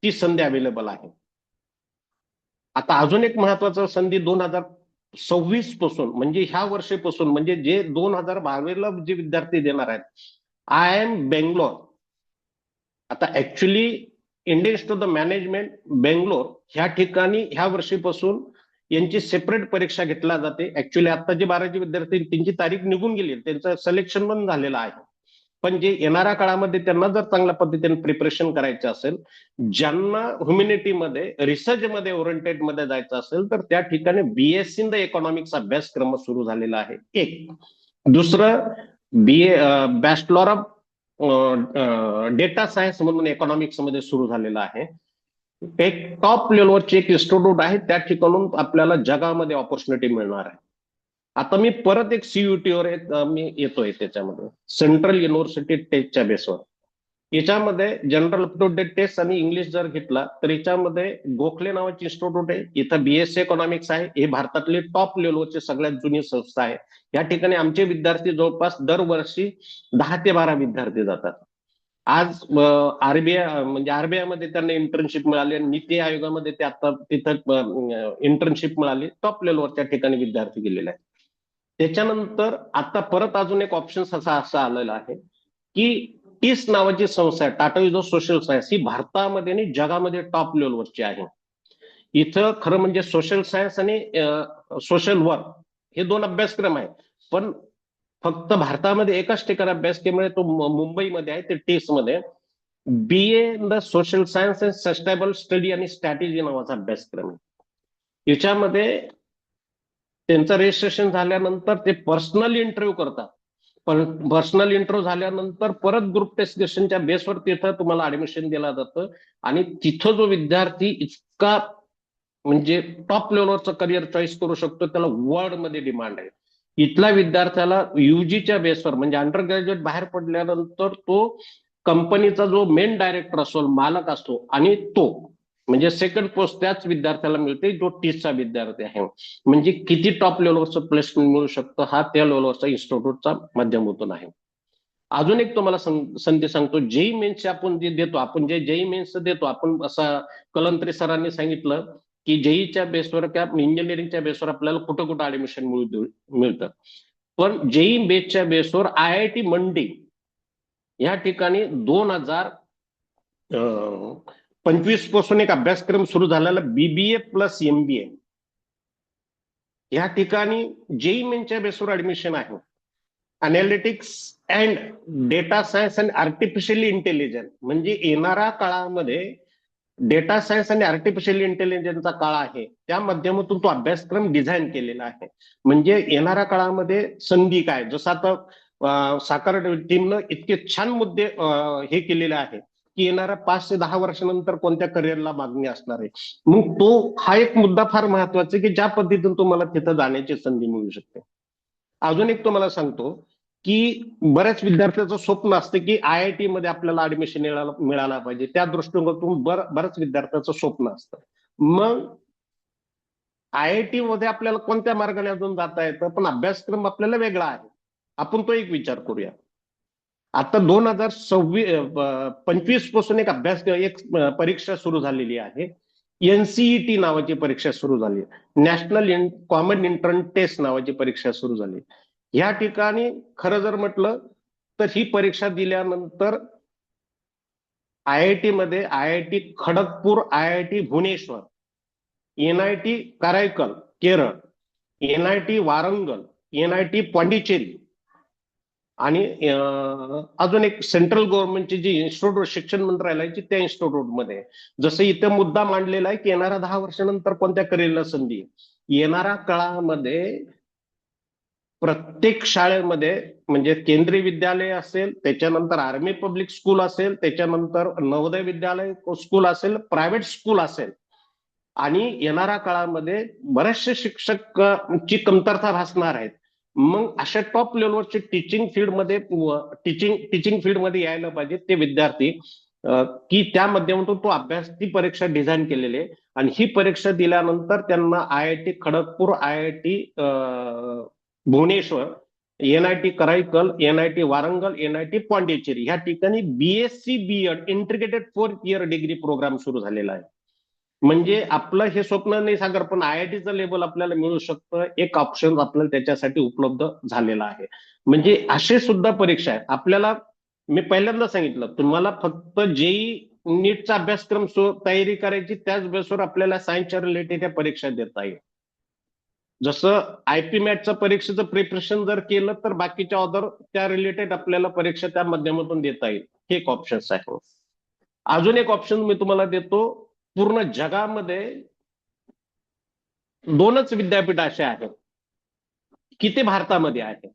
ती संधी अवेलेबल आहे. आता अजून एक महत्वाचं संधी 2026 पासून म्हणजे ह्या वर्षीपासून, म्हणजे जे 2022ला जे विद्यार्थी देणार आहेत, IIM बेंगलोर. आता actually Indian institute of management Bangalore ह्या ठिकाणी ह्या वर्षीपासून यांची सेपरेट परीक्षा घेतल्या जाते. ऍक्च्युली आता जे 12चे विद्यार्थी त्यांची तारीख निघून गेली, त्यांचं सिलेक्शन पण झालेलं आहे. पण जे येणाऱ्या काळामध्ये त्यांना जर चांगल्या पद्धतीने प्रिपरेशन करायचं असेल, ज्यांना ह्युमॅनिटीमध्ये रिसर्चमध्ये ओरिएंटेड मध्ये जायचं असेल, तर त्या ठिकाणी BSc इन द इकॉनॉमिक्स अभ्यासक्रम सुरू झालेला आहे. एक दुसरं बॅचलर ऑफ डेटा सायन्स म्हणून इकॉनॉमिक्स मध्ये सुरू झालेला आहे. एक टॉप लेवलवरची एक इन्स्टिट्यूट आहे, त्या ठिकाणून आपल्याला जगामध्ये ऑपॉर्च्युनिटी मिळणार आहे. आता मी परत एक सीयूटीवर मी येतोय त्याच्यामध्ये सेंट्रल युनिव्हर्सिटी टेस्टच्या बेसवर. याच्यामध्ये जनरल अप्टूडेट टेस्ट आणि इंग्लिश जर घेतला तर याच्यामध्ये गोखले नावाची इन्स्टिट्यूट आहे. इथं बीएससी इकॉनॉमिक्स आहे. ही भारतातली टॉप लेवलची सगळ्यात जुनी संस्था आहे. या ठिकाणी आमचे विद्यार्थी जवळपास दरवर्षी 10 ते 12 विद्यार्थी जातात. आज आरबीआय म्हणजे आरबीआय मध्ये त्यांना इंटर्नशिप मिळाली, नीती आयोगामध्ये ते आता तिथं इंटर्नशिप मिळाली. टॉप लेवलवरच्या ठिकाणी विद्यार्थी गेलेले आहेत. त्याच्यानंतर आता परत अजून एक ऑप्शन असा आलेला आहे की टीस नावाची संस्था आहे, Tata use of social science. ही भारतामध्ये आणि जगामध्ये टॉप लेवलवरची आहे. इथं खरं म्हणजे सोशल सायन्स आणि सोशल वर्क हे 2 अभ्यासक्रम आहेत. पण फक्त भारतामध्ये एकाच ठिकाणी अभ्यासक्रम आहे, तो मुंबईमध्ये आहे. ते टीस मध्ये BA in the social science and sustainable study आणि स्ट्रॅटेजी नावाचा अभ्यासक्रम आहे. याच्यामध्ये त्यांचं रजिस्ट्रेशन झाल्यानंतर ते पर्सनल इंटरव्ह्यू करतात. पण पर्सनल इंटरव्ह्यू झाल्यानंतर परत ग्रुप टेस्टिंगच्या बेसवर तिथं तुम्हाला ऍडमिशन दिलं जातं. आणि तिथं जो विद्यार्थी इतका म्हणजे टॉप लेवलवरचं करिअर चॉईस करू शकतो त्याला वर्ल्ड मध्ये डिमांड आहे. इथल्या विद्यार्थ्याला युजीच्या बेसवर म्हणजे अंडर ग्रॅज्युएट बाहेर पडल्यानंतर तो कंपनीचा जो मेन डायरेक्टर असतो, मालक असतो, आणि तो म्हणजे सेकंड पोस्ट त्याच विद्यार्थ्याला मिळते जो टीसचा विद्यार्थी आहे. म्हणजे किती टॉप लेवलवरचं प्लेसमेंट मिळू शकतं हा त्या लेवलवरचा इन्स्टिट्यूटचा माध्यमातून आहे. अजून एक तुम्हाला संधी सांगतो, जेई मेन्स आपण जे देतो, आपण जे जेई मेन्स देतो, आपण असा कलंत्री सरांनी सांगितलं की जेईच्या बेसवर किंवा इंजिनिअरिंगच्या बेसवर आपल्याला कुठं कुठं ऍडमिशन मिळतं. पण जेई बेसच्या बेसवर IIT मंडी या ठिकाणी 2025 पासून एक अभ्यासक्रम सुरू झालेला BBA प्लस MBA. या ठिकाणी जेई मेनच्या बेसवर ऍडमिशन आहे. Analytics and data science and artificial intelligence म्हणजे येणाऱ्या काळामध्ये डेटा सायन्स आणि आर्टिफिशियल इंटेलिजन्सचा काळ आहे, त्या माध्यमातून तो अभ्यासक्रम डिझाईन केलेला आहे. म्हणजे येणाऱ्या काळामध्ये संधी काय, जसं आता साकार टीमनं इतके छान मुद्दे हे केलेले आहे की येणाऱ्या 5 ते 10 वर्षानंतर कोणत्या करिअरला मागणी असणार आहे. मग तो हा एक मुद्दा फार महत्वाचा आहे की ज्या पद्धतीने तुम्हाला तिथं जाण्याची संधी मिळू शकते. अजून एक तुम्हाला सांगतो की बऱ्याच विद्यार्थ्यांचं स्वप्न असतं की IIT मध्ये आपल्याला ऍडमिशन मिळायला पाहिजे. त्या दृष्टिकोनातून बऱ्याच विद्यार्थ्यांचं स्वप्न असतं. मग IIT मध्ये आपल्याला कोणत्या मार्गाने अजून जाता येतं, पण अभ्यासक्रम आपल्याला वेगळा आहे. आपण तो एक विचार करूया. आता 2025 पासून एक परीक्षा सुरू झालेली आहे. NCET नावाची परीक्षा सुरू झाली, नॅशनल कॉमन एंट्रन्स टेस्ट नावाची परीक्षा सुरू झाली. या ठिकाणी खरं जर म्हटलं तर ही परीक्षा दिल्यानंतर IIT मध्ये IIT Kharagpur, IIT Bhubaneswar, NIT Karaikal Kerala, NIT Warangal, NIT Pondicherry आणि अजून एक सेंट्रल गव्हर्नमेंटची जी इन्स्टिट्यूट शिक्षण मंत्रालयाची त्या इन्स्टिट्यूटमध्ये जसं इथं मुद्दा मांडलेला आहे की येणाऱ्या 10 वर्षानंतर कोणत्या करिअरला संधी. येणाऱ्या काळामध्ये प्रत्येक शाळेमध्ये म्हणजे केंद्रीय विद्यालय असेल, त्याच्यानंतर आर्मी पब्लिक स्कूल असेल, त्याच्यानंतर नवोदय विद्यालय स्कूल असेल, प्रायव्हेट स्कूल असेल, आणि येणाऱ्या काळामध्ये बरेचसे शिक्षकांची कमतरता भासणार आहेत. मग अशा टॉप लेवलवरचे टीचिंग फील्डमध्ये यायला पाहिजे ते विद्यार्थी की त्या माध्यमातून तो अभ्यास ती परीक्षा डिझाईन केलेली आहे. आणि ही परीक्षा दिल्यानंतर त्यांना IIT Kharagpur, IIT Bhubaneswar, NIT Karaikal, NIT Warangal, NIT Pondicherry ह्या ठिकाणी BSc BEd integrated 4th year degree programme सुरू झालेला आहे. म्हणजे आपलं हे स्वप्न नाही सागर, पण IITचं लेवल आपल्याला मिळू शकतं. एक ऑप्शन आपल्याला त्याच्यासाठी उपलब्ध झालेला आहे. म्हणजे असे सुद्धा परीक्षा आहेत. आपल्याला मी पहिल्यांदा सांगितलं तुम्हाला फक्त जेई नीटचा अभ्यासक्रम तयारी करायची, त्याच बेसवर आपल्याला सायन्सच्या रिलेटेड परीक्षा देता येईल. जसं IP मॅटच्या परीक्षेचं प्रिपरेशन जर केलं तर बाकीच्या अदर त्या रिलेटेड आपल्याला परीक्षा त्या माध्यमातून देता येईल. हे एक ऑप्शन आहे. अजून एक ऑप्शन मी तुम्हाला देतो. पूर्ण जगामध्ये 2च विद्यापीठ असे आहेत की ते भारतामध्ये आहे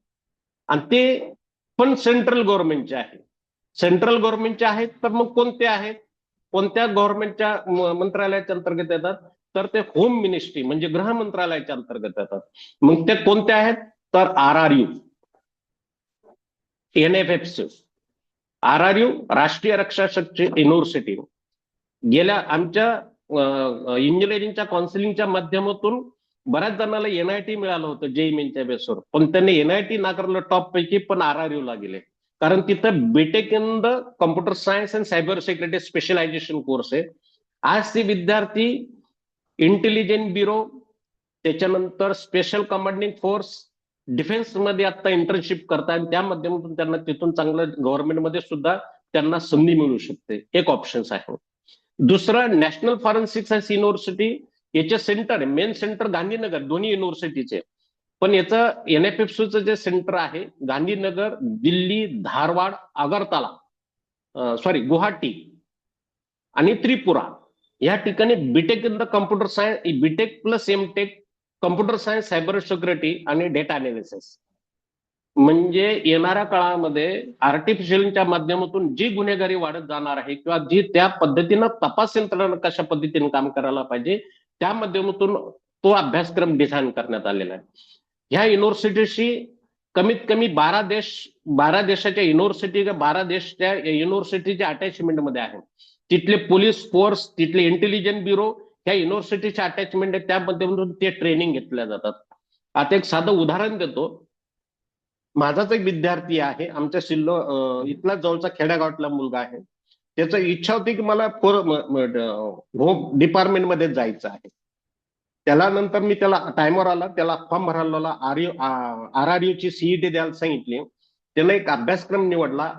आणि ते पण सेंट्रल गव्हर्नमेंटचे आहेत. सेंट्रल गव्हर्नमेंटचे आहेत तर मग कोणते आहेत, कोणत्या गव्हर्नमेंटच्या मंत्रालयाच्या अंतर्गत येतात तर ते होम मिनिस्ट्री म्हणजे गृह मंत्रालयाच्या अंतर्गत येतात. मग ते कोणते आहेत तर RRU, NFFC, RRU राष्ट्रीय रक्षा शक्ती युनिव्हर्सिटी. गेल्या आमच्या इंजिनिअरिंगच्या काउन्सिलिंगच्या माध्यमातून बऱ्याच जणांना NIT मिळालं होतं JEE मेनच्या बेसवर, पण त्यांनी NIT नाकारलं टॉप पैकी, पण RRU ला गेले. कारण तिथं BTech in the computer science and cyber security specialisation course आहे. आज ते विद्यार्थी इंटेलिजन्स ब्युरो, त्याच्यानंतर स्पेशल कमांडिंग फोर्स, डिफेन्स मध्ये आता इंटर्नशिप करतात आणि त्या माध्यमातून त्यांना तिथून चांगलं गव्हर्नमेंटमध्ये सुद्धा त्यांना संधी मिळू शकते. एक ऑप्शन आहे. दुसरं नॅशनल फॉरेन्सिक सायन्स युनिव्हर्सिटी, याचे सेंटर मेन सेंटर गांधीनगर, दोन्ही युनिव्हर्सिटीचे. पण याचं NFFCचं जे सेंटर आहे गांधीनगर, दिल्ली, धारवाड, आगरताला, गुवाहाटी आणि त्रिपुरा या ठिकाणी BTech in the computer science, BTech plus MTech computer science, cyber security आणि डेटा अनालिसिस. म्हणजे येणाऱ्या काळामध्ये आर्टिफिशियलच्या माध्यमातून जी गुन्हेगारी वाढत जाणार आहे किंवा जी त्या पद्धतीनं तपास यंत्रणा कशा पद्धतीने काम करायला पाहिजे त्या माध्यमातून तो अभ्यासक्रम डिझाईन करण्यात आलेला आहे. ह्या युनिव्हर्सिटीशी कमीत कमी 12 देशाच्या युनिव्हर्सिटी, 12 देशच्या युनिव्हर्सिटीच्या अटॅचमेंटमध्ये आहे. तिथले पोलीस फोर्स, तिथले इंटेलिजन्स ब्युरो ह्या युनिव्हर्सिटीच्या अटॅचमेंट आहे, त्या माध्यमातून ते ट्रेनिंग घेतल्या जातात. आता एक साधं उदाहरण देतो. माझाच एक विद्यार्थी आहे, आमच्या इथला जवळचा खेड्यागावातला मुलगा आहे. त्याची इच्छा होती की मला होम डिपार्टमेंटमध्ये जायचं आहे. त्याला नंतर मी त्याला टाइमवर आला, त्याला फॉर्म भरायला RRU ची CET द्यायला सांगितली. त्यानं एक अभ्यासक्रम निवडला,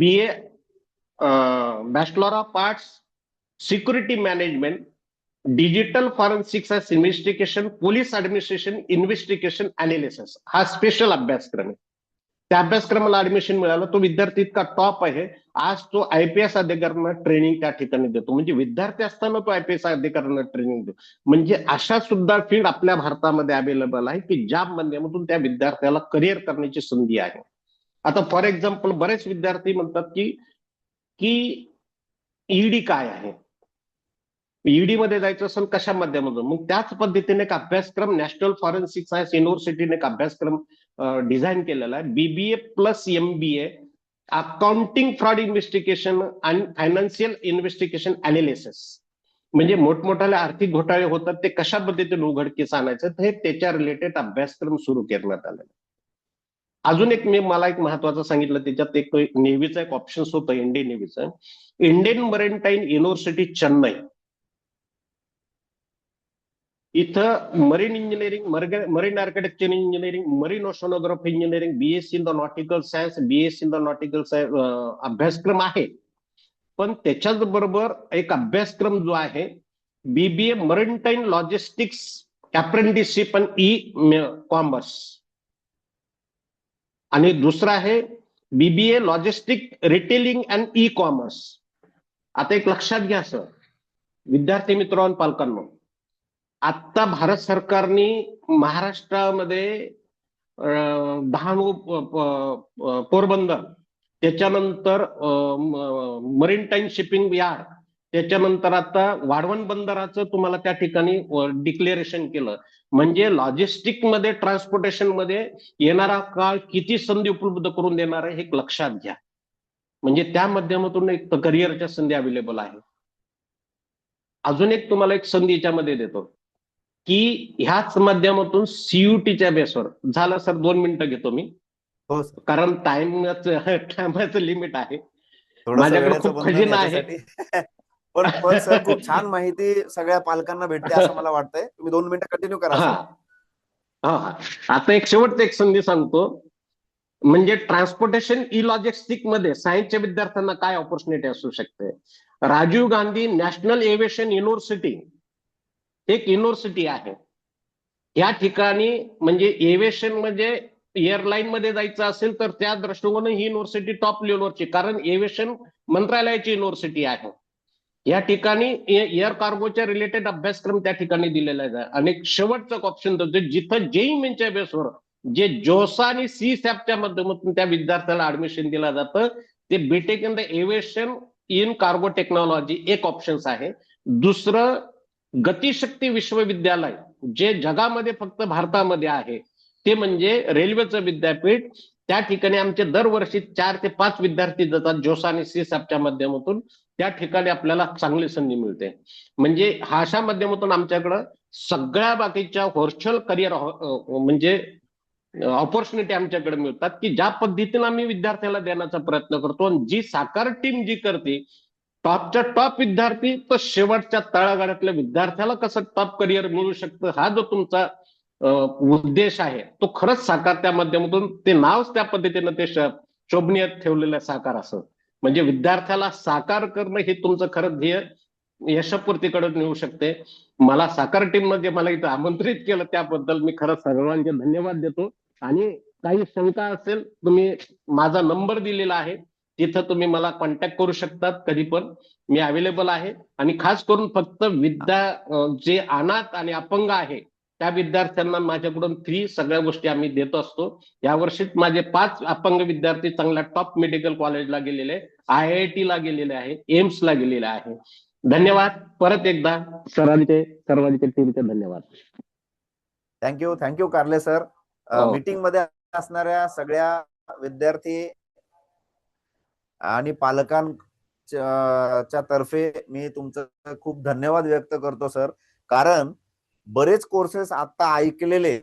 BA bachelor of arts security management, digital forensic science investigation, police administration investigation analysis. हा स्पेशल अभ्यासक्रम आहे. त्या अभ्यासक्रमाला ऍडमिशन मिळालं. तो विद्यार्थी इतका टॉप आहे, आज तो IPS अधिकाऱ्यांना ट्रेनिंग त्या ठिकाणी देतो. म्हणजे विद्यार्थी असताना तो IPS अधिकाऱ्यांना ट्रेनिंग देतो. म्हणजे अशा सुद्धा फील्ड आपल्या भारतामध्ये अवेलेबल आहे की ज्या माध्यमातून त्या विद्यार्थ्याला करिअर करण्याची संधी आहे. आता फॉर एक्झाम्पल बरेच विद्यार्थी म्हणतात की ED काय आहे, ED मध्ये जायचं असेल कशा माध्यमातून. मग त्याच पद्धतीने एक अभ्यासक्रम नॅशनल फॉरेन्सिक सायन्स युनिव्हर्सिटीने एक अभ्यासक्रम डिझाईन केलेला आहे, BBA plus MBA accounting fraud investigation आणि फायनान्शियल इन्व्हेस्टिगेशन अनालिसिस. म्हणजे मोठमोठाले आर्थिक घोटाळे होतात ते कशा पद्धतीने उघडकीस आणायचं, हे त्याच्या रिलेटेड अभ्यासक्रम सुरू करण्यात आलेला. अजून एक मला एक महत्वाचं सांगितलं, त्याच्यात एक नेव्हीचा एक ऑप्शन होतं, इंडियन नेव्हीचं, इंडियन मरीटाईम युनिव्हर्सिटी चेन्नई. इथं marine engineering, marine architecture engineering, marine oceanography engineering, BSc in the nautical science, BSc in the nautical science अभ्यासक्रम आहे. पण त्याच्याच बरोबर एक अभ्यासक्रम जो आहे BBA मरीटाईम लॉजिस्टिक्स अप्रेंटिसशिप आणि कॉमर्स, आणि दुसरा आहे BBA logistic retailing and commerce. आता एक लक्षात घ्या सर, विद्यार्थी मित्रांनो, पालकांनो, आता भारत सरकारने महाराष्ट्रामध्ये डहाणू, पोरबंदर, त्याच्यानंतर मरीटाईम शिपिंग यार्ड, त्याच्यानंतर आता वाढवण बंदराचं तुम्हाला त्या ठिकाणी डिक्लेरेशन केलं. म्हणजे लॉजिस्टिक मध्ये, ट्रान्सपोर्टेशन मध्ये येणारा काळ किती संधी उपलब्ध करून देणार आहे हे लक्षात घ्या. म्हणजे त्या माध्यमातून एक करिअरच्या संधी अवेलेबल आहे. अजून एक तुम्हाला एक संधी याच्यामध्ये देतो की ह्याच माध्यमातून CUTच्या बेसवर झालं. सर 2 मिनिटं घेतो मी, हो कारण टायमाचं लिमिट आहे, थोडंसं माझ्याकडे वेळेचं खूप बंधन खजिना आहे. याच्यासाठी. पण सर खूप छान माहिती सगळ्या पालकांना भेटते असं मला वाटतंय. तुम्ही 2 मिनिटं कंटिन्यू करा हा सर. हा आता एक शेवटचं एक संधी सांगतो, म्हणजे ट्रान्सपोर्टेशन लॉजिस्टिक मध्ये सायन्सच्या विद्यार्थ्यांना काय ऑपॉर्च्युनिटी असू शकते. Rajiv Gandhi national aviation university एक युनिव्हर्सिटी आहे. या ठिकाणी म्हणजे एव्हिएशन म्हणजे एअरलाईन मध्ये जायचं असेल तर त्या दृष्टिकोनाने ही युनिव्हर्सिटी टॉप लेवलवरची, कारण एव्हिएशन मंत्रालयाची युनिव्हर्सिटी आहे. या ठिकाणी एअर कार्गोच्या रिलेटेड अभ्यासक्रम त्या ठिकाणी दिलेला आहे. आणि शेवटचं ऑप्शन देतो जिथं JEE मेनच्या बेसवर जे जोसा आणि CSAPच्या माध्यमातून त्या विद्यार्थ्याला ऍडमिशन दिलं जातं, ते BTech in the aviation in cargo technology एक ऑप्शन आहे. दुसरं गतिशक्ती विश्वविद्यालय जे जगामध्ये फक्त भारतामध्ये आहे ते म्हणजे रेल्वेचं विद्यापीठ. त्या ठिकाणी आमचे दरवर्षी 4 ते 5 विद्यार्थी जातात जोस आणि सीसॅपच्या माध्यमातून. त्या ठिकाणी आपल्याला चांगली संधी मिळते. म्हणजे अशा माध्यमातून आमच्याकडं सगळ्या बाकीच्या व्हर्च्युअल करिअर म्हणजे ऑपॉर्च्युनिटी आमच्याकडे मिळतात की ज्या पद्धतीने आम्ही विद्यार्थ्याला देण्याचा प्रयत्न करतो. आणि जी साकार टीम जी करते टॉपच्या टॉप विद्यार्थी तर शेवटच्या तळागाळातल्या विद्यार्थ्याला कसं टॉप करिअर मिळू शकतं हा जो तुमचा उद्देश आहे तो खरंच साकार त्या माध्यमातून ते नावच त्या पद्धतीनं ते शोभनीय ठेवलेलं साकार असं. म्हणजे विद्यार्थ्याला साकार करणं हे तुमचं खरं ध्येय यशपूर्तीकडे नेऊ शकते. मला साकार टीम मध्ये मला इथं आमंत्रित केलं त्याबद्दल मी खरंच सर्वांचे धन्यवाद देतो. आणि काही शंका असेल तुम्ही माझा नंबर दिलेला आहे तिथं तुम्ही मला कॉन्टॅक्ट करू शकतात कधी पण मी अवेलेबल आहे. आणि खास करून फक्त जे अनाथ आणि अपंग आहे त्या विद्यार्थ्यांना माझ्याकडून फ्री सगळ्या गोष्टी आम्ही देत असतो. यावर्षीच माझे 5 अपंग विद्यार्थी चांगल्या टॉप मेडिकल कॉलेजला गेलेले, IIT ला गेलेले आहे, एम्स ला गेलेले आहे. धन्यवाद परत एकदा सर्वांचे टीमचे धन्यवाद. थँक्यू कारले सर. मीटिंग मध्ये असणाऱ्या सगळ्या विद्यार्थी आणि पालकांच्या तर्फे मी तुमचं खूप धन्यवाद व्यक्त करतो सर. कारण बरेच कोर्सेस आता ऐकलेले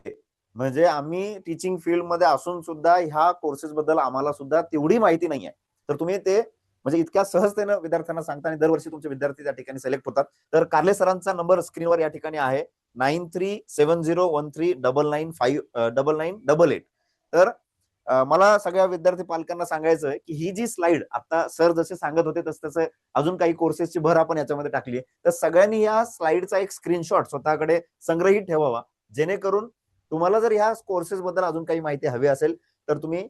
म्हणजे आम्ही टीचिंग फील्ड मध्ये असून सुद्धा ह्या कोर्सेस बद्दल आम्हाला सुद्धा तेवढी माहिती नाही आहे. तर तुम्ही ते म्हणजे इतक्या सहजतेनं विद्यार्थ्यांना सांगता आणि दरवर्षी तुमचे विद्यार्थी त्या ठिकाणी सिलेक्ट होतात. तर कारले सरांचा नंबर स्क्रीनवर या ठिकाणी आहे 9370139958. तर मला सगळ्या विद्यार्थी पालकांना सांगायचं आहे की ही जी स्लाइड आता सर जसे सांगत होते तसं अजून काही कोर्सेसची भर आपण याच्यामध्ये टाकली आहे. तर सगळ्यांनी या स्लाइडचा एक स्क्रीनशॉट स्वतःकडे संग्रहित ठेवावा जेणेकरून तुम्हाला जर ह्या कोर्सेस बद्दल अजून काही माहिती हवी असेल तर तुम्ही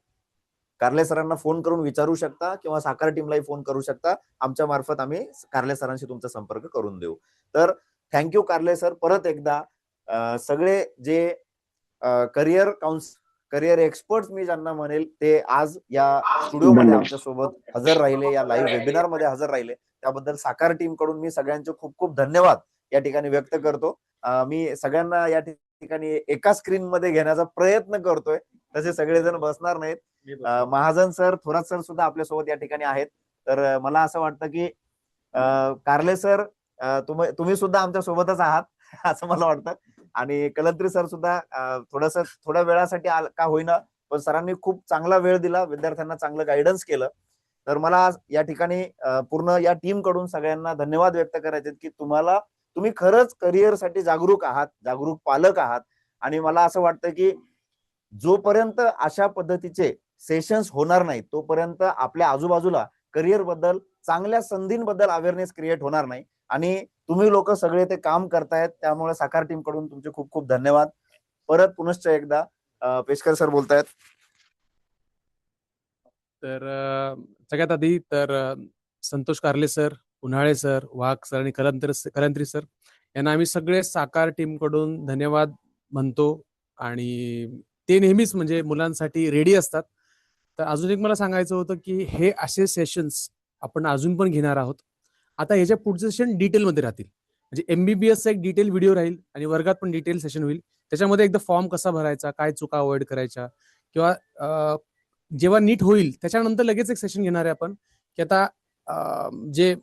कारले सरांना फोन करून विचारू शकता किंवा साकार टीमलाही फोन करू शकता. आमच्या मार्फत आम्ही कारले सरांशी तुमचा संपर्क करून देऊ. तर थँक्यू कारले सर. परत एकदा सगळे जे करिअर एक्सपर्ट मी ज्यांना म्हणेल ते आज या स्टुडिओमध्ये आमच्या सोबत हजर राहिले, या लाईव्ह वेबिनार मध्ये हजर राहिले त्याबद्दल साकार टीम कडून मी सगळ्यांचे खूप खूप धन्यवाद या ठिकाणी व्यक्त करतो. मी सगळ्यांना या ठिकाणी एका स्क्रीन मध्ये घेण्याचा प्रयत्न करतोय. तसे सगळेजण बसणार नाहीत. महाजन सर, थोरात सर सुद्धा आपल्या सोबत या ठिकाणी आहेत. तर मला असं वाटतं की कारले सर तुम्ही सुद्धा आमच्या सोबतच आहात असं मला वाटतं. आणि कलंत्री सर सुद्धा थोड्या वेळासाठी का होईना पण सरांनी खूप चांगला वेळ दिला, विद्यार्थ्यांना चांगलं गायडन्स केलं. तर मला या ठिकाणी पूर्ण या टीम कडून सगळ्यांना धन्यवाद व्यक्त करायचे की तुम्ही खरंच करिअरसाठी जागरूक आहात, जागरूक पालक आहात. आणि मला असं वाटतं की जोपर्यंत अशा पद्धतीचे सेशन्स होणार नाहीत तोपर्यंत आपल्या आजूबाजूला करिअर बद्दल, चांगल्या संधींबद्दल अवेअरनेस क्रिएट होणार नाही. आणि तुम्ही लोक सगळे ते काम करतायत त्यामुळे साकार टीम कडून तुमचे खूप खूप धन्यवाद. परत पुनश्च एकदा पेशकर सर बोलतायत. तर सगळ्यात आधी तर संतोष कारले सर, उन्हाळे सर, वाघ सर आणि कलंत्री सर यांना आम्ही सगळे साकार टीम कडून धन्यवाद म्हणतो. आणि ते नेहमीच म्हणजे मुलांसाठी रेडी असतात. तर अजून एक मला सांगायचं होतं की हे असे सेशन्स आपण अजून पण घेणार आहोत. आता ह्याच्या पुढचे सेशन डिटेलमध्ये राहतील. म्हणजे MBBS एक डिटेल व्हिडिओ राहील आणि वर्गात पण डिटेल सेशन होईल. त्याच्यामध्ये एकदा फॉर्म कसा भरायचा, काय चुका अवॉइड करायच्या किंवा जेव्हा नीट होईल त्याच्यानंतर लगेच एक सेशन घेणार आहे आपण की आता जे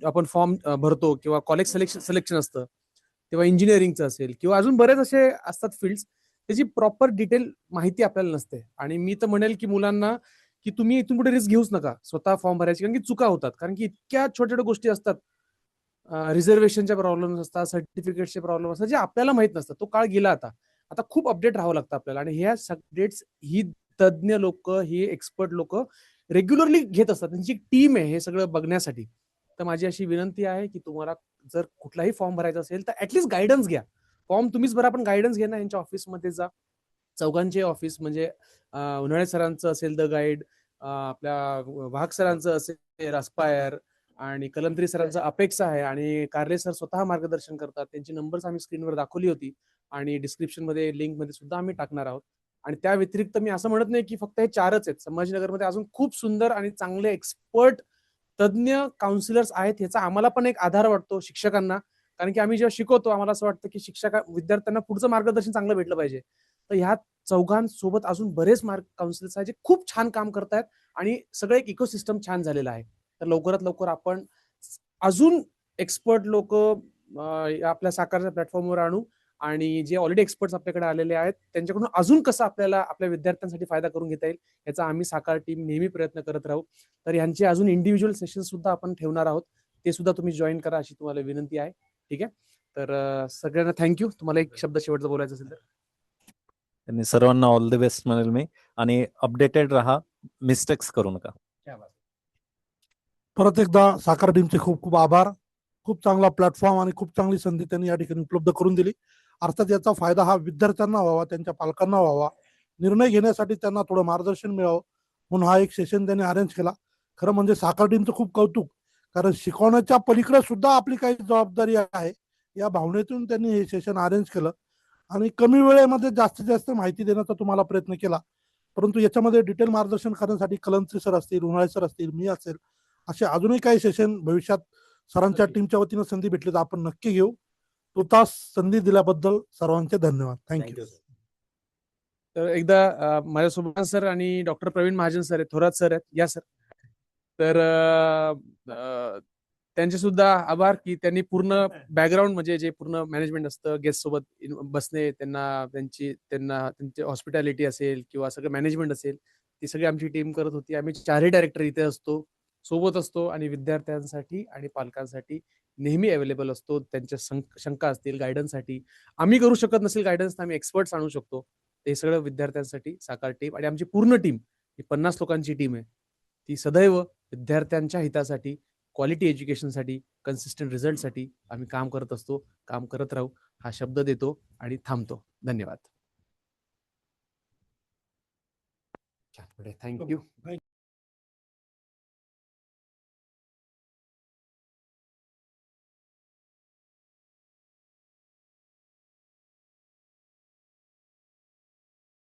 आपण फॉर्म भरतो किंवा कॉलेज सिलेक्शन असतं तेव्हा इंजिनिअरिंगचं असेल किंवा अजून बरेच असे असतात फील्ड्स त्याची प्रॉपर डिटेल माहिती आपल्याला नसते. आणि मी तर म्हणेल की मुलांना की तुम्ही इथून पुढे रिस्क घेऊच नका स्वतः फॉर्म भरायची, कारण की चुका होतात. कारण की इतक्या छोट्या छोट्या गोष्टी असतात, रिझर्वेशनच्या प्रॉब्लेम असतात, सर्टिफिकेटचे प्रॉब्लेम असतात जे आपल्याला माहित नसतात. तो काळ गेला आता खूप अपडेट राहावं लागतं आपल्याला. आणि ह्या अपडेट्स ही तज्ज्ञ लोक, ही एक्सपर्ट लोक रेग्युलरली घेत असतात. त्यांची एक टीम आहे हे सगळं बघण्यासाठी. तर माझी अशी विनंती आहे की तुम्हाला जर कुठलाही फॉर्म भरायचा असेल तर ऍटलीस्ट गायडन्स घ्या. फॉर्म तुम्हीच भरा पण गायडन्स घ्या ना. यांच्या ऑफिसमध्ये जा, चौघांचे ऑफिस म्हणजे उन्हाळे सरांचं असेल द गाईड, आपल्या वाघ सरांचं असेल अस्पायर आणि कलंत्री सरांचं अपेक्षा आहे आणि कारले सर स्वतः मार्गदर्शन करतात. त्यांची नंबर्स आम्ही स्क्रीनवर दाखवली होती आणि डिस्क्रिप्शन मध्ये लिंक मध्ये सुद्धा आम्ही टाकणार आहोत. आणि त्या व्यतिरिक्त मी असं म्हणत नाही की फक्त हे 4च आहेत. संभाजीनगरमध्ये अजून खूप सुंदर आणि चांगले एक्सपर्ट तज्ज्ञ काउन्सिलर्स आहेत. ह्याचा आम्हाला पण एक आधार वाटतो शिक्षकांना कारण की आम्ही जेव्हा शिकवतो आम्हाला असं वाटतं की विद्यार्थ्यांना पुढचं मार्गदर्शन चांगलं भेटलं पाहिजे. तर ह्या चौघांसोबत अजून बरेच मार्ग काउन्सिलर्स आहेत जे खूप छान काम करतायत आणि सगळं एक इकोसिस्टम छान झालेलं आहे. तर लवकरात लवकर आपण अजून एक्सपर्ट लोक आपल्या साकारच्या प्लॅटफॉर्मवर आणू आणि जे ऑलरेडी एक्सपर्ट्स आपल्याकडे आलेले आहेत त्यांच्याकडून अजून कसं आपल्याला आपल्या विद्यार्थ्यांसाठी फायदा करून घेता येईल याचा आम्ही साकार टीम नेहमी प्रयत्न करत राहू. तर यांचे अजून इंडिव्हिज्युअल सेशन सुद्धा आपण ठेवणार आहोत. ते सुद्धा तुम्ही जॉईन करा अशी तुम्हाला विनंती आहे. ठीक आहे. तर सगळ्यांना थँक्यू. तुम्हाला एक शब्द शेवटचा बोलायचा असेल तर. त्यांनी सर्वांना ऑल द बेस्ट म्हणेल मी. आणि अपडेटेड राहा, मिस्टेक्स करू नका. परत एकदा साकार टीमचे खूप खूप आभार. खूप चांगला प्लॅटफॉर्म आणि खूप चांगली संधी त्यांनी या ठिकाणी उपलब्ध करून दिली. अर्थात याचा फायदा हा विद्यार्थ्यांना व्हावा, त्यांच्या पालकांना व्हावा, निर्णय घेण्यासाठी त्यांना थोडं मार्गदर्शन मिळावं म्हणून हा एक सेशन त्यांनी अरेंज केला. खरं म्हणजे साकार टीमचं खूप कौतुक, कारण शिकवण्याच्या पलीकडे सुद्धा आपली काही जबाबदारी आहे या भावनेतून त्यांनी हे सेशन अरेंज केलं आणि कमी वेळेमध्ये जास्तीत जास्त माहिती देण्याचा तुम्हाला प्रयत्न केला. परंतु याच्यामध्ये डिटेल मार्गदर्शन करण्यासाठी कलंत्री सर असतील, उन्हाळे सर असतील, मी असेल, असे अजूनही काही सेशन भविष्यात सरांच्या टीमच्या वतीनं संधी भेटली तर आपण नक्की घेऊ. तो तास संधी दिल्याबद्दल सर्वांचे धन्यवाद. थँक्यू. तर एकदा माझ्यासोबत सर आणि डॉक्टर प्रवीण महाजन सर आहेत, थोरात सर आहेत, या सर. तर त्यांचे सुद्धा आभार की त्यांनी पूर्ण बॅकग्राऊंड म्हणजे जे पूर्ण मॅनेजमेंट असतं गेस्ट सोबत बसणे, त्यांची हॉस्पिटॅलिटी असेल किंवा सगळं मॅनेजमेंट असेल ती सगळी आमची टीम करत होती. आम्ही 4ही डायरेक्टर इथे असतो, सोबत असतो आणि विद्यार्थ्यांसाठी आणि पालकांसाठी नेहमी अवेलेबल असतो. त्यांच्या शंका असतील गायडन्ससाठी, आम्ही करू शकत नसेल गायडन्स तर आम्ही एक्सपर्ट्स आणू शकतो. हे सगळं विद्यार्थ्यांसाठी साकार टीम आणि आमची पूर्ण टीम ही 50 लोकांची टीम आहे. ती सदैव विद्यार्थ्यांच्या हितासाठी, क्वालिटी एज्युकेशनसाठी, कन्सिस्टंट रिझल्टसाठी आम्ही काम करत असतो. काम करत राहू हा शब्द देतो आणि थांबतो. धन्यवाद. थँक्यू.